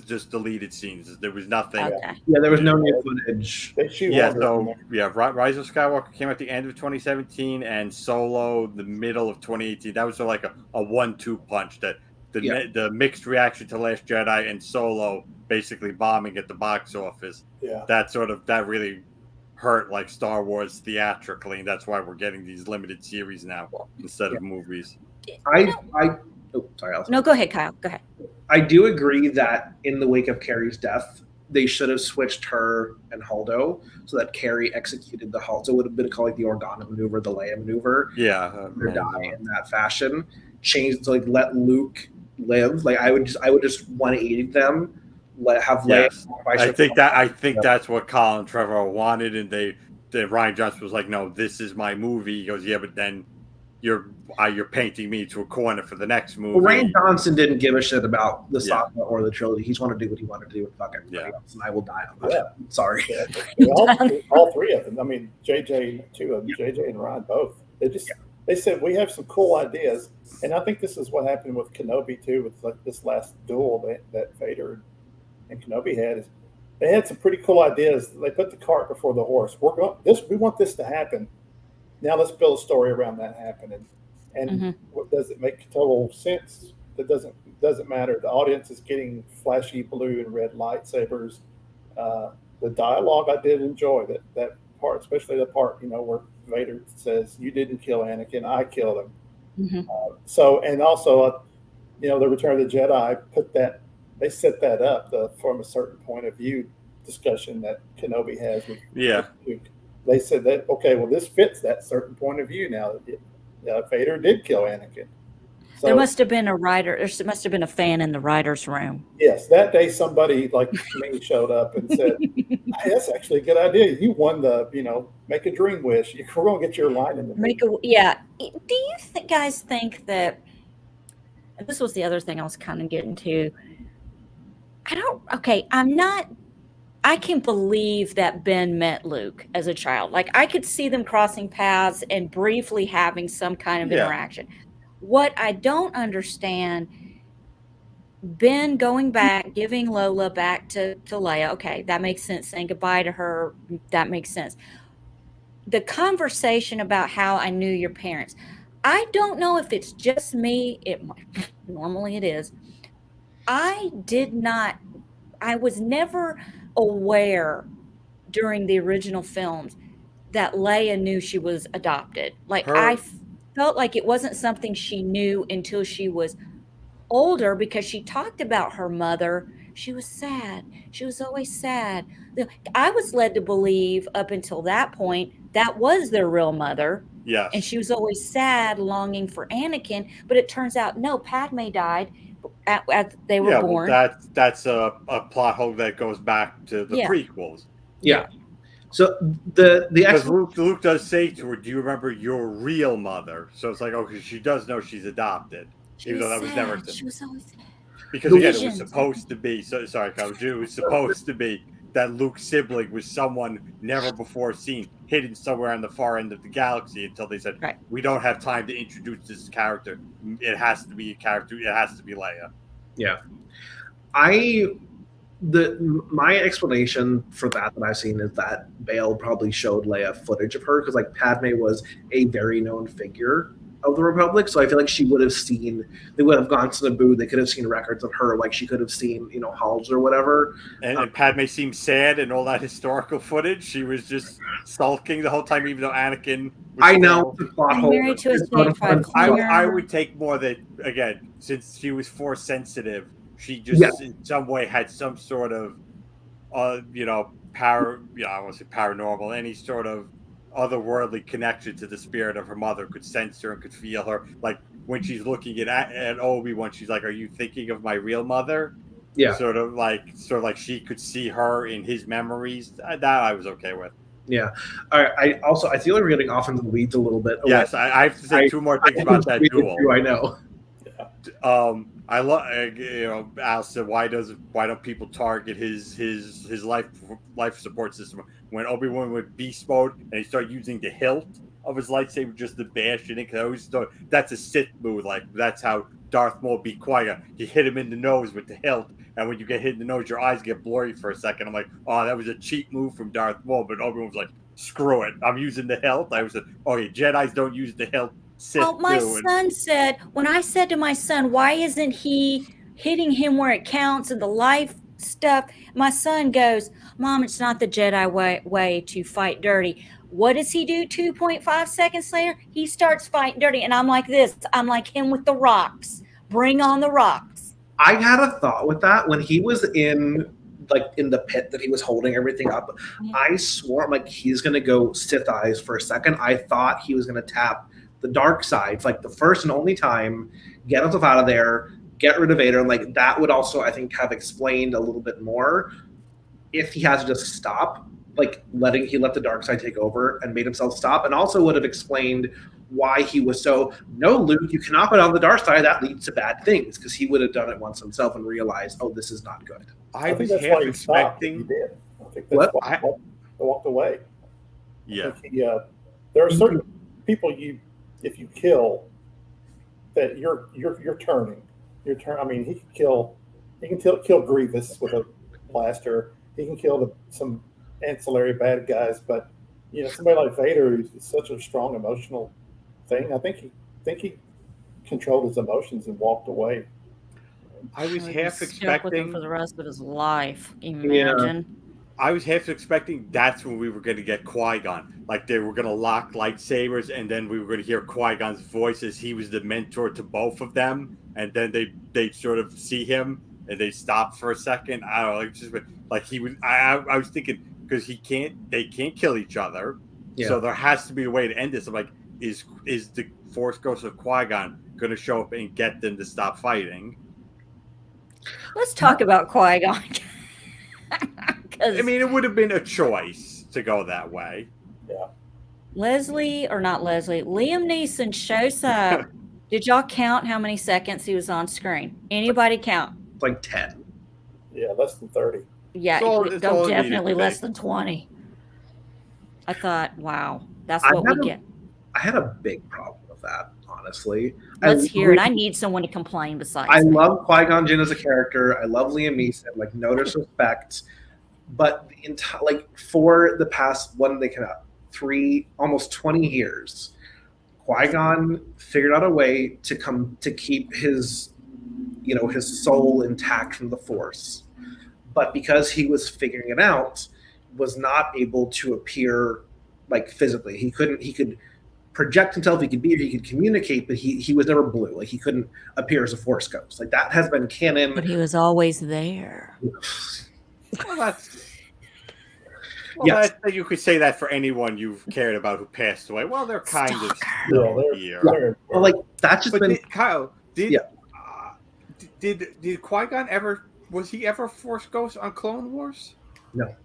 just deleted scenes. There was nothing. Okay. Yeah, there was no new footage. Rise of Skywalker came at the end of 2017, and Solo the middle of 2018. That was sort of like a 1-2 punch. That the mixed reaction to Last Jedi and Solo basically bombing at the box office. Yeah, that really hurt like Star Wars theatrically, and that's why we're getting these limited series now instead of movies. Sorry, Allison. No, go ahead, Kyle. Go ahead. I do agree that in the wake of Carrie's death, they should have switched her and Holdo so that Carrie executed the halt. So it would have been called like the Organa maneuver, the Leia maneuver. Yeah, die in that fashion. Change to like let Luke live. Like I would just 180 them. Have Leia. Yes. I think that's what Colin Trevorrow wanted, and Ryan Johnson was like, "No, this is my movie." He goes, "Yeah, but then you're painting me to a corner for the next movie." Well, Ryan Johnson didn't give a shit about the saga or the trilogy. He just wanted to do what he wanted to do with fuck everybody else, and I will die on that. Yeah. Sorry. all three of them. I mean, JJ and Ryan both. They said we have some cool ideas, and I think this is what happened with Kenobi too, with like this last duel that Vader and Kenobi had. Is they had some pretty cool ideas. They put the cart before the horse. We want this to happen. Now let's build a story around that happening. And does it make total sense? That doesn't matter. The audience is getting flashy blue and red lightsabers. The dialogue I did enjoy that part, especially the part where Vader says, "You didn't kill Anakin, I killed him." And also, the Return of the Jedi they set that up from a certain point of view discussion that Kenobi has with Luke. They said that, okay, well, this fits that certain point of view now. Vader did kill Anakin. So, there must have been a writer. There must have been a fan in the writer's room. Yes, that day somebody like me showed up and said, "Hey, that's actually a good idea. You won the, make a dream wish. We're going to get your line in the movie." Do you guys think that, and this was the other thing I was kind of getting to, I can believe that Ben met Luke as a child. Like, I could see them crossing paths and briefly having some kind of interaction. What I don't understand, Ben going back, giving Lola back to Leia, okay, that makes sense. Saying goodbye to her, that makes sense. The conversation about how I knew your parents, I don't know if it's just me. Normally it is. I was never aware during the original films that Leia knew she was adopted. Like, I felt like it wasn't something she knew until she was older, because she talked about her mother She was sad. She was always sad. I was led to believe up until that point that was their real mother. Yes. And she was always sad, longing for Anakin. But it turns out, no, Padme died at they were born. Well, that's a plot hole that goes back to the prequels. Yeah. So the because Luke does say to her, "Do you remember your real mother?" So it's like, okay, she does know she's adopted, even though that was never. She was always sad. Because again, it was supposed to be. So sorry, Coach. It was supposed to be that Luke's sibling was someone never before seen, hidden somewhere on the far end of the galaxy. Until they said, "We don't have time to introduce this character. It has to be a character. It has to be Leia." Yeah, my explanation for that I've seen is that Bale probably showed Leia footage of her because like Padme was a very known figure of the Republic, so I feel like she would have seen. They would have gone to Naboo. They could have seen records of her, like she could have seen, halls or whatever. And Padme seemed sad in all that historical footage. She was just sulking the whole time, even though Anakin. I know the plot hole. Married to a I would take more that again, since she was Force sensitive. She just in some way had some sort of, power. I won't say paranormal. Any sort of otherworldly connection to the spirit of her mother, could sense her and could feel her. Like when she's looking at Obi-Wan, she's like, "Are you thinking of my real mother?" Yeah. Sort of like she could see her in his memories. That I was okay with. Yeah. All right. I feel like we're getting off into the weeds a little bit. Yes, I have to say two more things about that duel. I know. I love, Al said, why don't people target his life support system? When Obi-Wan went beast mode and he started using the hilt of his lightsaber just to bash it in, because I always thought that's a Sith move. Like that's how Darth Maul beat Qui-Gon. He hit him in the nose with the hilt, and when you get hit in the nose, your eyes get blurry for a second. I'm like, oh, that was a cheap move from Darth Maul, but Obi-Wan was like, screw it, I'm using the hilt. I was like, okay, Jedis don't use the hilt. My son said, when I said to my son, why isn't he hitting him where it counts and the life stuff? My son goes, Mom, it's not the Jedi way to fight dirty. What does he do 2.5 seconds later? He starts fighting dirty. And I'm like this. I'm like him with the rocks. Bring on the rocks. I had a thought with that when he was in the pit that he was holding everything up. Yeah. I swore like he's going to go Sith eyes for a second. I thought he was going to tap the dark side, like the first and only time, get himself out of there, get rid of Vader, and like that would also, I think, have explained a little bit more if he has to just stop, like he let the dark side take over and made himself stop, and also would have explained why he was so, no, Luke, you cannot put on the dark side, that leads to bad things, because he would have done it once himself and realized, oh, this is not good. I was half expecting. He did. I think that's why he walked away. Yeah. There are certain people if you kill, that you're turning. I mean, he can kill Grievous with a blaster. He can kill some ancillary bad guys, but somebody like Vader is such a strong emotional thing. I think he controlled his emotions and walked away. I was half expecting with him for the rest of his life. Can you imagine? Yeah. I was half expecting that's when we were going to get Qui-Gon. Like they were going to lock lightsabers, and then we were going to hear Qui-Gon's voice as he was the mentor to both of them. And then they'd sort of see him, and they stop for a second. I don't know, like he was. I was thinking because they can't kill each other, so there has to be a way to end this. I'm like, is the Force Ghost of Qui-Gon going to show up and get them to stop fighting? Let's talk about Qui-Gon. I mean, it would have been a choice to go that way. Yeah. Liam Neeson shows up. Did y'all count how many seconds he was on screen? Anybody count? Like 10. Yeah, less than 30. Yeah, definitely less than 20. I thought, wow, that's what we get. I had a big problem with that, honestly. Let's hear it. I need someone to complain besides me. I me. love Qui-Gon Jinn as a character. I love Liam Neeson. Like, no disrespect. But for the past, almost 20 years, Qui-Gon figured out a way to keep his soul intact from the Force. But because he was figuring it out, was not able to appear like physically. He could project himself. He could be, he could communicate, but he was never blue. Like he couldn't appear as a Force ghost. Like that has been canon. But he was always there. Well, that's. Well, Yes. you could say that for anyone you've cared about who passed away. Well, they're kind of still here. Well, like that's just But been Kyle, Yeah. Did Qui-Gon ever, was he ever a Force ghost on Clone Wars? No.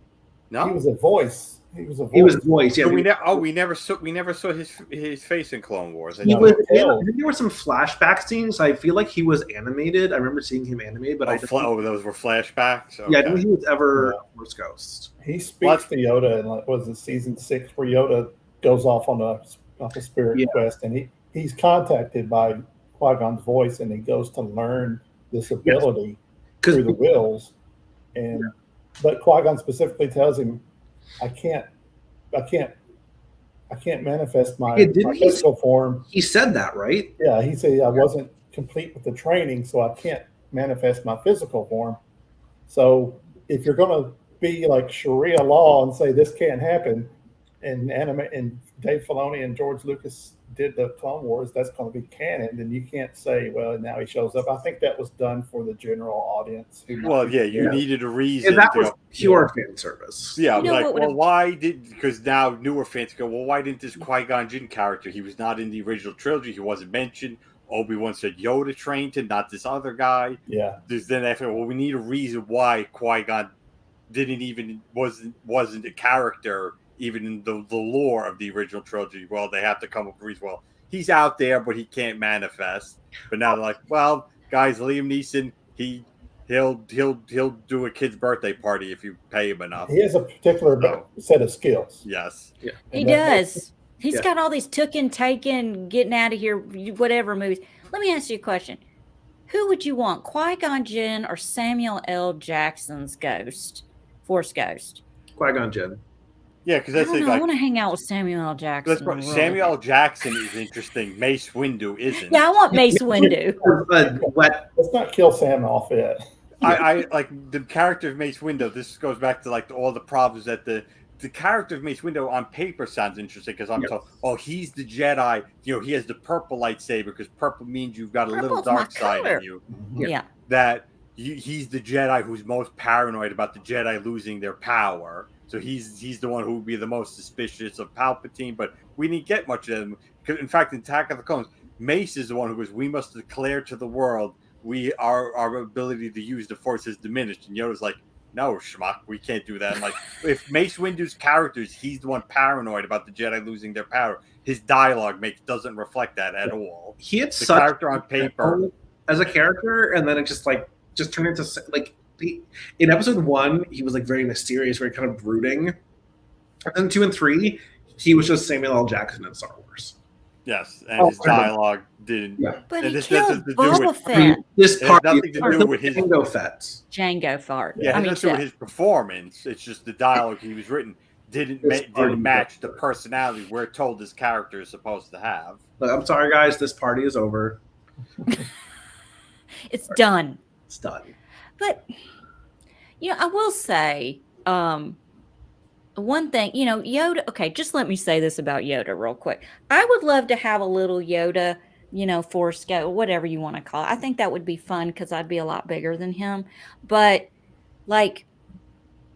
No. He was a voice. He was a voice. he was voice. Yeah, So we never saw his face in Clone Wars. he was. I think there were some flashback scenes. I feel like he was animated. I remember seeing him animated, but those were flashbacks. Okay. Yeah, I don't think he was ever a Force ghost. He speaks to Yoda in was it season 6 where Yoda goes off on a spirit quest, and he's contacted by Qui-Gon's voice, and he goes to learn this ability through the wills, but Qui-Gon specifically tells him, I can't manifest my physical form. He said that, right? Yeah, he said I wasn't complete with the training, so I can't manifest my physical form. So if you're going to be like Sharia law and say this can't happen, and Dave Filoni and George Lucas did the Clone Wars, that's going to be canon, then you can't say, well, now he shows up. I think that was done for the general audience. Well, yeah, you needed a reason. And that was pure fan service. Yeah, why because now newer fans go, well, why didn't this Qui-Gon Jinn character, he was not in the original trilogy, he wasn't mentioned. Obi-Wan said Yoda trained him, not this other guy. Yeah. Then after, well, we need a reason why Qui-Gon wasn't a character even in the lore of the original trilogy. Well, they have to come up with a reason. Well, he's out there, but he can't manifest. But now they're like, well, guys, Liam Neeson, he'll do a kid's birthday party if you pay him enough. He has a particular set of skills. Yes. Yeah. He does. He's got all these taken, getting out of here, whatever movies. Let me ask you a question. Who would you want, Qui-Gon Jinn or Samuel L. Jackson's ghost, Force ghost? Qui-Gon Jinn. Yeah, because that's I want to hang out with Samuel L. Jackson. Samuel L. Jackson is interesting. Mace Windu isn't. Yeah, I want Mace Windu. Let's not kill Sam off yet. I like the character of Mace Windu. This goes back to like all the problems that the character of Mace Windu on paper sounds interesting because I'm told, oh, he's the Jedi. You know, he has the purple lightsaber because purple means you've got a little dark side in you. Yeah. That he's the Jedi who's most paranoid about the Jedi losing their power. So he's the one who would be the most suspicious of Palpatine, but we didn't get much of him. In fact, in Attack of the Clones, Mace is the one who goes, we must declare to the world our ability to use the Force is diminished. And Yoda's like, no, schmuck, we can't do that. I'm like, if Mace Windu's characters, he's the one paranoid about the Jedi losing their power. His dialogue doesn't reflect that at all. He had the such character on paper as a character, and then it just turned into like in episode 1, he was like very mysterious, very kind of brooding. And then 2 and 3, he was just Samuel L. Jackson in Star Wars. Yes, and his dialogue didn't. Yeah. But and he this killed doesn't Boba Fett. This part has nothing to do with his Jango Fett. Jango Fett. Yeah, it has nothing to do with his performance. It's just the dialogue he was written didn't match the personality we're told this character is supposed to have. Look, I'm sorry, guys. This party is over. It's done. It's done. But I will say one thing. Yoda. Okay, just let me say this about Yoda real quick. I would love to have a little Yoda, Force ghost, whatever you want to call it. I think that would be fun because I'd be a lot bigger than him. But like,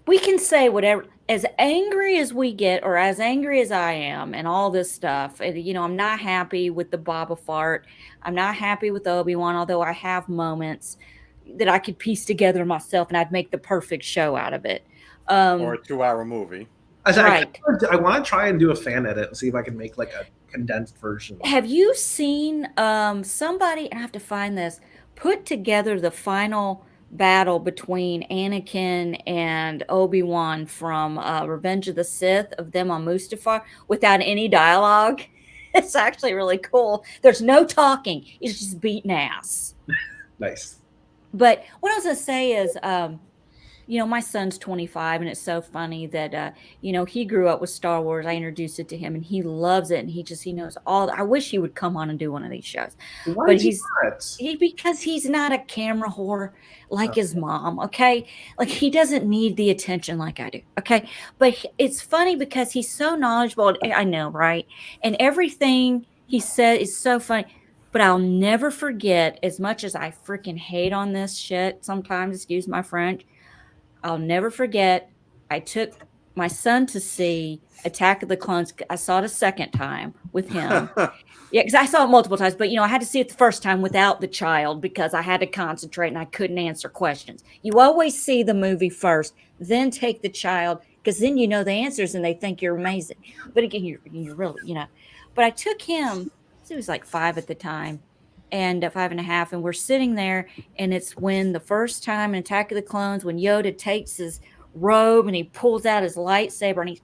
we can say whatever. As angry as we get, or as angry as I am, and all this stuff, I'm not happy with the Boba Fart. I'm not happy with Obi-Wan, although I have moments that I could piece together myself, and I'd make the perfect show out of it. Or a 2-hour movie. I want to try and do a fan edit and see if I can make like a condensed version. Have you seen somebody, I have to find this, put together the final battle between Anakin and Obi-Wan from Revenge of the Sith, of them on Mustafar, without any dialogue? It's actually really cool. There's no talking. It's just beating ass. Nice. But what I was going to say is, my son's 25, and it's so funny that, he grew up with Star Wars. I introduced it to him, and he loves it, and he knows all. I wish he would come on and do one of these shows, Why but is he not? because he's not a camera whore like his mom. Okay, like he doesn't need the attention like I do. Okay, but it's funny because he's so knowledgeable. I know, right? And everything he said is so funny. But I'll never forget, as much as I freaking hate on this shit sometimes, excuse my French, I'll never forget. I took my son to see Attack of the Clones. I saw it a second time with him. Yeah, because I saw it multiple times, but I had to see it the first time without the child because I had to concentrate and I couldn't answer questions. You always see the movie first, then take the child, because then you know the answers and they think you're amazing. But again, you're really. But I took him. He was like 5 at the time, and 5.5, and we're sitting there, and it's when the first time in Attack of the Clones, when Yoda takes his robe and he pulls out his lightsaber and he's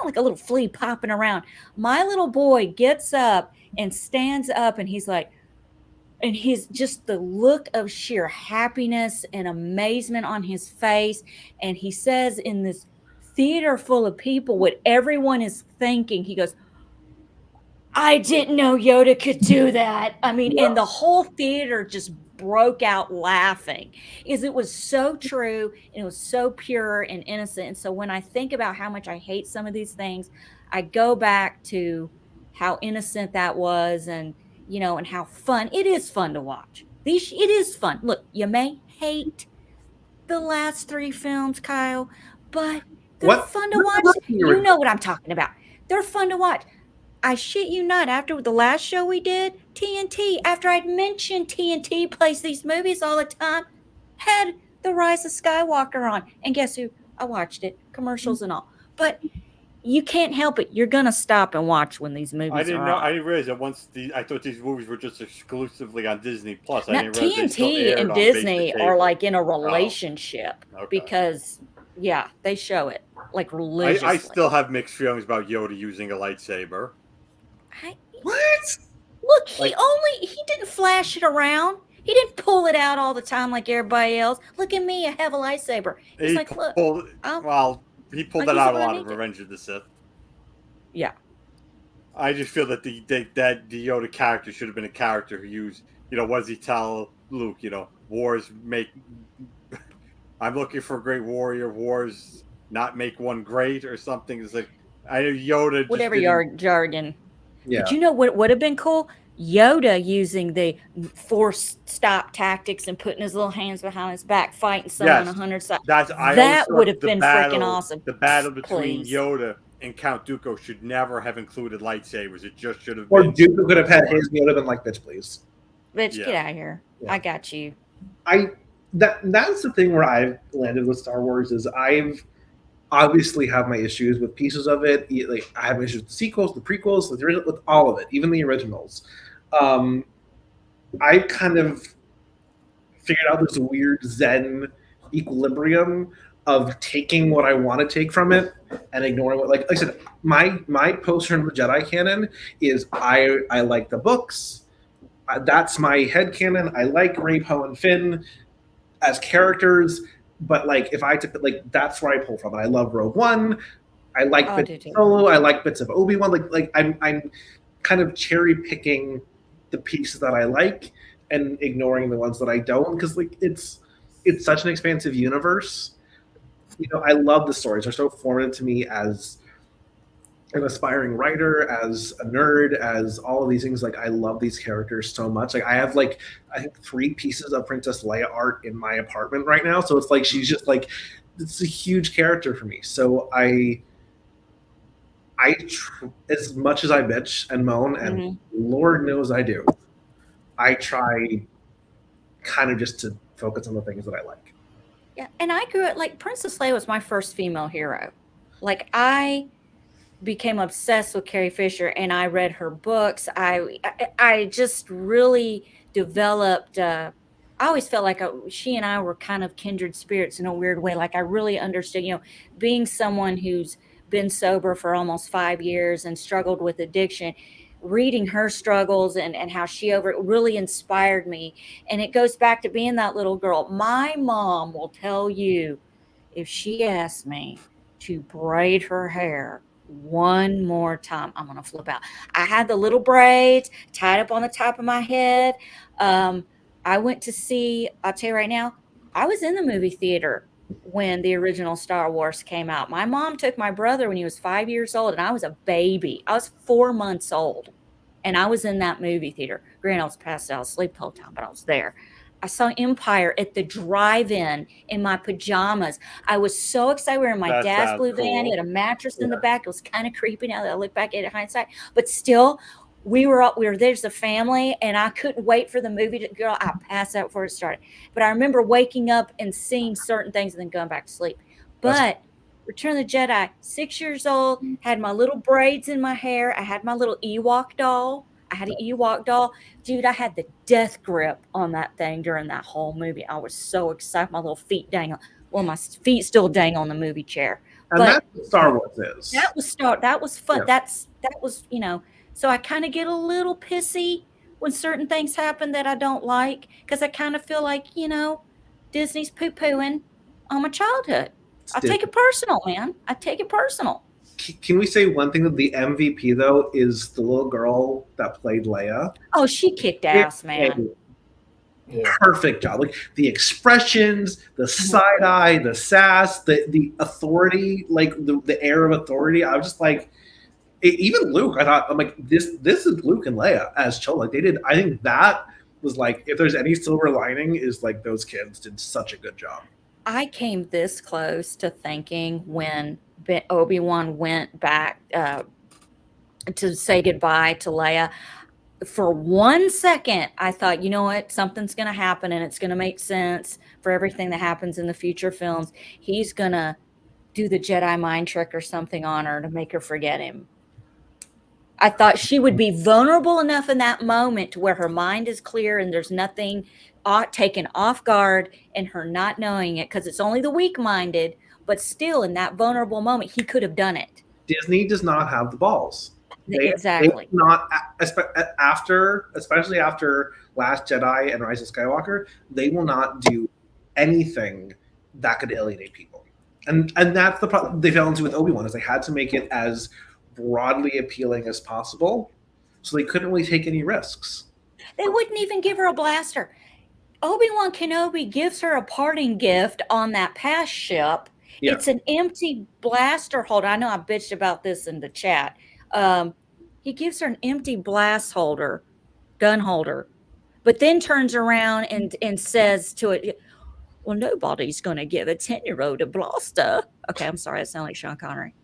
like a little flea popping around. My little boy gets up and stands up, and he's like, and he's just the look of sheer happiness and amazement on his face. And he says, in this theater full of people, what everyone is thinking, he goes, I didn't know Yoda could do that. I mean, and the whole theater just broke out laughing because it was so true and it was so pure and innocent. And so when I think about how much I hate some of these things, I go back to how innocent that was, and and how fun it is. Fun to watch these. It is fun. Look, you may hate the last 3 films, Kyle, but they're fun to watch. You know what I'm talking about. They're fun to watch. I shit you not, after the last show we did, TNT, after I'd mentioned TNT plays these movies all the time, had The Rise of Skywalker on. And guess who? I watched it, commercials and all. But you can't help it. You're going to stop and watch when these movies are on. I didn't realize that I thought these movies were just exclusively on Disney Plus. Now, TNT and Disney are like in a relationship because, they show it like religiously. I still have mixed feelings about Yoda using a lightsaber. What? Look, he didn't flash it around. He didn't pull it out all the time like everybody else. Look at me, I have a lightsaber. He's like, look. He pulled that out a lot in Revenge of the Sith. Yeah. I just feel that the Yoda character should have been a character who used, what does he tell Luke? Wars make. I'm looking for a great warrior. Wars not make one great, or something. It's like Yoda. Whatever your jargon. Yeah. But you know what would have been cool? Yoda using the force stop tactics and putting his little hands behind his back, fighting someone 100 sides. That would have been freaking awesome. The battle between Yoda and Count Dooku should never have included lightsabers. It just should have Or been. Dooku could have had his. He would have been like, bitch, please. Bitch, get out of here. Yeah. I got you. That's the thing where I've landed with Star Wars is I've obviously have my issues with pieces of it. Like I have issues with the sequels, the prequels, with all of it, even the originals. I kind of figured out this weird Zen equilibrium of taking what I want to take from it and ignoring what, like I said, my poster in the Jedi canon is I like the books. That's my head canon. I like Rey, Poe, and Finn as characters. But like, if I took it, that's where I pull from. And I love Rogue One. I like bits of Solo. I like bits of Obi-Wan. Like I'm kind of cherry picking the pieces that I like and ignoring the ones that I don't, because it's such an expansive universe. I love the stories. They're so formative to me as an aspiring writer, as a nerd, as all of these things. Like I love these characters so much. Like I have I think 3 pieces of Princess Leia art in my apartment right now. So it's like she's just it's a huge character for me. So as much as I bitch and moan, and Lord knows I do, I try kind of just to focus on the things that I like. Yeah, and I grew up Princess Leia was my first female hero. I became obsessed with Carrie Fisher, and I read her books. I just really developed. I always felt like she and I were kind of kindred spirits in a weird way. I really understood, being someone who's been sober for almost 5 years and struggled with addiction. Reading her struggles and how she really inspired me. And it goes back to being that little girl. My mom will tell you if she asks me to braid her hair one more time, I'm going to flip out. I had the little braids tied up on the top of my head. I went to see, I'll tell you right now, I was in the movie theater when the original Star Wars came out. My mom took my brother when he was 5 years old, and I was a baby. I was 4 months old, and I was in that movie theater. Granted, I was passed out asleep the whole time, but I was there. I saw Empire at the drive-in in my pajamas. I was so excited. We were in my That dad's sounds blue van. cool. He had a mattress in the back. It was kind of creepy now that I look back at it in hindsight. But still, we were there as a family, and I couldn't wait for the movie to go. I passed out before it started. But I remember waking up and seeing certain things and then going back to sleep. But Return of the Jedi, 6 years old, had my little braids in my hair. I had my little Ewok doll. I had an Ewok doll. Dude, I had the death grip on that thing during that whole movie. I was so excited. My little feet dangle. Well, my feet still dangle on the movie chair. And But that's what Star Wars is. that was fun. Yeah. That was, so I kind of get a little pissy when certain things happen that I don't like, because I kind of feel like, Disney's poo-pooing on my childhood. I take it personal, man. I take it personal. Can we say one thing, that the MVP though is the little girl that played Leia? Oh, she kicked ass, man. Perfect job. Like the expressions, the side eye, the sass, the authority, like the air of authority. I was just like, even Luke. I'm like, this is Luke and Leia as children. Like they did. I think that was like, if there's any silver lining, is like those kids did such a good job. I came this close to thinking when Obi-Wan went back to say goodbye to Leia. For 1 second, I thought, you know what? Something's going to happen, and it's going to make sense for everything that happens in the future films. He's going to do the Jedi mind trick or something on her to make her forget him. I thought she would be vulnerable enough in that moment to where her mind is clear and there's nothing taken off guard and her not knowing it, because it's only the weak-minded, but still in that vulnerable moment, he could have done it. Disney does not have the balls. Exactly. They not especially after Last Jedi and Rise of Skywalker, they will not do anything that could alienate people. And that's the problem they fell into with Obi-Wan, is they had to make it as broadly appealing as possible, so they couldn't really take any risks. They wouldn't even give her a blaster. Obi-Wan Kenobi gives her a parting gift on that past ship. Yeah. It's an empty blaster holder. I know I bitched about this in the chat. He gives her an empty gun holder, but then turns around and says to it, well, nobody's going to give a 10-year-old a blaster. Okay, I'm sorry. I sound like Sean Connery.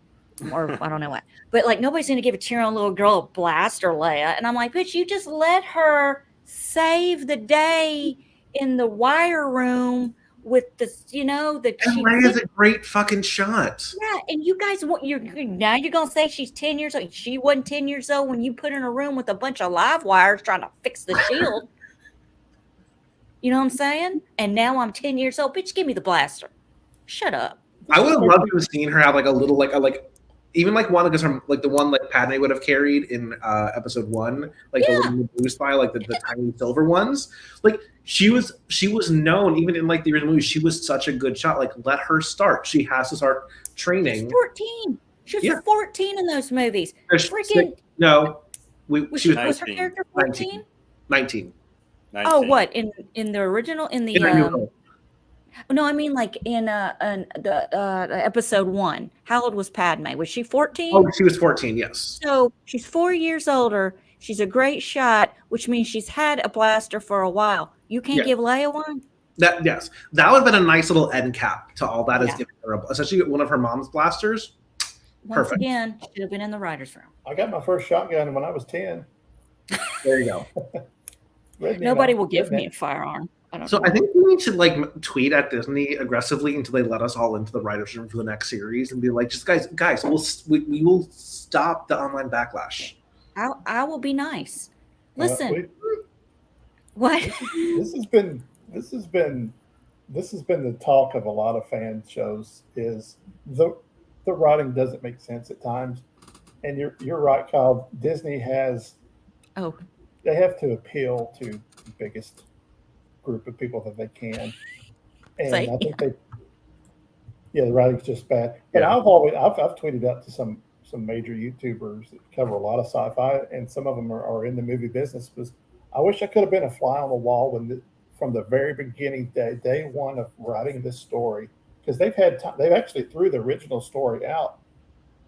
Or I don't know what. But like, nobody's going to give a 10-year-old little girl a blaster, Leia. And I'm like, bitch, you just let her save the day in the wire room with the, and Leia's a great fucking shot. Yeah, and you guys now you're gonna say she's 10 years old. She wasn't 10 years old when you put her in a room with a bunch of live wires trying to fix the shield. You know what I'm saying? And now I'm 10 years old. Bitch, give me the blaster. Shut up. I would have loved to have seen her have like a little even like one, because like the one like Padme would have carried in episode 1, like the little blue spy, like the tiny silver ones. Like she was known even in like the original movie. She was such a good shot. Like, let her start. She has to start training. She's 14. She was 14 in those movies. Freaking no. Was her character 14? 19. Oh, what in the original no, I mean like in the episode 1. How old was Padme? Was she 14? Oh, she was 14, yes. So she's 4 years older. She's a great shot, which means she's had a blaster for a while. You can't give Leia one? That would have been a nice little end cap to all that, is giving her essentially one of her mom's blasters. Once again, should have been in the writer's room. I got my first shotgun when I was 10. There you go. Nobody will give me a firearm. I think we need to like tweet at Disney aggressively until they let us all into the writers' room for the next series and be like, just guys, we will stop the online backlash. I will be nice. Listen, what? This has been the talk of a lot of fan shows. Is the writing doesn't make sense at times, and you're right, Kyle. Disney has they have to appeal to the biggest group of people that they can, and I think Yeah, the writing's just bad. But Yeah. I've tweeted out to some major YouTubers that cover a lot of sci-fi, and some of them are in the movie business. Because I wish I could have been a fly on the wall from the very beginning, day one of writing this story, because they've had time. They've actually threw the original story out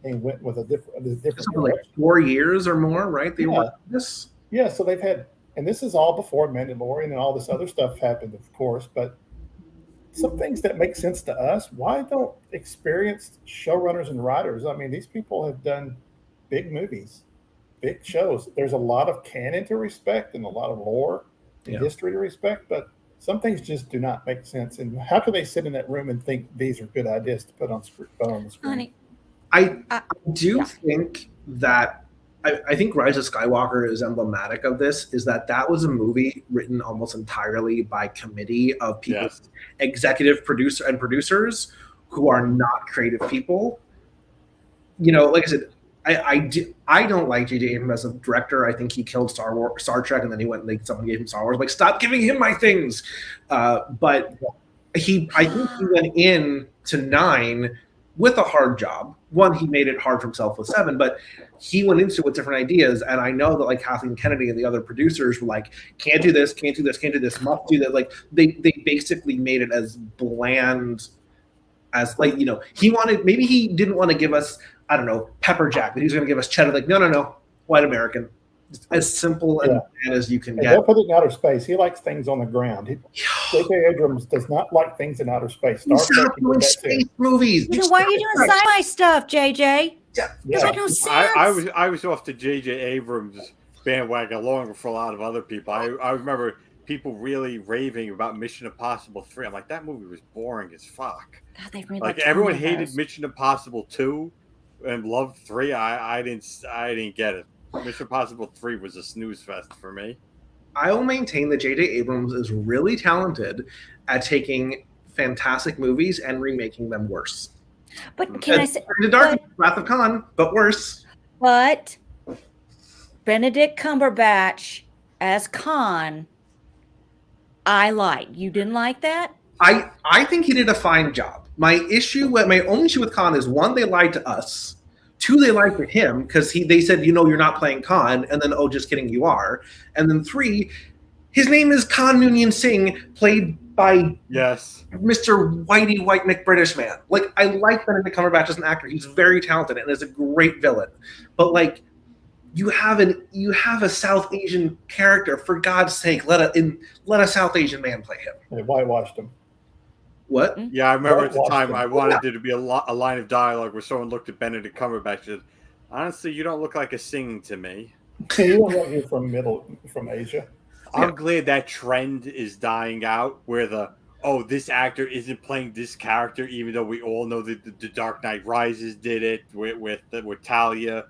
and went with a different Something like 4 years or more, right? They were this. Yeah, so they've had, and this is all before Mandalorian and all this other stuff happened, of course, but some things that make sense to us, why don't experienced showrunners and writers? I mean, these people have done big movies, big shows. There's a lot of canon to respect and a lot of lore and history to respect, but some things just do not make sense. And how can they sit in that room and think these are good ideas to put on the screen? Honey, I do think that I think Rise of Skywalker is emblematic of this, is that was a movie written almost entirely by committee of people, executive producer and producers who are not creative people. You know, like I said, I don't like J.J. Abrams as a director. I think he killed Star Trek, and then he went and like someone gave him Star Wars. Like, stop giving him my things. But I think he went in to 9 with a hard job. One, he made it hard for himself with 7, but he went into it with different ideas. And I know that like Kathleen Kennedy and the other producers were like, can't do this, can't do this, can't do this, must do that. Like they basically made it as bland as, like, you know, maybe he didn't want to give us, I don't know, pepper jack, but he was going to give us cheddar. Like, no, white American. Just as simple and bland as you can get. They'll put it in outer space. He likes things on the ground. J.J. Abrams does not like things in outer space. Star Trek doing space movies. So why are you doing sci-fi stuff, JJ? Yeah. That no sense. I was off to J.J. Abrams bandwagon long before a lot of other people. I remember people really raving about Mission Impossible 3. I'm like, that movie was boring as fuck. God, they really like everyone hated Mission Impossible 2 and loved 3. I didn't get it. Mission Impossible 3 was a snooze fest for me. I will maintain that J.J. Abrams is really talented at taking fantastic movies and remaking them worse. But can I say The Dark Wrath of Khan, but worse. But Benedict Cumberbatch as Khan, I like. You didn't like that? I think he did a fine job. My only issue with Khan is, 1, they lied to us. 2, they lied to him because they said, you know, you're not playing Khan, and then, oh, just kidding, you are. And then 3, his name is Khan Noonien Singh, played by Mr. Whitey White McBritish man. Like, I like Benedict Cumberbatch as an actor. He's very talented and is a great villain. But like, you have a South Asian character. For God's sake, let a South Asian man play him. They whitewashed him. What? Yeah, I remember at the time I wanted there to be a line of dialogue where someone looked at Benedict Cumberbatch and said, honestly, you don't look like a Singh to me. You don't look like you're from Asia. I'm glad that trend is dying out, where this actor isn't playing this character, even though we all know that the Dark Knight Rises did it with Talia.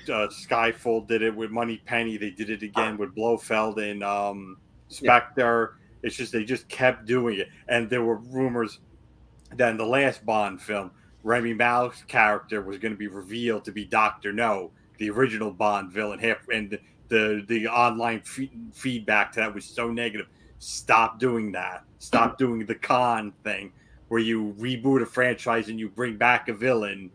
Skyfall did it with Moneypenny. They did it again with Blofeld and Spectre. It's just they just kept doing it. And there were rumors that in the last Bond film, Remy Malek's character was going to be revealed to be Dr. No, the original Bond villain. And the online feedback to that was so negative. Stop doing that. Stop doing the Khan thing where you reboot a franchise and you bring back a villain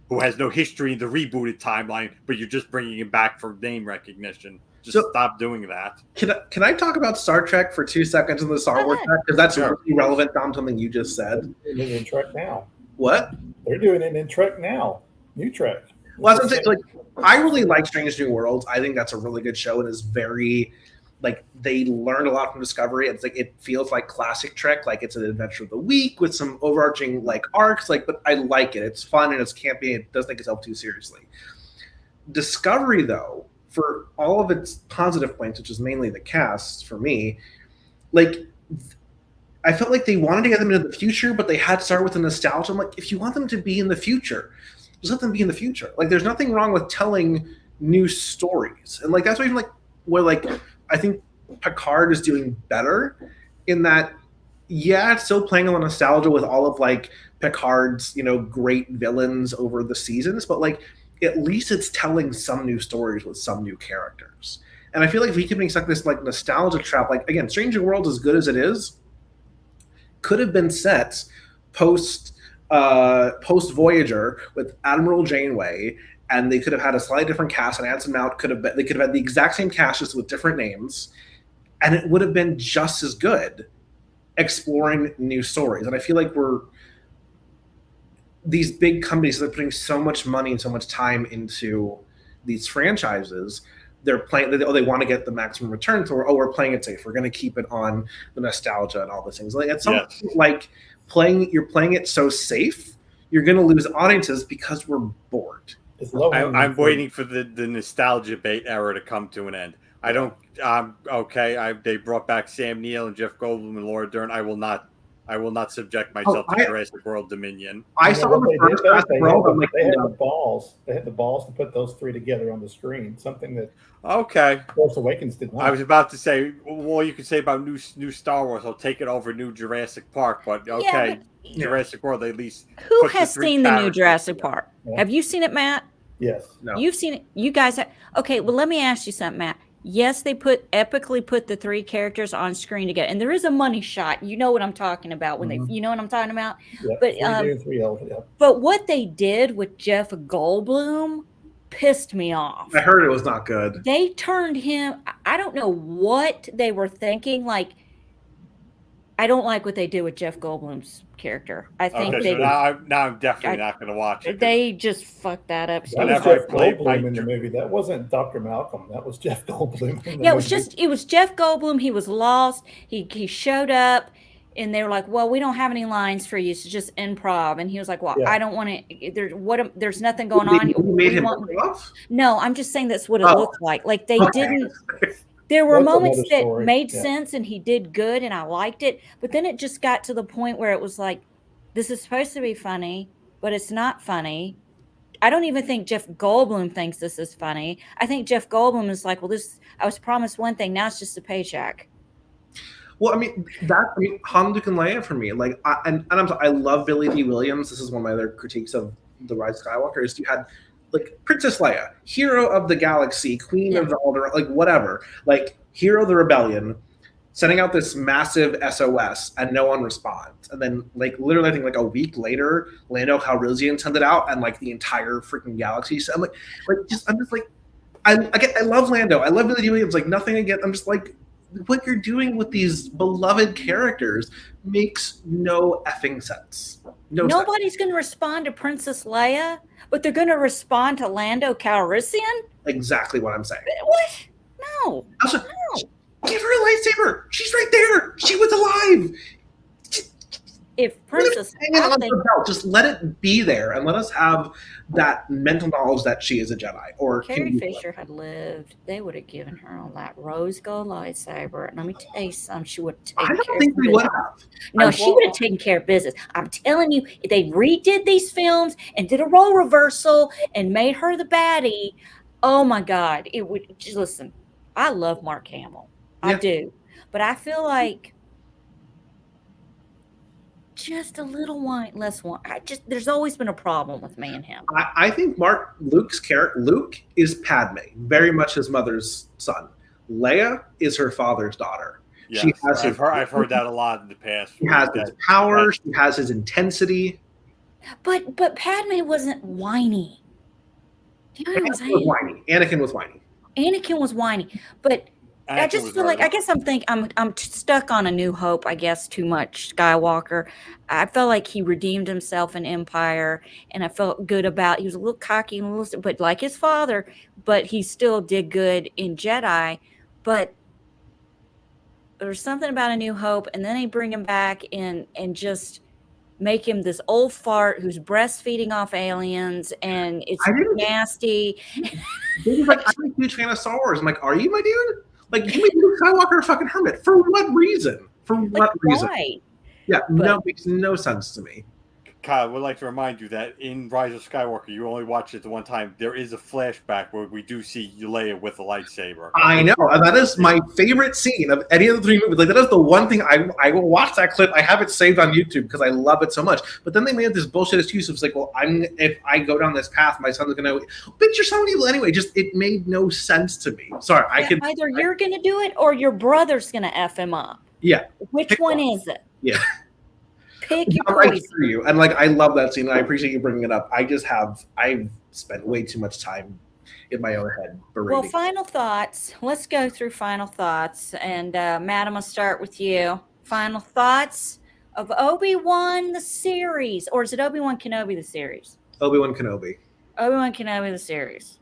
who has no history in the rebooted timeline, but you're just bringing him back for name recognition. Just stop doing that. Can I talk about Star Trek for 2 seconds in the Star Wars track? Because that's really relevant, Dom, something you just said. They're doing it in Trek now. What? They're doing it in Trek now. New Trek. Well, that's what I'm saying. Like, I really like Strange New Worlds. I think that's a really good show and is very, like, they learned a lot from Discovery. It's like, it feels like classic Trek. Like, it's an adventure of the week with some overarching, like, arcs. Like, but I like it. It's fun and it's campy. It doesn't take itself too seriously. Discovery, though, for all of its positive points, which is mainly the cast for me, like, I felt like they wanted to get them into the future, but they had to start with the nostalgia. I'm like, if you want them to be in the future, just let them be in the future. Like, there's nothing wrong with telling new stories. And like, that's why even like, where like, I think Picard is doing better in that, it's still playing on the nostalgia with all of like Picard's, you know, great villains over the seasons, but like, at least it's telling some new stories with some new characters. And I feel like if we keep being stuck in this like nostalgia trap, like again, Stranger Worlds, as good as it is, could have been set post Voyager with Admiral Janeway, and they could have had a slightly different cast, and Anson Mount they could have had the exact same cast just with different names, and it would have been just as good, exploring new stories. And I feel like these big companies that are putting so much money and so much time into these franchises, they're playing. They want to get the maximum return. So we're playing it safe. We're going to keep it on the nostalgia and all those things. Like at some point, like you're playing it so safe, you're going to lose audiences because we're bored. I'm waiting for the nostalgia bait era to come to an end. I don't. Okay. They brought back Sam Neill and Jeff Goldblum and Laura Dern. I will not subject myself to Jurassic World Dominion. I saw the first Jurassic World. They had the balls. They had the balls to put those three together on the screen. Something that Force Awakens did not. I was about to say, well, you could say about new Star Wars. I'll take it over new Jurassic Park, but okay, Jurassic World at least. Who has seen the new Jurassic Park? Yeah. Have you seen it, Matt? Yes. No. You've seen it. You guys have. Okay, well, let me ask you something, Matt. Yes, they epically put the three characters on screen together, and there is a money shot. You know what I'm talking about when you know what I'm talking about. Yeah, but what they did with Jeff Goldblum pissed me off. I heard it was not good. They turned him. I don't know what they were thinking. Like, I don't like what they did with Jeff Goldblum's character. I think now I'm definitely not going to watch it. They just fucked that up. So Jeff Goldblum in the movie. That wasn't Dr. Malcolm. That was Jeff Goldblum. Yeah, it was Jeff Goldblum. He was lost. He showed up, and they were like, "Well, we don't have any lines for you. It's just improv." And he was like, "Well, I don't want to. There's nothing going on." You made him off? No, I'm just saying that's what it looked like. Like they didn't. There were moments that made sense, and he did good, and I liked it. But then it just got to the point where it was like, this is supposed to be funny, but it's not funny. I don't even think Jeff Goldblum thinks this is funny. I think Jeff Goldblum is like, well, I was promised one thing, now it's just a paycheck. Well, Han, Luke, and Leia for me, like, I love Billy D. Williams. This is one of my other critiques of The Rise of Skywalker. Is you had like Princess Leia, hero of the galaxy, queen of the Alderaan, like whatever, like hero of the rebellion, sending out this massive SOS and no one responds. And then like literally I think like a week later, Lando Calrissian sent it out and like the entire freaking galaxy. So I'm I love Lando. I love Billy D. Williams. Like nothing again. I'm just like, what you're doing with these beloved characters makes no effing sense. Nobody's going to respond to Princess Leia, but they're going to respond to Lando Calrissian? Exactly what I'm saying. What? No. Also, no. Give her a lightsaber. She's right there. She was alive. If Princess just let it be there and let us have that mental knowledge that she is a Jedi. Or Carrie Fisher had lived, they would have given her on that rose gold lightsaber. And let me tell you something, she would have taken care of business. I don't think we would have. No, she would have taken care of business. I'm telling you, if they redid these films and did a role reversal and made her the baddie, oh my God, it would just listen. I love Mark Hamill. I do. But I feel like just a little less wine. There's always been a problem with me and him. I think Luke is Padme, very much his mother's son. Leia is her father's daughter. Yes, I've heard that a lot in the past. She has his power. She has his intensity. But Padme wasn't whiny. Do you know what I'm saying? Anakin was whiny. Anakin was whiny, but I just feel like I'm stuck on A New Hope. I guess too much Skywalker. I felt like he redeemed himself in Empire, and I felt good about. He was a little cocky and but like his father, but he still did good in Jedi. But there's something about A New Hope, and then they bring him back in and just make him this old fart who's breastfeeding off aliens, and it's nasty. I'm a huge fan of Star Wars. I'm like, are you, my dude? Like, you made Luke Skywalker a fucking hermit. For what reason? Right. Yeah, no, makes no sense to me. Kyle, I would like to remind you that in Rise of Skywalker, you only watched it the one time. There is a flashback where we do see Leia with a lightsaber. I know. That is my favorite scene of any of the three movies. Like, that is the one thing I will watch that clip. I have it saved on YouTube because I love it so much. But then they made this bullshit excuse of like, well, if I go down this path, my son's going to. But you're so evil anyway. Just it made no sense to me. Sorry, either you're going to do it or your brother's going to F him up. Yeah. Which one is it? Yeah. Pick your I poison. hear you, and like I love that scene. And I appreciate you bringing it up. I've spent way too much time in my own head berating. Well, final thoughts. Let's go through final thoughts. And Madam, I'll start with you. Final thoughts of Obi-Wan the series, or is it Obi-Wan Kenobi the series? Obi-Wan Kenobi. Obi-Wan Kenobi the series.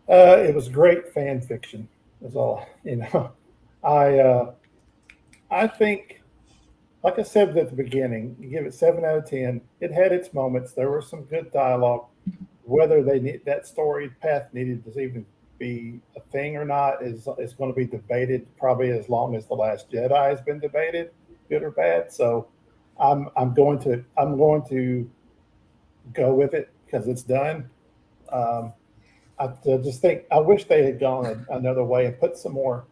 It was great fan fiction. Is all you know. I think, like I said at the beginning, you give it 7 out of 10. It had its moments. There was some good dialogue. Whether that story path needed to even be a thing or not is going to be debated probably as long as The Last Jedi has been debated, good or bad. So I'm going to go with it because it's done. I just think I wish they had gone another way and put some more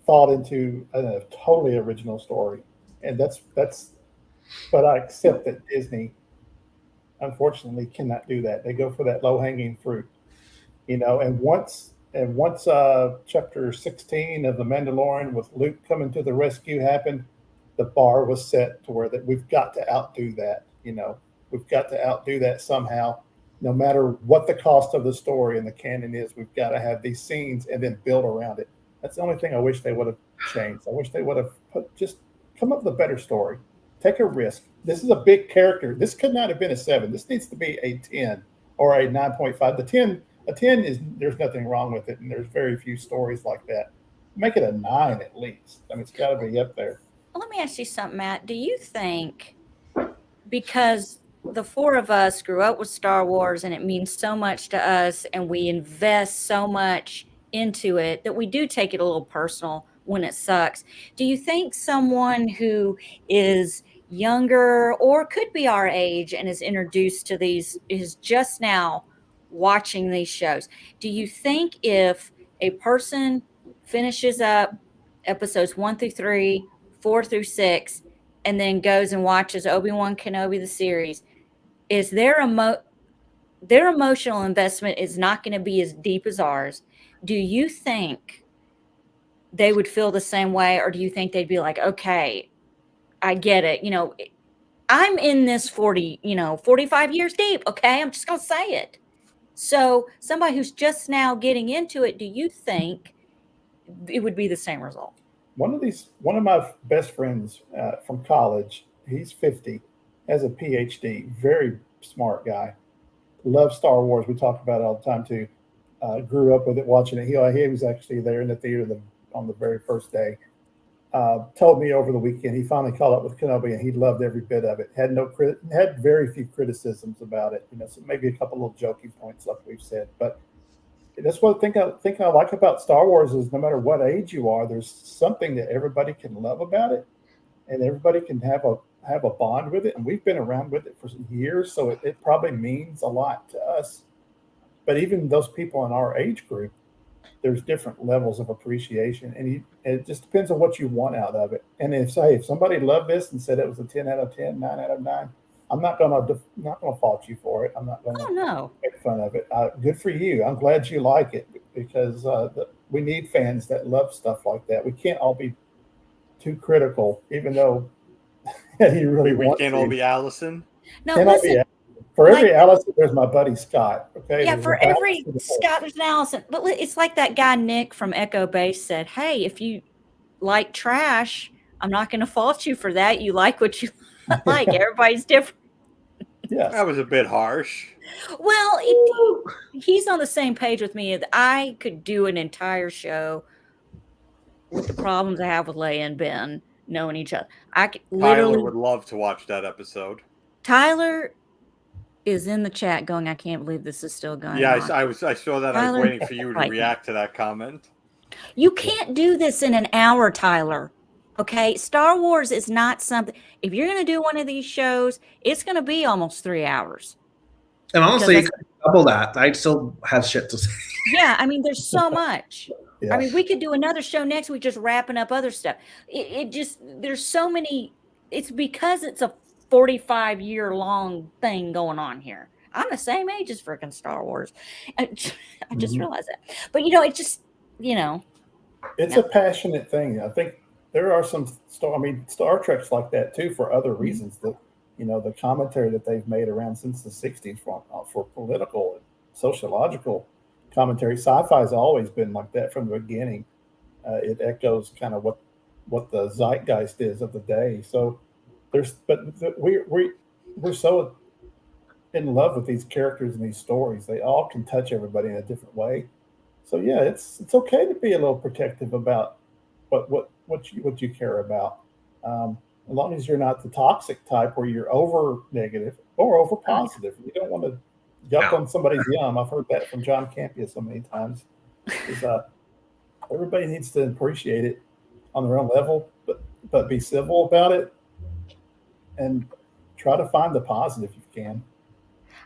thought into a totally original story. And that's but I accept that Disney unfortunately cannot do that. They go for that low hanging fruit, and once chapter 16 of The Mandalorian with Luke coming to the rescue happened, the bar was set to where that we've got to outdo that. We've got to outdo that somehow. No matter what the cost of the story and the canon is, we've got to have these scenes and then build around it. That's the only thing I wish they would have changed. I wish they would have just come up with a better story. Take a risk. This is a big character. This could not have been a 7. This needs to be a 10 or a 9.5. A 10 is, there's nothing wrong with it, and there's very few stories like that. Make it a 9 at least. I mean, it's got to be up there. Well, let me ask you something, Matt. Do you think, because the 4 of us grew up with Star Wars and it means so much to us and we invest so much into it, that we do take it a little personal when it sucks? Do you think someone who is younger or could be our age and is introduced to these, is just now watching these shows, do you think if a person finishes up episodes 1 through 3, 4 through 6, and then goes and watches Obi-Wan Kenobi the series, is their emotional investment is not going to be as deep as ours? Do you think they would feel the same way, or do you think they'd be like, okay, I get it, I'm in this 45 years deep, okay, I'm just gonna say it. So somebody who's just now getting into it, do you think it would be the same result? One of my best friends from college, he's 50, has a PhD, very smart guy, loves Star Wars. We talk about it all the time too. Grew up with it, watching it. He was actually there in the theater on the very first day. Told me over the weekend he finally caught up with Kenobi and he loved every bit of it. Had very few criticisms about it. So maybe a couple little joking points, like we've said. But that's what I like about Star Wars is no matter what age you are, there's something that everybody can love about it, and everybody can have a bond with it. And we've been around with it for some years, so it probably means a lot to us. But even those people in our age group, there's different levels of appreciation, and it just depends on what you want out of it. And if somebody loved this and said it was a 10 out of 10, 9 out of 9, I'm not gonna fault you for it. I'm not gonna make fun of it. Good for you. I'm glad you like it, because we need fans that love stuff like that. We can't all be too critical, even though you really want to. We can't all be Allison. No, listen. For every Allison, there's my buddy Scott. Okay. Yeah, for every Scott, there's an Allison. But it's like that guy Nick from Echo Base said, "Hey, if you like trash, I'm not going to fault you for that. You like what you like. Everybody's different." Yeah, that was a bit harsh. Well, he's on the same page with me. I could do an entire show with the problems I have with Leia and Ben knowing each other. Tyler would love to watch that episode. Tyler is in the chat going, I can't believe this is still going on. Yeah, I saw that. Tyler, I was waiting for you to react to that comment. You can't do this in an hour, Tyler. Okay? Star Wars is not something. If you're going to do one of these shows, it's going to be almost 3 hours. And honestly, double that. I'd still have shit to say. Yeah, I mean, there's so much. Yeah. I mean, we could do another show next week just wrapping up other stuff. There's so many. It's because it's a 45-year-long thing going on here. I'm the same age as freaking Star Wars. I just realized that. But, it just, It's a passionate thing. I think there are some Star Trek's like that too for other reasons. That the commentary that they've made around since the '60s for political and sociological commentary. Sci-fi has always been like that from the beginning. It echoes kind of what the zeitgeist is of the day. So we're so in love with these characters and these stories. They all can touch everybody in a different way. So yeah, it's okay to be a little protective about what you care about, as long as you're not the toxic type where you're over negative or over positive. You don't want to yuck on somebody's yum. I've heard that from John Campea so many times. Everybody needs to appreciate it on their own level, but be civil about it and try to find the positive if you can.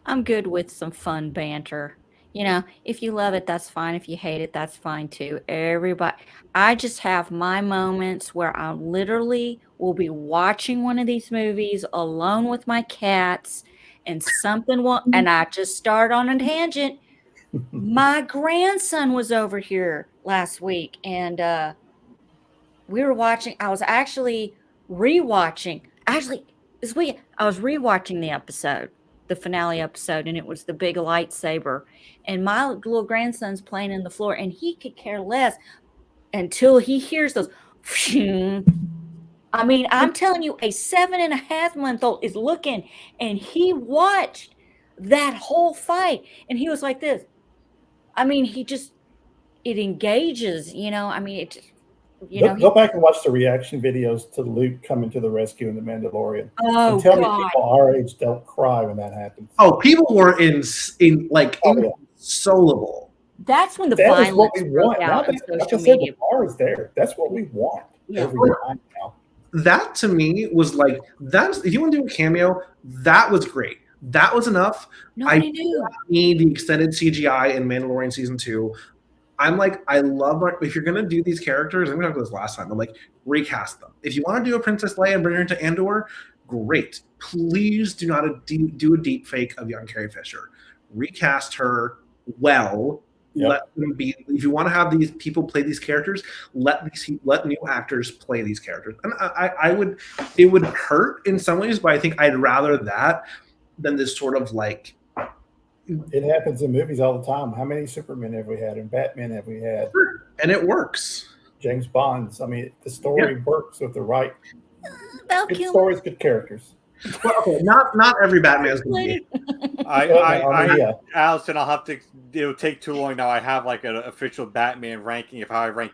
I'm good with some fun banter. If you love it, that's fine. If you hate it, that's fine too. Everybody, I just have my moments where I literally will be watching one of these movies alone with my cats and and I just start on a tangent. My grandson was over here last week and we were watching. I was actually rewatching. Actually, this week I was rewatching the finale episode, and it was the big lightsaber. And my little grandson's playing in the floor, and he could care less until he hears those. I mean, I'm telling you, a 7.5-month-old is looking, and he watched that whole fight, and he was like this. I mean, it engages, I mean, it just, Go back and watch the reaction videos to Luke coming to the rescue in The Mandalorian. Oh, and tell me God. people our age don't cry when that happens. Oh, people were inconsolable. That's when the That is violence what we broke want. out Now on that, like I social said, media. the bar is there. That's what we want every time now. That to me was like, if you want to do a cameo, that was great. That was enough. Nobody I knew. need the extended CGI in Mandalorian season 2. I'm like, I love if you're gonna do these characters, I'm gonna talk about this last time. I'm like, recast them. If you want to do a Princess Leia and bring her into Andor, great. Please do not do a deep fake of young Carrie Fisher. Recast her well. Yep. Let them be. If you want to have these people play these characters, let new actors play these characters. And it would hurt in some ways, but I think I'd rather that than this sort of like. It happens in movies all the time. How many Supermen have we had and Batman have we had? And it works. James Bond's. I mean, the story works with the right good stories, good characters. Well, okay, not every Batman is going to be. Allison, I'll have to. It'll take too long now. I have like an official Batman ranking of how I rank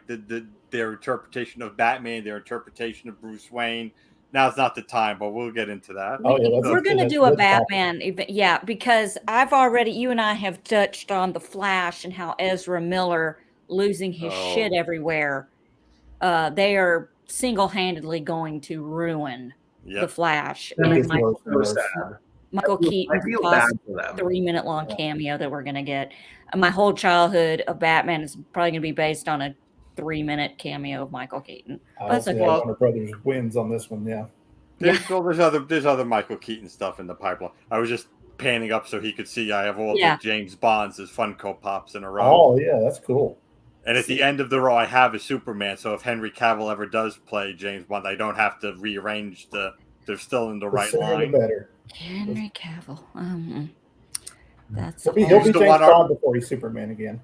their interpretation of Batman, their interpretation of Bruce Wayne. Now's not the time, but we'll get into that. We're going to do a Batman event, because you and I have touched on the Flash and how Ezra Miller losing his shit everywhere. They are single-handedly going to ruin the Flash. And Michael Keaton's 3-minute-long cameo that we're going to get. My whole childhood of Batman is probably going to be based on a 3-minute cameo of Michael Keaton. That's okay. Warner Brothers wins on this one, There's other Michael Keaton stuff in the pipeline. I was just panning up so he could see I have all the James Bonds as Funko Pops in a row. Oh yeah, that's cool. And at the end of the row, I have a Superman. So if Henry Cavill ever does play James Bond, I don't have to rearrange they're still in the right line. Better. Henry Cavill. He'll be James Bond before he's Superman again.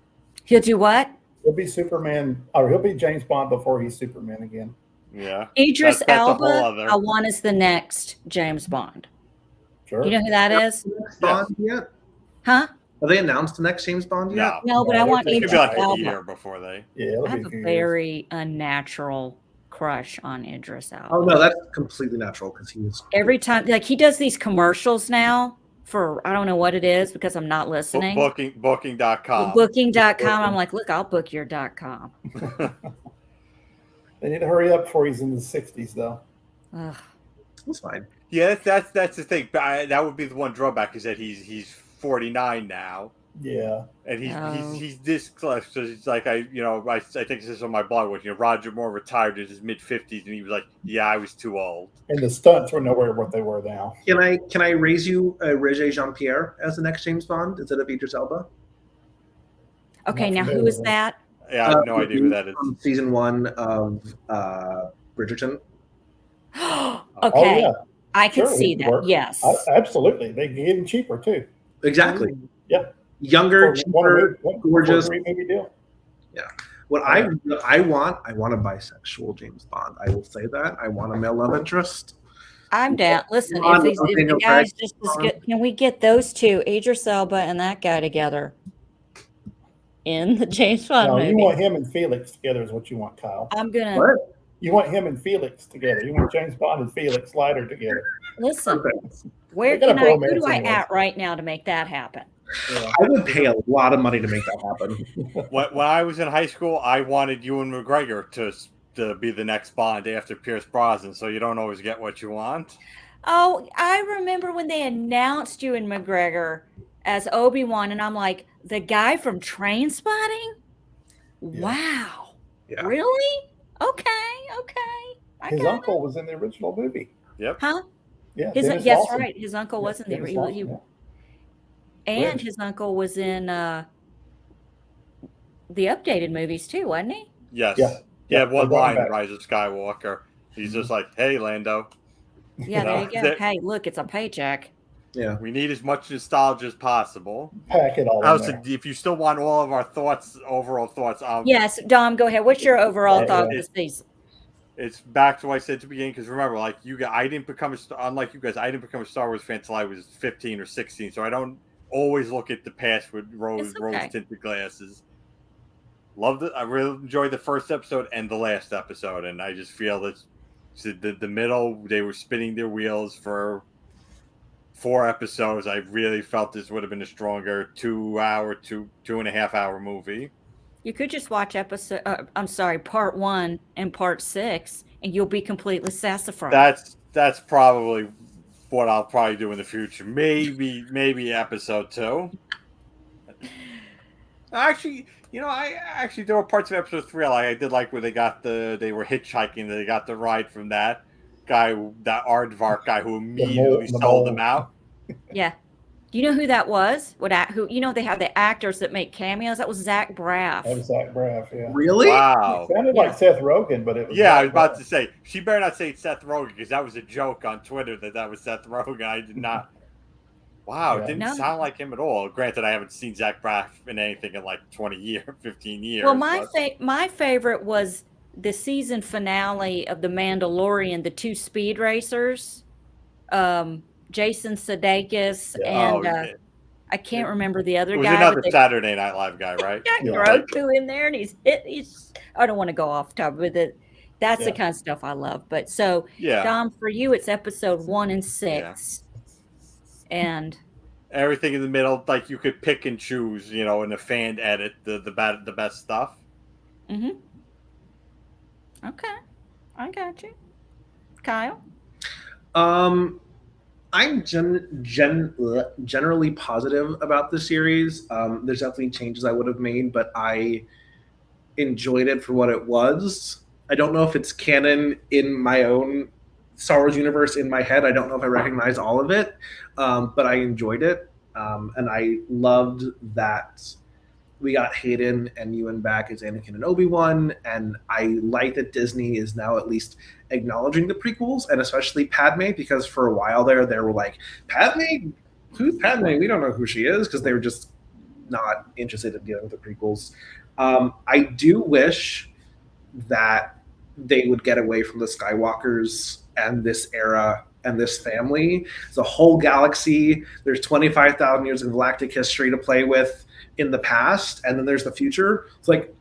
He'll do what? He'll be Superman, or he'll be James Bond before he's Superman again. Yeah. Idris Elba, I want is the next James Bond. Sure. You know who that is? Bond yet? Huh? Have they announced the next James Bond yet? No, but I want Idris Elba. Elba. A year before they. Yeah, I have a very unnatural crush on Idris Elba. Oh no, that's completely natural because he was. Every time, like he does these commercials now for I don't know what it is because I'm not listening. Booking.com. Booking.com. I'm like, look, I'll book your .com. They need to hurry up before he's in the 60s, though. Ugh. That's fine. Yeah, that's the thing. That would be the one drawback is that he's 49 now. Yeah, and he's this close. So it's like I think this is on my blog. Where Roger Moore retired in his mid-50s, and he was like, "Yeah, I was too old." And the stunts were nowhere what they were now. Can I raise you Roger Jean-Pierre as the next James Bond instead of Idris Elba? Okay, now who is that? Yeah, I have no idea who that is. Season 1 of Bridgerton. Okay. Oh, yeah. I could Sure, see it would that. work. Yes. Absolutely. They can get them cheaper, too. Exactly. Ooh. Yep. Younger, For cheaper, gorgeous. For a movie deal. What I want a bisexual James Bond. I will say that. I want a male love interest. I'm down. Listen, Ron, if the Daniel guys Craig, just as good, can we get those two, Idris Elba and that guy together in the James Bond No, movie? you want him and Felix together is what you want, Kyle. I'm gonna What? You want him and Felix together. You want James Bond and Felix Leiter together. listen. Perfect. Where They got can a I? Who bromance do I anyway. at right now to make that happen? Yeah. I would pay a lot of money to make that happen. When I was in high school, I wanted Ewan McGregor to be the next Bond after Pierce Brosnan, so you don't always get what you want. Oh, I remember when they announced Ewan McGregor as Obi-Wan, and I'm like, the guy from Trainspotting? Wow. Yeah. Really? Okay. I His got it. uncle was in the original movie. Yep. Huh? Yeah. His, Dennis yes, Lawson. right. His uncle Yeah, was in the Dennis Lawson, yeah. and Bridge. his uncle was in the updated movies too, wasn't he? Yes. Yeah. He had one They're going line in back. Rise of Skywalker. He's just like, "Hey, Lando, Yeah, there you go. that- Hey, look, it's a paycheck. Yeah. we need as much nostalgia as possible." Pack it all in Also, there. if you still want all of our overall thoughts, Yes, Dom, go ahead. What's your overall Yeah, thought yeah. this season? it's back to what I said at the beginning. Because remember, like you guys, I didn't become unlike you guys. I didn't become a Star Wars fan until I was 15 or 16. So I don't always look at the past with It's okay. tinted glasses. Loved it. I really enjoyed the first episode and the last episode, and I just feel that the middle they were spinning their wheels for 4 episodes. I really felt this would have been a stronger 2.5 hour movie. You could just watch part 1 and part 6, and you'll be completely sassafras. That's probably what I'll probably do in the future. Maybe episode 2. Actually, there were parts of episode 3 I did like where they were hitchhiking. They got the ride from that guy, that Aardvark guy who immediately sold them out. Yeah. Do you know who that was? They have the actors that make cameos. That was Zach Braff. That was Zach Braff, yeah. Really? Wow. It sounded like Seth Rogen, but it was Yeah, I was Zach about Braff. to say she better not say Seth Rogen because that was a joke on Twitter that was Seth Rogen. I did not. Wow, Yeah. it didn't No. sound like him at all. Granted, I haven't seen Zach Braff in anything in like 20 years, 15 years. Well, my favorite was the season finale of The Mandalorian, the 2 speed racers, Jason Sudeikis and I can't remember the other it was guy. another Saturday Night Live guy, right? Got Yeah. Grogu in there, and he's. I don't want to go off topic with it. That's the Yeah. kind of stuff I love. But so, Yeah. Dom, for you, it's episode 1 and 6, and Everything in the middle, like you could pick and choose, in a fan edit, the best stuff. okay, I got you, Kyle. I'm generally positive about the series. There's definitely changes I would have made, but I enjoyed it for what it was. I don't know if it's canon in my own Star Wars universe in my head. I don't know if I recognize all of it, but I enjoyed it. And I loved that we got Hayden and Ewan back as Anakin and Obi-Wan, and I like that Disney is now at least acknowledging the prequels, and especially Padme, because for a while there, they were like, Padme? Who's Padme? We don't know who she is, because they were just not interested in dealing with the prequels. I do wish that they would get away from the Skywalkers and this era and this family. It's a whole galaxy. There's 25,000 years of galactic history to play with in the past, and then there's the future. It's like,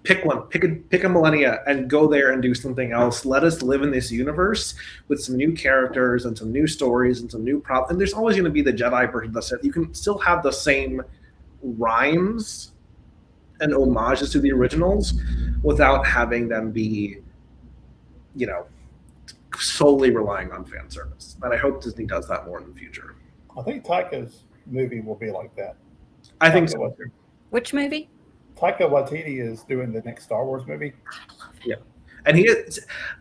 pick one, pick a millennia and go there and do something else. Let us live in this universe with some new characters and some new stories and some new problems. And there's always going to be the Jedi version that said you can still have the same rhymes and homages to the originals without having them be, solely relying on fan service. And I hope Disney does that more in the future. I think Taika's movie will be like that. I think so. Which movie? Taika Waititi is doing the next Star Wars movie. Yeah. And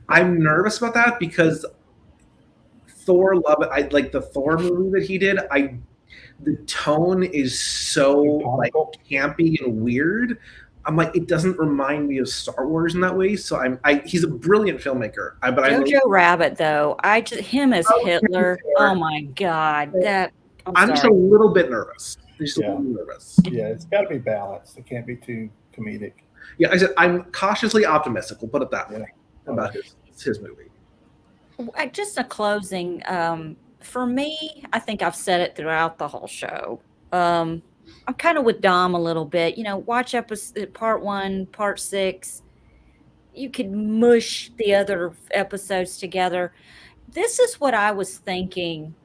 I'm nervous about that because Thor Love It. I like the Thor movie that he did. The tone is so like campy and weird. I'm like, it doesn't remind me of Star Wars in that way. So he's a brilliant filmmaker. Jojo Rabbit, though, him as Hitler. fair. Oh my God, I'm just a little bit nervous. Just a little nervous. Yeah, it's got to be balanced. It can't be too comedic. Yeah, I said I'm cautiously optimistic. We'll put it that way about his movie. Just a closing. For me, I think I've said it throughout the whole show. I'm kind of with Dom a little bit. Watch episode part 1, part 6. You could mush the other episodes together. This is what I was thinking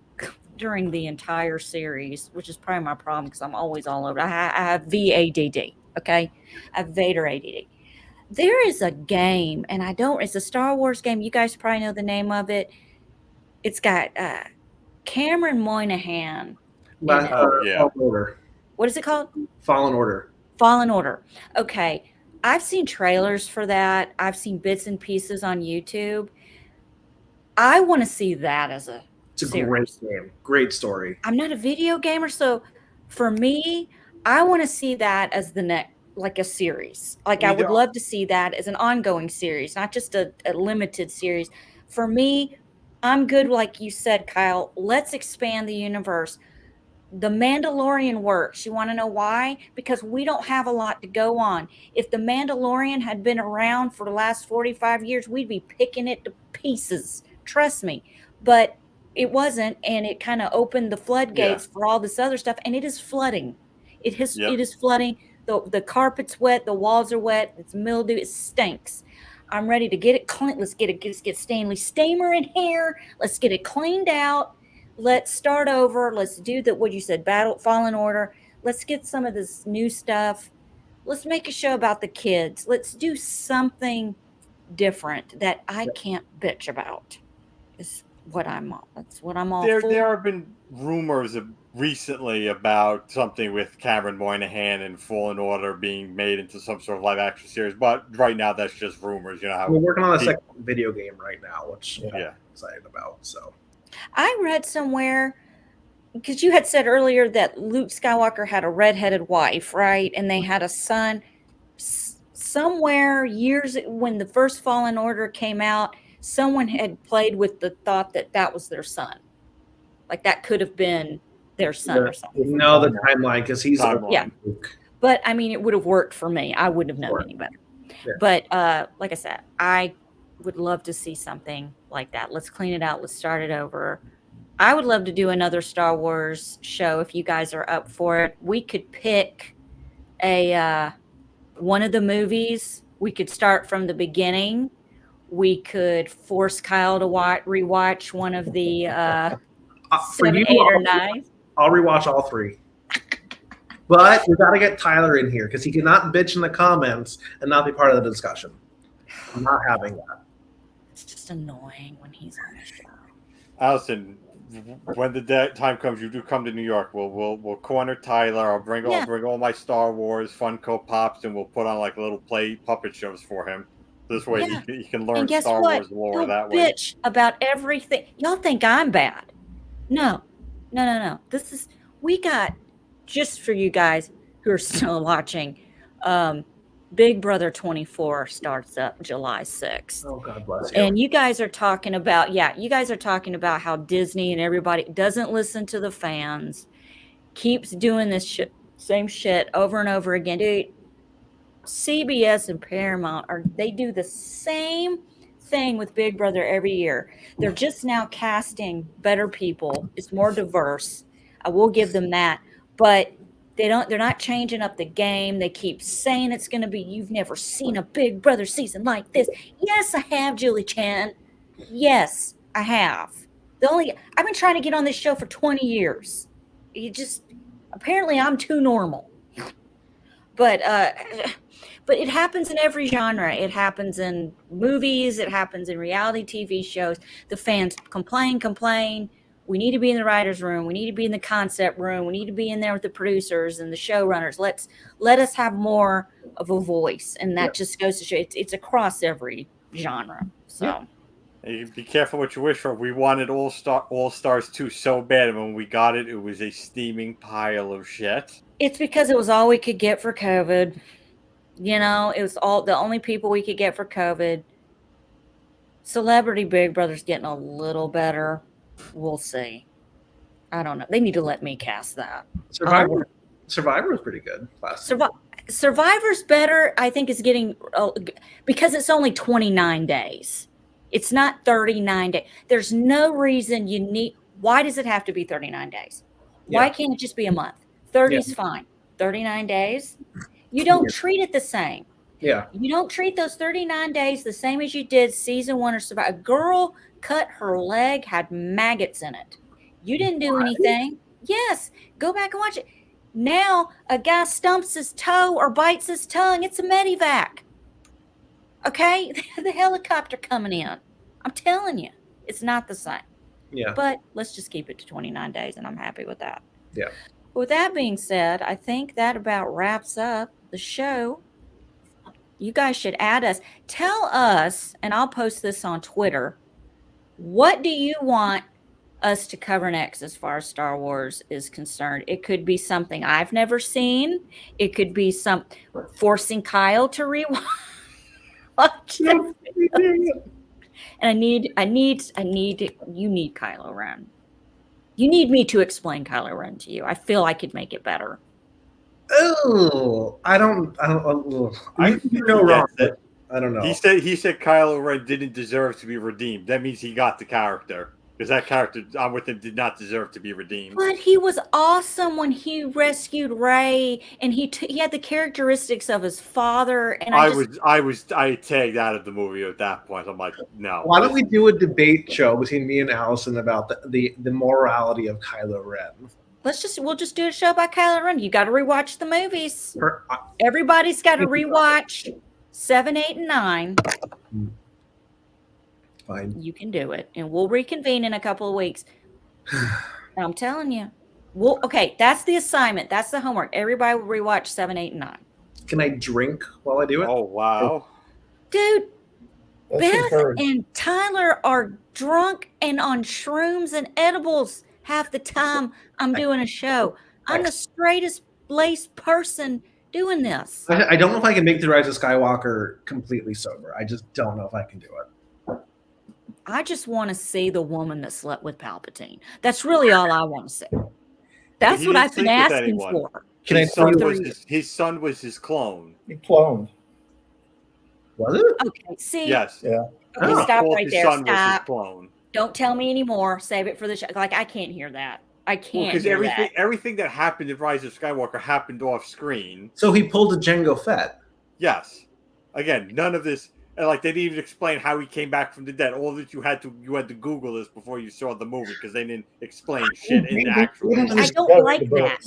during the entire series, which is probably my problem because I'm always all over. I have VADD. Okay, I have Vader ADD. There is a game, and it's a Star Wars game. You guys probably know the name of it. It's got Cameron Moynihan. Fallen Order. What is it called? Fallen Order. Fallen Order. Okay. I've seen trailers for that. I've seen bits and pieces on YouTube. I want to see that as a series. Great game. Great story. I'm not a video gamer, so for me, I want to see that as the next, like a series. Like I would love to see that as an ongoing series, not just a limited series. For me, I'm good, like you said, Kyle. Let's expand the universe. The Mandalorian works. You want to know why? Because we don't have a lot to go on. If the Mandalorian had been around for the last 45 years, we'd be picking it to pieces. Trust me. But it wasn't, and it kind of opened the floodgates for all this other stuff, and it is flooding. It is flooding. The carpet's wet. The walls are wet. It's mildew. It stinks. I'm ready to get it clean. Let's get Stanley Steamer in here. Let's get it cleaned out. Let's start over. Let's do what you said, Fallen Order. Let's get some of this new stuff. Let's make a show about the kids. Let's do something different that I can't bitch about. Is what I'm all. That's what I'm all for. There have been rumors recently about something with Cameron Moynihan and Fallen Order being made into some sort of live action series, but right now that's just rumors. How we're working on a second video game right now, which I'm excited about. So I read somewhere, because you had said earlier that Luke Skywalker had a redheaded wife, right? And they had a son. Somewhere years when the first Fallen Order came out, someone had played with the thought that was their son. Like that could have been their son or something. No, the timeline, because he's Luke. But I mean, it would have worked for me. I wouldn't have known any better. Yeah. But like I said, I would love to see something like that. Let's clean it out. Let's start it over. I would love to do another Star Wars show if you guys are up for it. We could pick one of the movies. We could start from the beginning. We could force Kyle to rewatch one of the 7, 8, or 9. I'll rewatch all 3. But we got to get Tyler in here because he cannot bitch in the comments and not be part of the discussion. I'm not having that. It's just annoying when he's on the show. Allison, when the time comes, you do come to New York. We'll corner Tyler. I'll bring all my Star Wars Funko Pops, and we'll put on like little puppet shows for him. This way he can learn Star Wars lore that way. Bitch about everything. Y'all think I'm bad? No. We got, just for you guys who are still watching, Big Brother 24 starts up July 6th. Oh, God bless you. And you guys are talking about how Disney and everybody doesn't listen to the fans, keeps doing this same shit over and over again. Dude, CBS and Paramount they do the same thing with Big Brother every year. They're just now casting better people. It's more diverse. I will give them that. But they're not changing up the game. They keep saying it's going to be, you've never seen a Big Brother season like this. Yes, I have, Julie Chan. Yes, I have. I've been trying to get on this show for 20 years. Apparently I'm too normal. But it happens in every genre. It happens in movies. It happens in reality TV shows. The fans complain. We need to be in the writer's room. We need to be in the concept room. We need to be in there with the producers and the showrunners. Let us have more of a voice. And that just goes to show it's across every genre. So you be careful what you wish for. We wanted All Stars 2 so bad, and when we got it, it was a steaming pile of shit. It's because it was all we could get for COVID. You know, it was all the only people we could get for COVID. Celebrity Big Brother's getting a little better. We'll see. I don't know. They need to let me cast that. Survivor was pretty good last season. Survivor's better, I think, is getting because it's only 29 days. It's not 39 days. There's no reason you need. Why does it have to be 39 days? Why can't it just be a month? 30 is fine. 39 days. You don't treat it the same. Yeah. You don't treat those 39 days the same as you did season 1 or Survivor. A girl cut her leg, had maggots in it. You didn't do anything. Yes. Go back and watch it. Now a guy stumps his toe or bites his tongue. It's a medevac. Okay? The helicopter coming in. I'm telling you, it's not the same. Yeah. But let's just keep it to 29 days, and I'm happy with that. Yeah. With that being said, I think that about wraps up the show. You guys should add us. Tell us, and I'll post this on Twitter, what do you want us to cover next as far as Star Wars is concerned? It could be something I've never seen. It could be some forcing Kyle to rewatch. And you need Kylo Ren. You need me to explain Kylo Ren to you. I feel I could make it better. Oh, I don't know. I don't know. He said Kylo Ren didn't deserve to be redeemed. That means he got the character. Because that character, I'm with him, did not deserve to be redeemed. But he was awesome when he rescued Rey, and he had the characteristics of his father. And I tagged out of the movie at that point. I'm like, no. Why don't we do a debate show between me and Allison about the morality of Kylo Ren? We'll just do a show by Kylo Ren. You got to rewatch the movies. Everybody's got to rewatch 7, 8, and 9. Fine. You can do it, and we'll reconvene in a couple of weeks. I'm telling you. Okay, that's the assignment. That's the homework. Everybody will rewatch 7, 8, and 9. Can I drink while I do it? Oh, wow. Dude, That's Beth encouraged. and Tyler are drunk and on shrooms and edibles half the time I'm doing a show. I'm the straightest laced person doing this. I don't know if I can make the Rise of Skywalker completely sober. I just don't know if I can do it. I just want to see the woman that slept with Palpatine. That's really all I want to see. That's what I've been asking for. His son was his clone. He cloned. Was it? Okay, see? Yes. Yeah. Okay, stop right His there. son was his Stop. clone. Don't tell me anymore. Save it for the show. Like, I can't hear that. I can't Because hear that. everything that happened in Rise of Skywalker happened off screen. So he pulled a Jango Fett. Yes. Again, none of this. And like they didn't even explain how he came back from the dead. All that you had to Google this before you saw the movie because they didn't explain shit in the actual movie. I don't like that.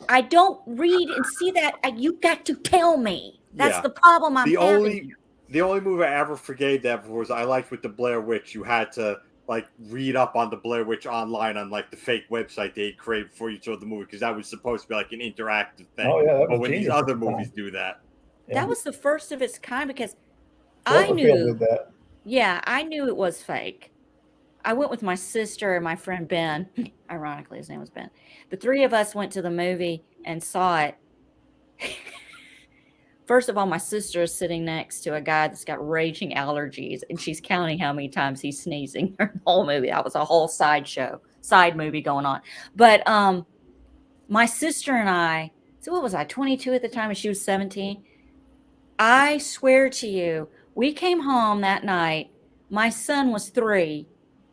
I don't read and see that. You got to tell me. That's the problem I'm having. The only movie I ever forgave that for was I liked with the Blair Witch. You had to like read up on the Blair Witch online on like the fake website they created before you saw the movie because that was supposed to be like an interactive thing. Oh, yeah, but when these other movies do that. That was the first of its kind because Cloverfield I knew. did that. Yeah, I knew it was fake. I went with my sister and my friend Ben. Ironically, his name was Ben. The three of us went to the movie and saw it. First of all, my sister is sitting next to a guy that's got raging allergies, and she's counting how many times he's sneezing during the whole movie. That was a whole side movie going on. But my sister and I, so what was I, 22 at the time, and she was 17? I swear to you, we came home that night. My son was 3.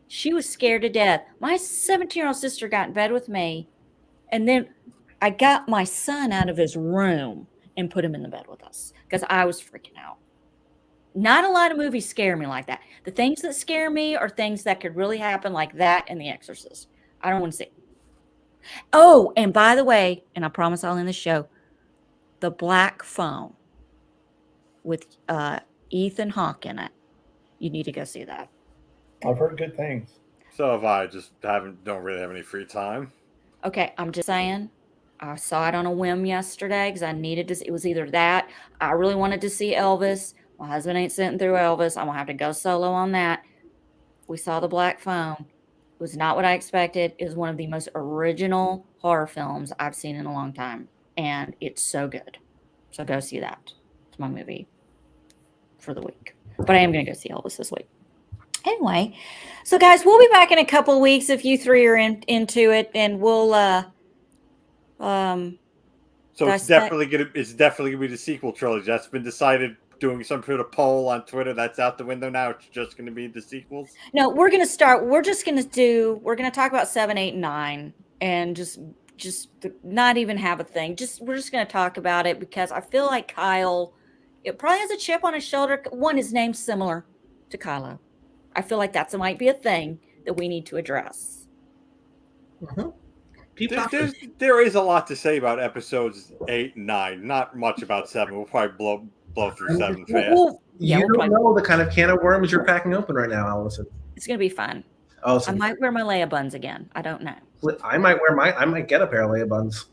She was scared to death. My 17-year-old sister got in bed with me, and then I got my son out of his room and put him in the bed with us because I was freaking out. Not a lot of movies scare me like that. The things that scare me are things that could really happen like that and The Exorcist. I don't want to see. Oh, and by the way, and I promise I'll end the show, The Black Phone with Ethan Hawke in it. You need to go see that. I've heard good things. So have I. Just don't really have any free time. Okay, I'm just saying. I saw it on a whim yesterday because I needed to. It was either that. I really wanted to see Elvis. My husband ain't sitting through Elvis. I'm gonna have to go solo on that. We saw The Black Phone. It was not what I expected. It was one of the most original horror films I've seen in a long time, and it's so good. So go see that. It's my movie for the week. But I am going to go see Elvis this week. Anyway, so guys, we'll be back in a couple of weeks if you three are into it, and we'll So it's definitely gonna be the sequel trilogy. That's been decided. Doing some sort of poll on Twitter. That's out the window now. It's just gonna be the sequels. No, we're gonna start. We're gonna talk about 7, 8, and 9, and just not even have a thing. We're just gonna talk about it because I feel like Kyle, it probably has a chip on his shoulder. One, his name's similar to Kylo. I feel like that might be a thing that we need to address. There is a lot to say about episodes 8 and 9. Not much about 7. We'll probably blow through 7 fast. You don't know the kind of can of worms you're cracking open right now, Allison. It's gonna be fun. Oh, I might wear my Leia buns again. I don't know. I might get a pair of Leia buns.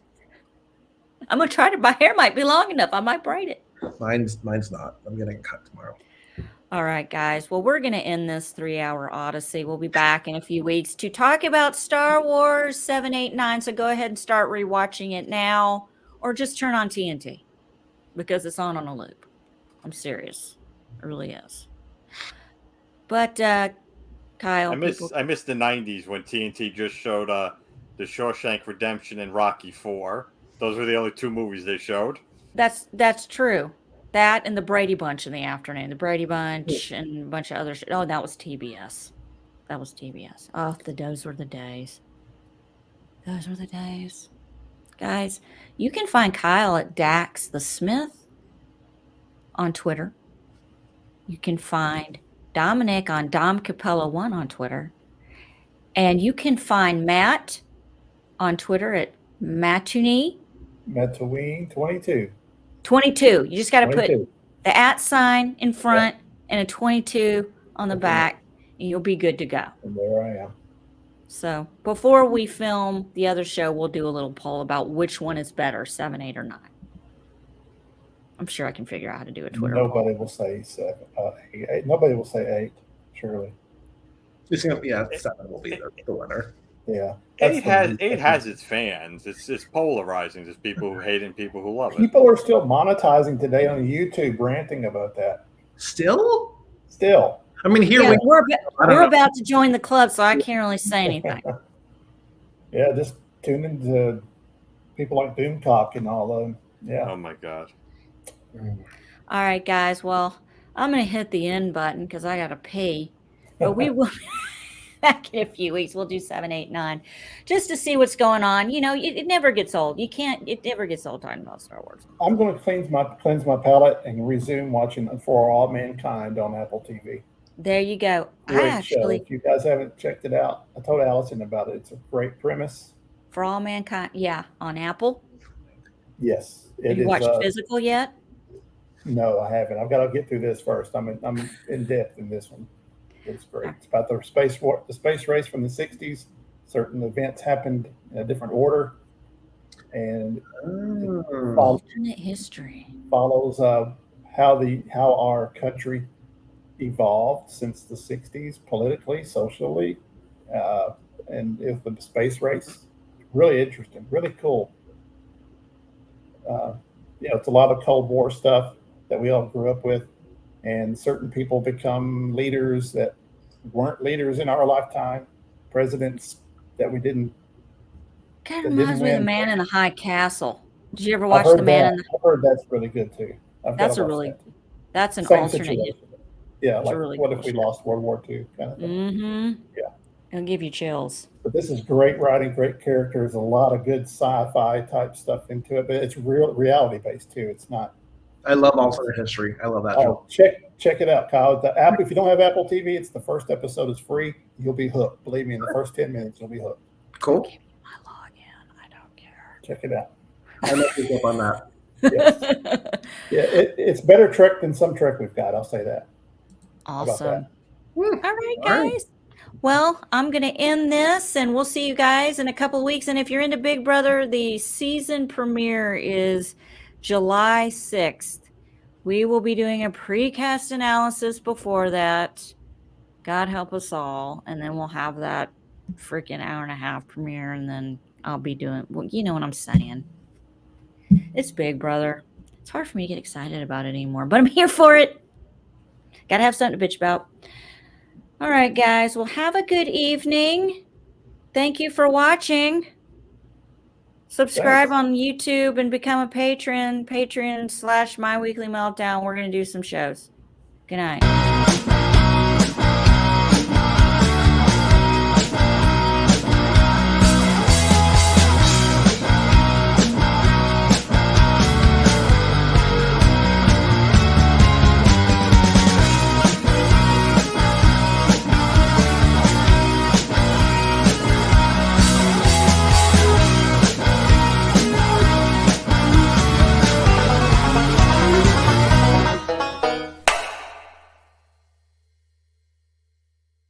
I'm gonna try to. My hair might be long enough. I might braid it. Mine's not. I'm getting cut tomorrow. All right, guys. Well, we're going to end this 3-hour odyssey. We'll be back in a few weeks to talk about Star Wars 7, 8, 9. So go ahead and start rewatching it now, or just turn on TNT because it's on a loop. I'm serious. It really is. But Kyle, I miss the 90s when TNT just showed the Shawshank Redemption and Rocky 4. Those were the only 2 movies they showed. That's true. That and the Brady Bunch in the afternoon. The Brady Bunch and a bunch of other shit. Oh, that was TBS. Oh, those were the days. Those were the days. Guys, you can find Kyle at Dax the Smith on Twitter. You can find Dominic on Dom Capella 1 on Twitter. And you can find Matt on Twitter at Mattooney. Mattooney 22. 22. You just got to put the @ sign in front and a 22 on the back, and you'll be good to go. And there I am. So before we film the other show, we'll do a little poll about which one is better, 7, 8, or 9. I'm sure I can figure out how to do a Twitter poll. Nobody will say 7. 8. Nobody will say 8, surely. 7 will be the winner. Yeah. 8 has its fans. It's polarizing. There's people who hate it and people who love it. People are still monetizing today on YouTube, ranting about that. Still. I mean, we're about to join the club, so I can't really say anything. Yeah, just tune into people like Doomcock and all of them. Yeah. Oh my God. All right, guys. Well, I'm gonna hit the end button because I gotta pee. But we will back in a few weeks. We'll do 7, 8, 9, just to see what's going on. You know, it never gets old. It never gets old talking about Star Wars. I'm going to cleanse my palate and resume watching For All Mankind on Apple TV. There you go. Great show. If you guys haven't checked it out, I told Allison about it. It's a great premise. For All Mankind, yeah, on Apple. Yes. Have you watched Physical yet? No, I haven't. I've got to get through this first. I'm in depth in this one. It's great. It's about the space race from the 60s. Certain events happened in a different order, and alternate history follows how our country evolved since the 60s, politically, socially, and if the space race. Really interesting, really cool. It's a lot of Cold War stuff that we all grew up with. And certain people become leaders that weren't leaders in our lifetime, presidents that we didn't. Kind of reminds me of The Man in the High Castle. Did you ever watch The Man in the? I've heard that's really good too. That's an alternate. Situation. Yeah, like really what cool if we lost World War II kind of thing. Mm-hmm. Yeah, it'll give you chills. But this is great writing, great characters, a lot of good sci-fi type stuff into it. But it's reality based too. It's not. I love alternate history. I love that. Check it out, Kyle. The app. If you don't have Apple TV, it's the first episode is free. You'll be hooked. Believe me, in the first 10 minutes, you'll be hooked. Cool. Give me my login. I don't care. Check it out. I know you up on that. Yes. Yeah, it's better Trek than some Trek we've got. I'll say that. Awesome. All right, guys. Well, I'm going to end this, and we'll see you guys in a couple of weeks. And if you're into Big Brother, the season premiere is July 6th. We will be doing a precast analysis before that. God help us all. And then we'll have that freaking hour and a half premiere. And then I'll be doing, well, you know what I'm saying. It's Big Brother. It's hard for me to get excited about it anymore, but I'm here for it. Got to have something to bitch about. All right, guys. Well, have a good evening. Thank you for watching. Subscribe on YouTube and become a patron. Patreon/My Weekly Meltdown. We're going to do some shows. Good night.